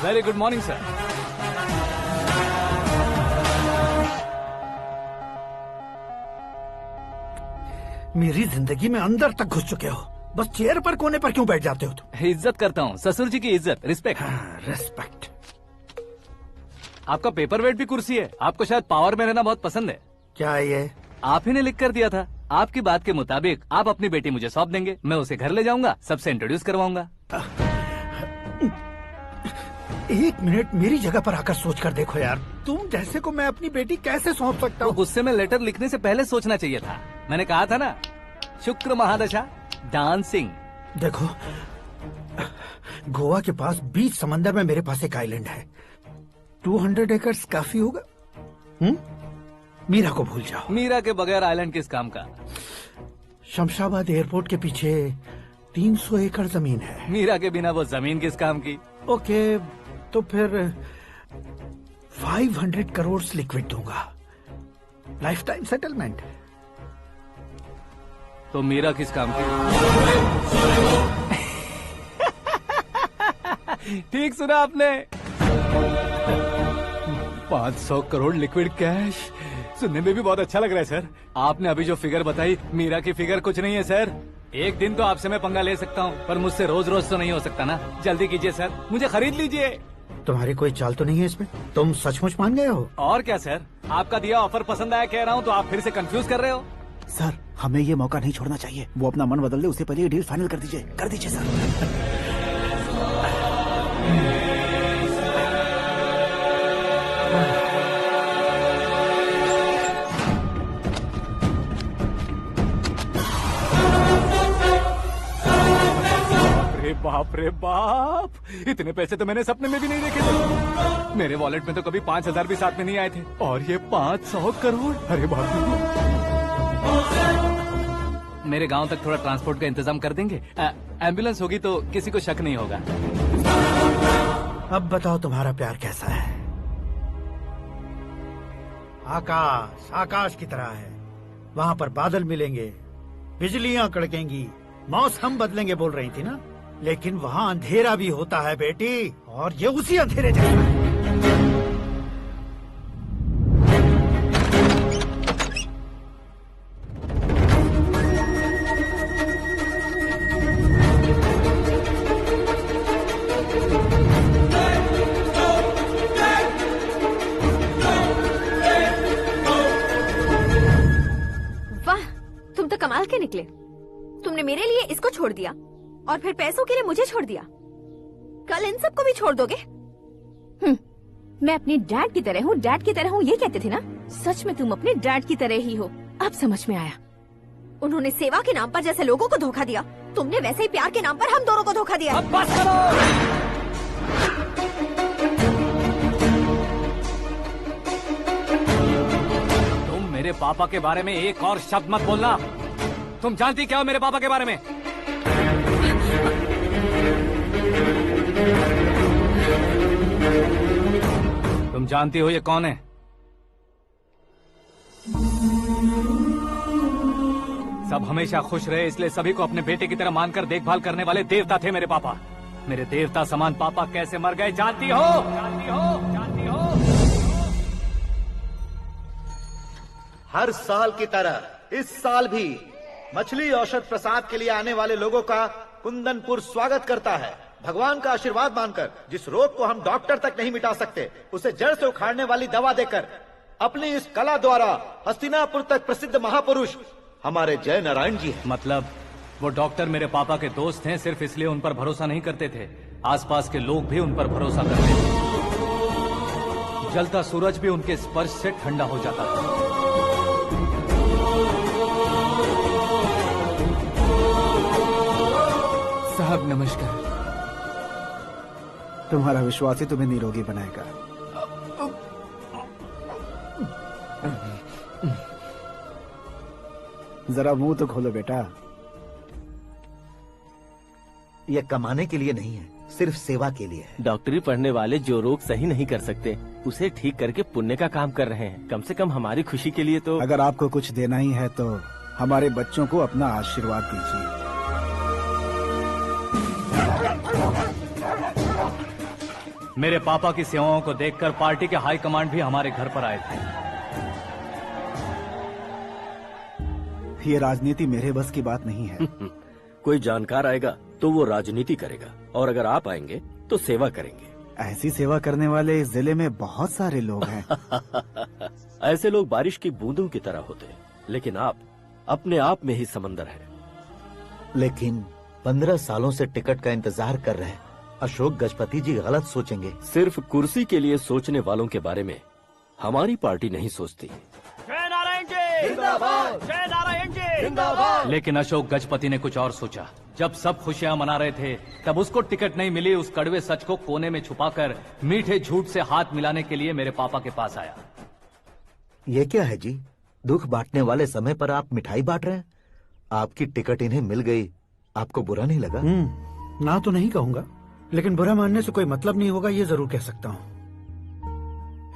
Very good morning sir. मेरी जिंदगी में अंदर तक घुस चुके हो, बस चेयर पर कोने पर क्यों बैठ जाते हो तुम? इज्जत करता हूँ, ससुर जी की इज्जत, रिस्पेक्ट। रेस्पेक्ट। आपका पेपर वेट भी कुर्सी है। आपको शायद पावर में रहना बहुत पसंद है। क्या है ये? आप ही ने लिख कर दिया था। आपकी बात के मुताबिक आप अपनी बेटी मुझे सौंप देंगे, मैं उसे घर ले जाऊंगा, सबसे इंट्रोड्यूस करवाऊंगा। एक मिनट मेरी जगह पर आकर सोच कर देखो यार, तुम जैसे को मैं अपनी बेटी कैसे सौंप सकता हूँ? गुस्से में लेटर लिखने से पहले सोचना चाहिए था। मैंने कहा था ना, शुक्र महादशा डांसिंग। देखो, गोवा के पास बीच समंदर में मेरे पास एक आइलैंड है, 200 एकर्स काफी होगा। मीरा को भूल जाओ। मीरा के बगैर आइलैंड किस काम का? शमशाबाद एयरपोर्ट के पीछे 300 एकड़ जमीन है। मीरा के बिना वो जमीन किस काम की? ओके, तो फिर 500 करोड़ लिक्विड दूंगा, लाइफ टाइम सेटलमेंट। तो मीरा किस काम की? ठीक सुना आपने, 500 करोड़ लिक्विड कैश। सुनने में भी बहुत अच्छा लग रहा है सर। आपने अभी जो फिगर बताई, मीरा की फिगर कुछ नहीं है सर। एक दिन तो आपसे मैं पंगा ले सकता हूँ, पर मुझसे रोज रोज तो नहीं हो सकता ना। जल्दी कीजिए सर, मुझे खरीद लीजिए। तुम्हारी कोई चाल तो नहीं है इसमें? तुम सचमुच मान गए हो? और क्या सर, आपका दिया ऑफर पसंद आया कह रहा हूँ, तो आप फिर से कंफ्यूज कर रहे हो। सर, हमें ये मौका नहीं छोड़ना चाहिए। वो अपना मन बदल दे, उससे पहले ये डील फाइनल कर दीजिए। कर दीजिए सर। बाप रे बाप, इतने पैसे तो मैंने सपने में भी नहीं देखे थे। मेरे वॉलेट में तो कभी 5000 भी साथ में नहीं आए थे, और ये 500 करोड़। अरे बाप रे। मेरे गांव तक थोड़ा ट्रांसपोर्ट का इंतजाम कर देंगे? एम्बुलेंस होगी तो किसी को शक नहीं होगा। अब बताओ तुम्हारा प्यार कैसा है? आकाश आकाश की तरह है, वहाँ पर बादल मिलेंगे, बिजलियां कड़केंगी, मौसम बदलेंगे बोल रही थी ना, लेकिन वहाँ अंधेरा भी होता है बेटी, और ये उसी अंधेरे जैसा है। वाह, तुम तो कमाल के निकले। तुमने मेरे लिए इसको छोड़ दिया और फिर पैसों के लिए मुझे छोड़ दिया। कल इन सबको भी छोड़ दोगे? मैं अपने डैड की तरह हूँ, डैड की तरह हूँ, ये कहते थे ना। सच में तुम अपने डैड की तरह ही हो, अब समझ में आया। उन्होंने सेवा के नाम पर जैसे लोगों को धोखा दिया, तुमने वैसे ही प्यार के नाम पर हम दोनों को धोखा दिया। अब बस करो। तुम मेरे पापा के बारे में एक और शब्द मत बोलना। तुम जानती क्या हो मेरे पापा के बारे में? तुम जानती हो ये कौन है? सब हमेशा खुश रहे, इसलिए सभी को अपने बेटे की तरह मानकर देखभाल करने वाले देवता थे मेरे पापा। मेरे देवता समान पापा कैसे मर गए जानती हो? जानती हो? जानती हो? हर साल की तरह इस साल भी मछली औषध प्रसाद के लिए आने वाले लोगों का कुंदनपुर स्वागत करता है। भगवान का आशीर्वाद मानकर जिस रोग को हम डॉक्टर तक नहीं मिटा सकते, उसे जड़ से उखाड़ने वाली दवा देकर अपनी इस कला द्वारा हस्तिनापुर तक प्रसिद्ध महापुरुष हमारे जय नारायण जी हैं। मतलब वो डॉक्टर मेरे पापा के दोस्त हैं, सिर्फ इसलिए उन पर भरोसा नहीं करते थे, आसपास के लोग भी उन पर भरोसा करते थे। जलता सूरज भी उनके स्पर्श से ठंडा हो जाता था। साहब नमस्कार। तुम्हारा विश्वास ही तुम्हें निरोगी बनाएगा। जरा मुंह तो खोलो बेटा। यह कमाने के लिए नहीं है, सिर्फ सेवा के लिए है। डॉक्टरी पढ़ने वाले जो रोग सही नहीं कर सकते, उसे ठीक करके पुण्य का काम कर रहे हैं। कम से कम हमारी खुशी के लिए तो। अगर आपको कुछ देना ही है तो हमारे बच्चों को अपना आशीर्वाद दीजिए। मेरे पापा की सेवाओं को देखकर पार्टी के हाई कमांड भी हमारे घर पर आए थे। ये राजनीति मेरे बस की बात नहीं है। कोई जानकार आएगा तो वो राजनीति करेगा, और अगर आप आएंगे तो सेवा करेंगे। ऐसी सेवा करने वाले इस जिले में बहुत सारे लोग हैं। ऐसे लोग बारिश की बूंदों की तरह होते हैं, लेकिन आप अपने आप में ही समंदर हैं। लेकिन 15 सालों से टिकट का इंतजार कर रहे हैं। अशोक गजपति जी गलत सोचेंगे। सिर्फ कुर्सी के लिए सोचने वालों के बारे में हमारी पार्टी नहीं सोचती। जय नारायण जी जिंदाबाद, जय नारायण जी जिंदाबाद। लेकिन अशोक गजपति ने कुछ और सोचा। जब सब खुशियां मना रहे थे तब उसको टिकट नहीं मिली। उस कड़वे सच को कोने में छुपाकर मीठे झूठ से हाथ मिलाने के लिए मेरे पापा के पास आया। ये क्या है जी? दुख बांटने वाले समय पर आप मिठाई बांट रहे हैं। आपकी टिकट इन्हें मिल गई, आपको बुरा नहीं लगा? ना तो नहीं कहूंगा, लेकिन बुरा मानने से कोई मतलब नहीं होगा, ये जरूर कह सकता हूँ।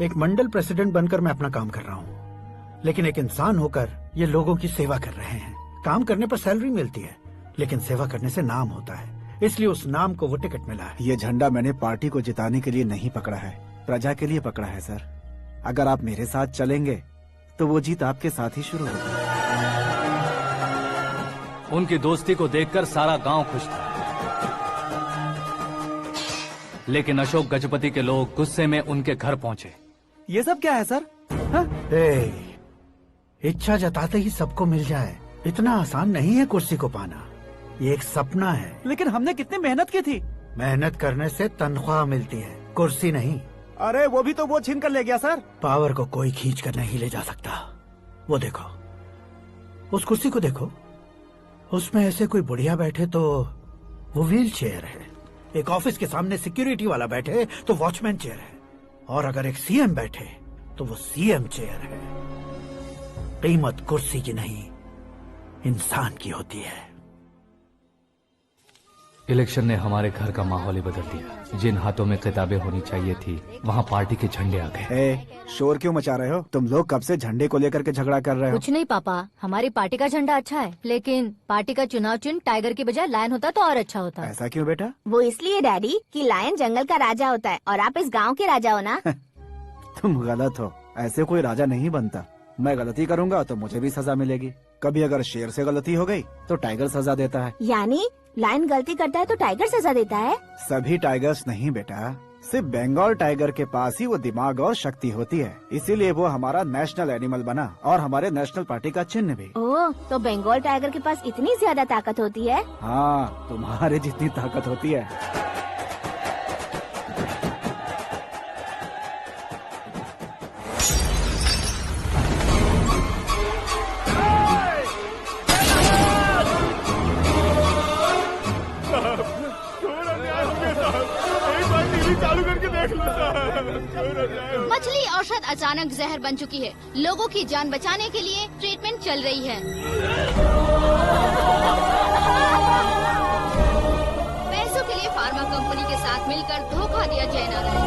एक मंडल प्रेसिडेंट बनकर मैं अपना काम कर रहा हूँ, लेकिन एक इंसान होकर ये लोगों की सेवा कर रहे हैं। काम करने पर सैलरी मिलती है, लेकिन सेवा करने से नाम होता है, इसलिए उस नाम को वो टिकट मिला है। ये झंडा मैंने पार्टी को जिताने के लिए नहीं पकड़ा है, प्रजा के लिए पकड़ा है सर। अगर आप मेरे साथ चलेंगे तो वो जीत आपके साथ ही शुरू होगी। उनकी दोस्ती को देखकर सारा गांव खुश था, लेकिन अशोक गजपति के लोग गुस्से में उनके घर पहुंचे। ये सब क्या है सर? इच्छा जताते ही सबको मिल जाए, इतना आसान नहीं है कुर्सी को पाना। ये एक सपना है। लेकिन हमने कितनी मेहनत की थी। मेहनत करने से तनख्वाह मिलती है, कुर्सी नहीं। अरे वो भी तो वो छीन कर ले गया सर। पावर को कोई खींच कर नहीं ले जा सकता। वो देखो, उस कुर्सी को देखो, उसमें ऐसे कोई बुढ़िया बैठे तो वो व्हील चेयर है। एक ऑफिस के सामने सिक्योरिटी वाला बैठे तो वॉचमैन चेयर है, और अगर एक सीएम बैठे तो वो सीएम चेयर है। कीमत कुर्सी की नहीं, इंसान की होती है। इलेक्शन ने हमारे घर का माहौल ही बदल दिया। जिन हाथों में किताबें होनी चाहिए थी वहाँ पार्टी के झंडे आ गए। शोर क्यों मचा रहे हो? तुम लोग कब से झंडे को लेकर के झगड़ा कर रहे हो? कुछ नहीं पापा, हमारी पार्टी का झंडा अच्छा है, लेकिन पार्टी का चुनाव चिन्ह टाइगर की बजाय लायन होता तो और अच्छा होता। ऐसा क्यों बेटा? वो इसलिए डैडी कि लायन जंगल का राजा होता है और आप इस गांव के राजा हो ना। तुम गलत हो, ऐसे कोई राजा नहीं बनता। मैं गलती करूंगा तो मुझे भी सजा मिलेगी। कभी अगर शेर से गलती हो गई तो टाइगर सजा देता है। यानी लायन गलती करता है तो टाइगर सजा देता है? सभी टाइगर्स नहीं बेटा, सिर्फ बंगाल टाइगर के पास ही वो दिमाग और शक्ति होती है, इसीलिए वो हमारा नेशनल एनिमल बना और हमारे नेशनल पार्टी का चिन्ह भी। ओह, तो बंगाल टाइगर के पास इतनी ज्यादा ताकत होती है? हाँ, तुम्हारे जितनी ताकत होती है। मछली औषध अचानक जहर बन चुकी है। लोगों की जान बचाने के लिए ट्रीटमेंट चल रही है। पैसों के लिए फार्मा कंपनी के साथ मिलकर धोखा दिया जय नारायण।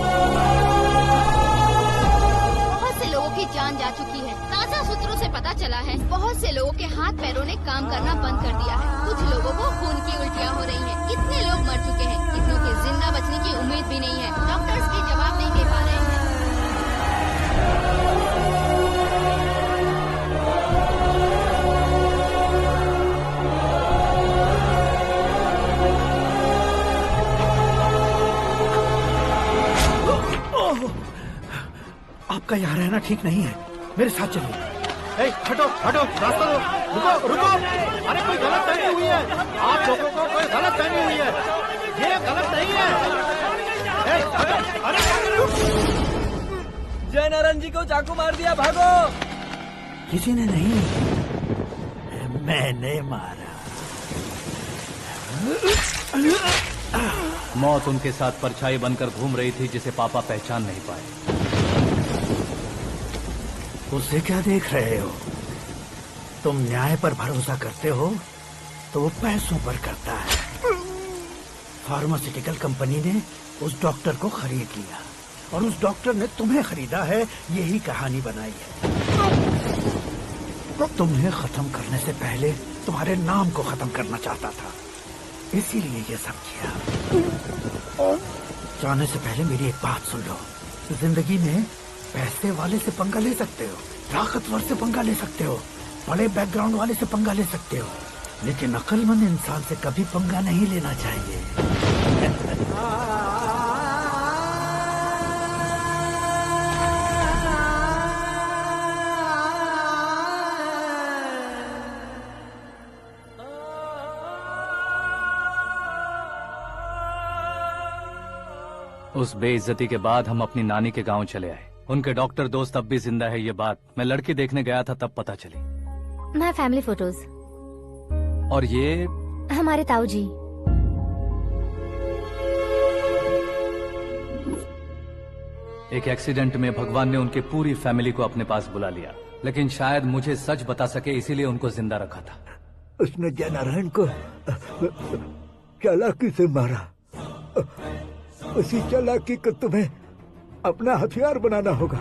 बहुत से लोगों की जान जा चुकी है। ताज़ा सूत्रों से पता चला है बहुत से लोगों के हाथ पैरों ने काम करना बंद कर दिया है। कुछ लोगों को खून की उल्टियाँ हो रही हैं। कितने लोग मर चुके हैं, कितनों के जिंदा बचने की उम्मीद भी नहीं है। डॉक्टर्स भी जवाब नहीं दे पा रहे हैं। आपका यहाँ रहना ठीक नहीं है, मेरे साथ चलिए। हटो हटो, रास्ता दो। रुको रुको, अरे कोई गलत फहमी हुई है। आप लोगों को कोई गलत फहमी हुई है, ये गलत नहीं है। अरे जय नारायण जी को चाकू मार दिया, भागो। किसी ने नहीं, मैंने मारा। मौत उनके साथ परछाई बनकर घूम रही थी, जिसे पापा पहचान नहीं पाए। उसे क्या देख रहे हो? तुम न्याय पर भरोसा करते हो तो वो पैसों पर करता है। फार्मास्यूटिकल कंपनी ने उस डॉक्टर को खरीद लिया और उस डॉक्टर ने तुम्हें खरीदा है, यही कहानी बनाई है। तुम्हें खत्म करने से पहले तुम्हारे नाम को खत्म करना चाहता था, इसीलिए ये सब किया। जाने से पहले मेरी एक बात सुन लो। जिंदगी में पैसे वाले से पंगा ले सकते हो, ताकतवर से पंगा ले सकते हो, बड़े बैकग्राउंड वाले से पंगा ले सकते हो, लेकिन अक्लमंद इंसान से कभी पंगा नहीं लेना चाहिए। उस बेइज्जती के बाद हम अपनी नानी के गांव चले आए। उनके डॉक्टर दोस्त अब भी जिंदा है, ये बात मैं लड़की देखने गया था तब पता चली। My family photos. और ये हमारे ताऊ जी। एक एक्सीडेंट में भगवान ने उनकी पूरी फैमिली को अपने पास बुला लिया, लेकिन शायद मुझे सच बता सके इसीलिए उनको जिंदा रखा था। उसने जयनारायण को चालाकी से मारा। उसी चालाकी को तुम्हें अपना हथियार बनाना होगा।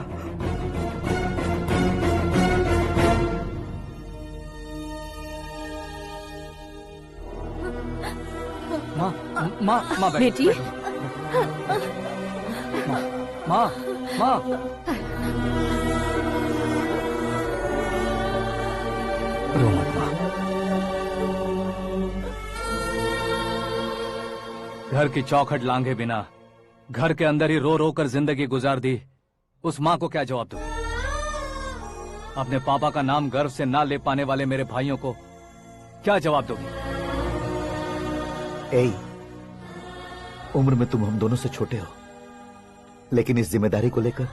माँ बेटी। माँ रो मत माँ। घर की चौखट लांघे बिना घर के अंदर ही रो रो कर जिंदगी गुजार दी उस माँ को क्या जवाब दूं? अपने पापा का नाम गर्व से ना ले पाने वाले मेरे भाइयों को क्या जवाब दोगी? उम्र में तुम हम दोनों से छोटे हो, लेकिन इस जिम्मेदारी को लेकर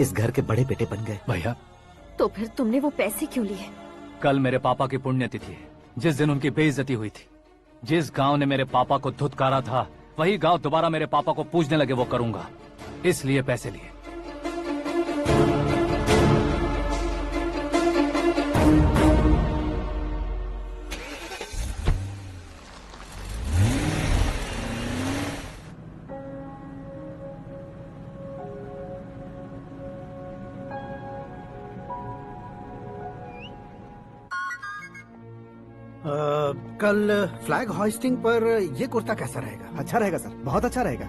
इस घर के बड़े बेटे बन गए। भैया, तो फिर तुमने वो पैसे क्यों लिए? कल मेरे पापा की पुण्यतिथि है, जिस दिन उनकी बेइज्जती हुई थी। जिस गांव ने मेरे पापा को धुतकारा था, वही गांव दोबारा मेरे पापा को पूजने लगे वो करूंगा, इसलिए पैसे लिए। कल फ्लैग होइस्टिंग पर ये कुर्ता कैसा रहेगा? अच्छा रहेगा सर, बहुत अच्छा रहेगा।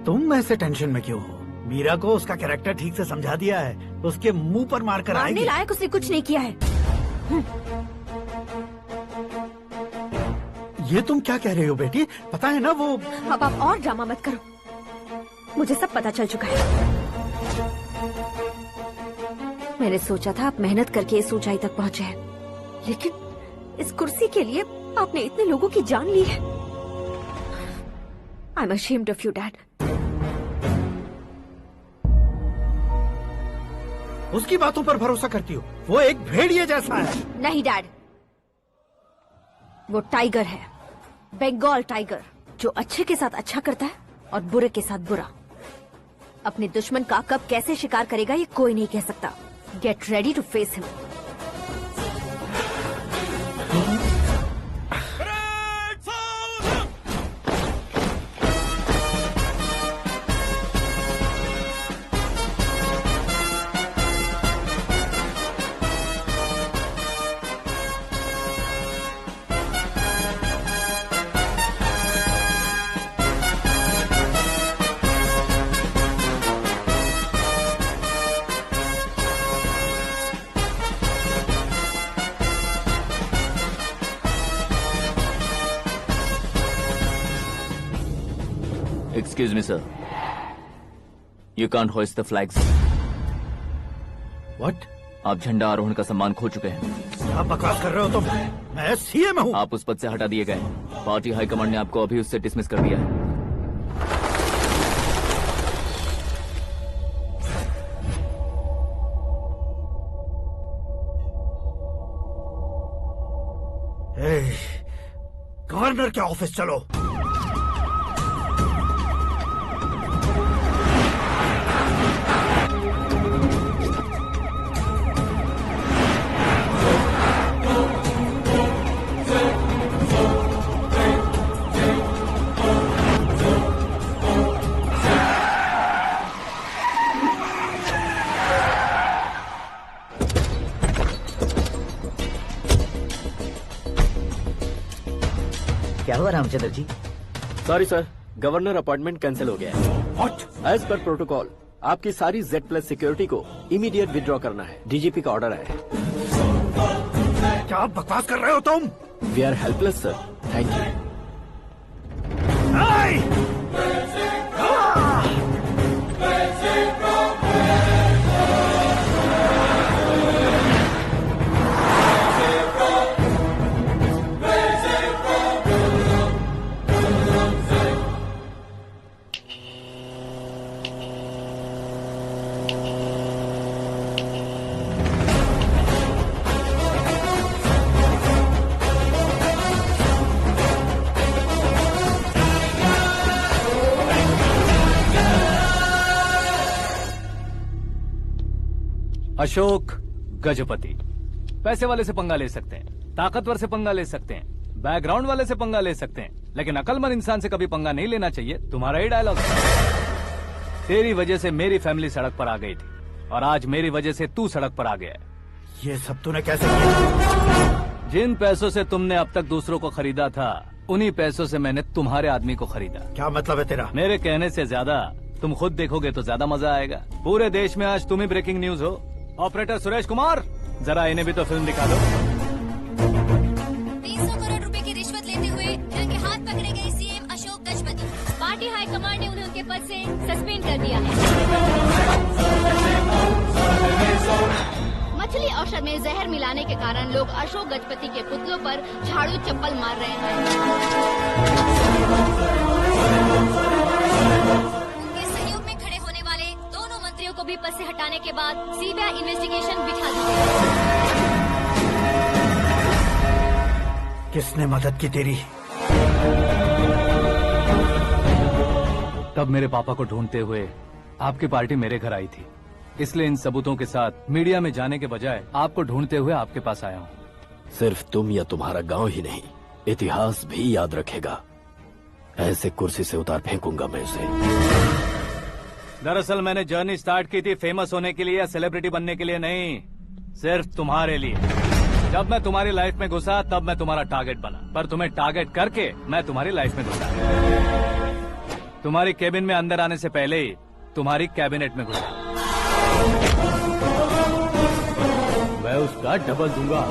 तुम ऐसे टेंशन में क्यों हो? मीरा को उसका कैरेक्टर ठीक से समझा दिया है, उसके मुंह पर मारकर आएगी। मारने लायक उसने कुछ नहीं किया है। ये तुम क्या कह रहे हो बेटी? पता है ना वो। अब आप और ड्रामा मत करो, मुझे सब पता चल चुका है। मैंने सोचा था आप मेहनत करके इस ऊंचाई तक पहुंचे हैं, लेकिन इस कुर्सी के लिए आपने इतने लोगों की जान ली है। I am ashamed of you, Dad. उसकी बातों पर भरोसा करती हो? वो एक भेड़िए जैसा है। नहीं डैड, वो टाइगर है, बंगाल टाइगर, जो अच्छे के साथ अच्छा करता है और बुरे के साथ बुरा। अपने दुश्मन का कब कैसे शिकार करेगा ये कोई नहीं कह सकता। Get ready to face him. Excuse me, sir. You can't hoist the flags. What? आप झंडा आरोहण का सम्मान खो चुके हैं। आप बकवास कर रहे हो तुम? मैं सीएम हूँ। आप उस पद से हटा दिए गए। पार्टी हाईकमांड ने आपको अभी उससे डिसमिस कर दिया है। गवर्नर के ऑफिस चलो। क्या हुआ Ramchandra ji? Sorry sir, governor appointment cancel हो गया है। What? एज पर प्रोटोकॉल आपकी सारी Z+ सिक्योरिटी को इमीडिएट विड्रॉ करना है। डीजीपी का ऑर्डर है। क्या बकवास कर रहे हो तुम? We are helpless sir, thank you. Ashok Gajapati पैसे वाले से पंगा ले सकते हैं, ताकतवर से पंगा ले सकते हैं, बैकग्राउंड वाले से पंगा ले सकते हैं, लेकिन अकलमंद इंसान से कभी पंगा नहीं लेना चाहिए। तुम्हारा ही डायलॉग। तेरी वजह से मेरी फैमिली सड़क पर आ गई थी और आज मेरी वजह से तू सड़क पर आ गया है। ये सब तूने कैसे किया? जिन पैसों से तुमने अब तक दूसरों को खरीदा था, उन्हीं पैसों से मैंने तुम्हारे आदमी को खरीदा। क्या मतलब है तेरा? मेरे कहने से ज्यादा तुम खुद देखोगे तो ज्यादा मजा आएगा। पूरे देश में आज तुम ही ब्रेकिंग न्यूज हो। ऑपरेटर सुरेश कुमार, जरा इन्हें भी तो फिल्म दिखा दो। 300 करोड़ रुपए की रिश्वत लेते हुए रंगे हाथ पकड़े गए CM Ashok Gajapati. Party high command ने उन्हें उनके पद से सस्पेंड कर दिया है। मछली औषध में जहर मिलाने के कारण लोग अशोक गजपति के पुतलों पर झाड़ू चप्पल मार रहे हैं। उनके सहयोग में खड़े होने वाले दोनों मंत्रियों को भी पद से हटाने के बाद सीबीआई इन्वेस्टिगेशन बिठा दी गई। किसने मदद की तेरी? तब मेरे पापा को ढूंढते हुए आपकी पार्टी मेरे घर आई थी, इसलिए इन सबूतों के साथ मीडिया में जाने के बजाय आपको ढूंढते हुए आपके पास आया हूँ। सिर्फ तुम या तुम्हारा गांव ही नहीं, इतिहास भी याद रखेगा। ऐसे कुर्सी से उतार फेंकूंगा मैं उसे। दरअसल मैंने जर्नी स्टार्ट की थी फेमस होने के लिए या सेलिब्रिटी बनने के लिए नहीं, सिर्फ तुम्हारे लिए। जब मैं तुम्हारी लाइफ में घुसा तब मैं तुम्हारा टारगेट बना, पर तुम्हें टारगेट करके मैं तुम्हारी लाइफ में घुसा। तुम्हारी केबिन में अंदर आने से पहले ही तुम्हारी कैबिनेट में घुसा। मैं उसका डबल दूंगा।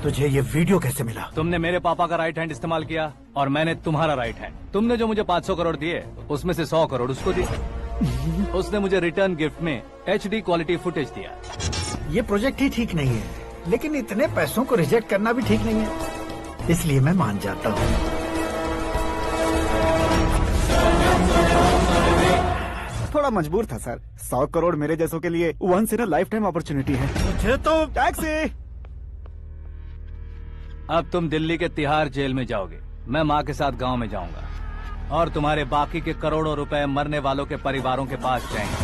तुझे ये वीडियो कैसे मिला? तुमने मेरे पापा का राइट हैंड इस्तेमाल किया और मैंने तुम्हारा राइट हैंड। तुमने जो मुझे 500 करोड़ दिए उसमें से 100 करोड़ उसको दिए। उसने मुझे रिटर्न गिफ्ट में HD क्वालिटी फुटेज दिया। ये प्रोजेक्ट ही ठीक नहीं है, लेकिन इतने पैसों को रिजेक्ट करना भी ठीक नहीं है, इसलिए मैं मान जाता हूँ। थोड़ा मजबूर था सर। 100 करोड़ मेरे जैसों के लिए once in a lifetime opportunity है। मुझे तो टैक्सी। अब तुम दिल्ली के तिहाड़ जेल में जाओगे, मैं माँ के साथ गांव में जाऊंगा और तुम्हारे बाकी के करोड़ों रुपए मरने वालों के परिवारों के पास जाएंगे।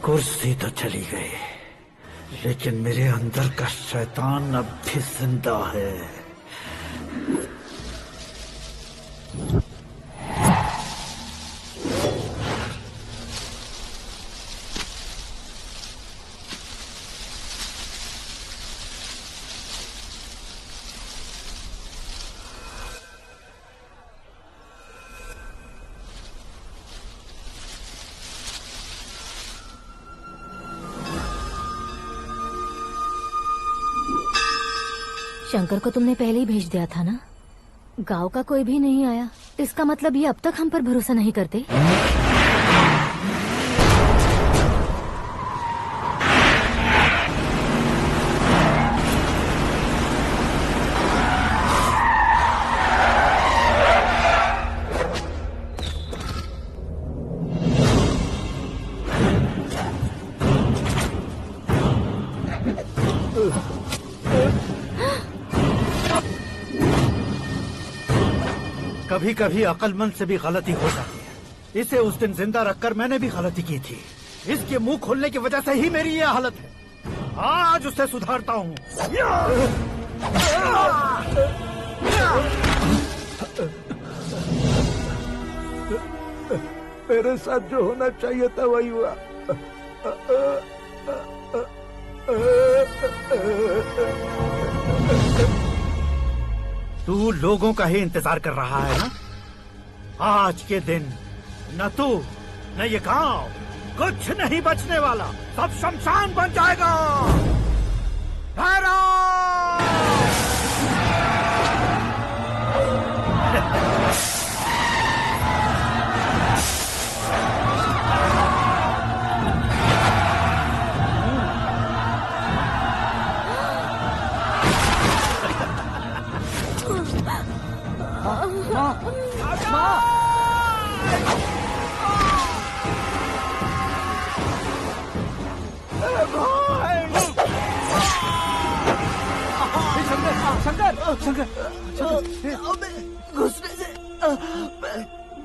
कुर्सी तो चली गई, लेकिन मेरे अंदर का शैतान अब भी जिंदा है। शंकर को तुमने पहले ही भेज दिया था ना? गांव का कोई भी नहीं आया, इसका मतलब ये अब तक हम पर भरोसा नहीं करते। कभी कभी अक्लमंद से भी गलती हो जाती है। इसे उस दिन जिंदा रखकर मैंने भी गलती की थी। इसके मुंह खोलने की वजह से ही मेरी ये हालत है। आज उसे सुधारता हूँ। मेरे साथ जो होना चाहिए था वही हुआ। तू लोगों का ही इंतजार कर रहा है ना? आज के दिन न तू न ये गांव कुछ नहीं बचने वाला, सब शमशान बन जाएगा। घुसने से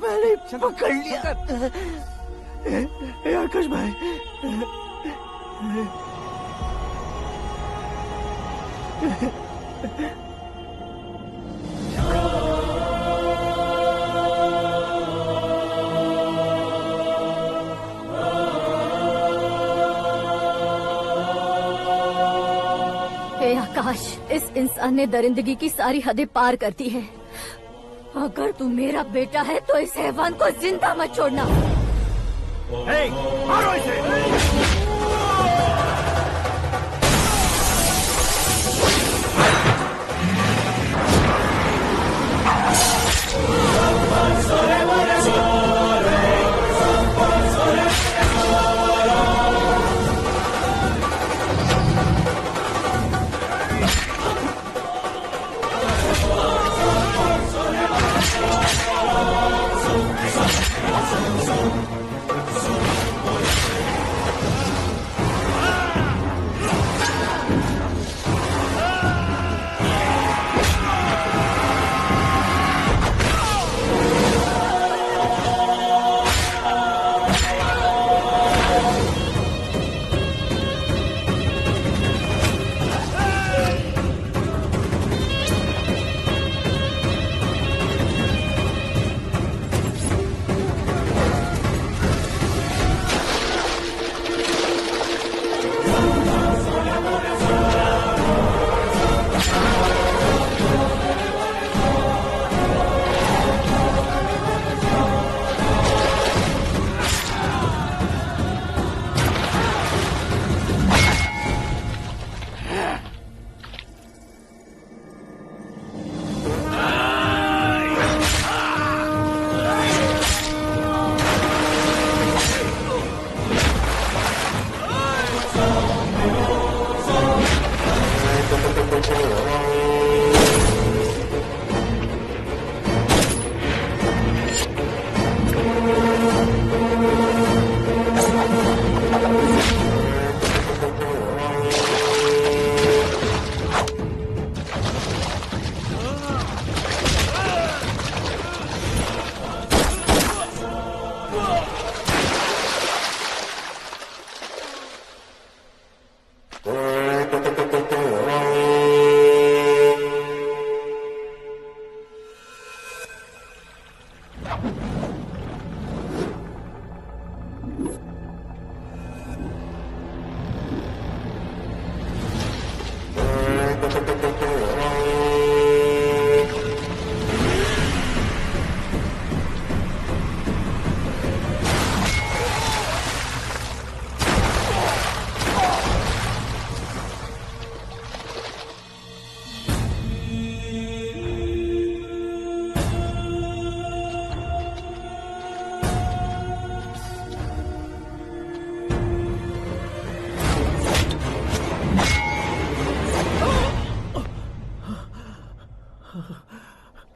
मैंने पकड़ लिया। आकाश भाई, हे आकाश, इस इंसान ने दरिंदगी की सारी हदें पार कर दी है। अगर तू मेरा बेटा है तो इस हैवान को जिंदा मत छोड़ना। मारो इसे।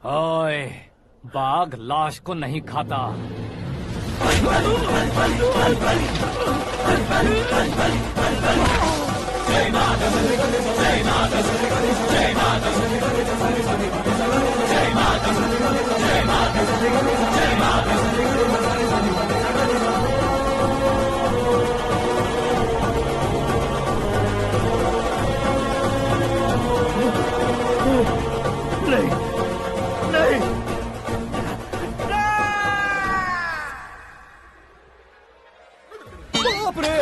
ओए, बाघ लाश को नहीं खाता। नहीं नहीं बाप रे!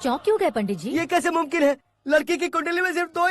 चौंक क्यों गए पंडित जी? ये कैसे मुमकिन है? लड़की की कुंडली में सिर्फ 2 ही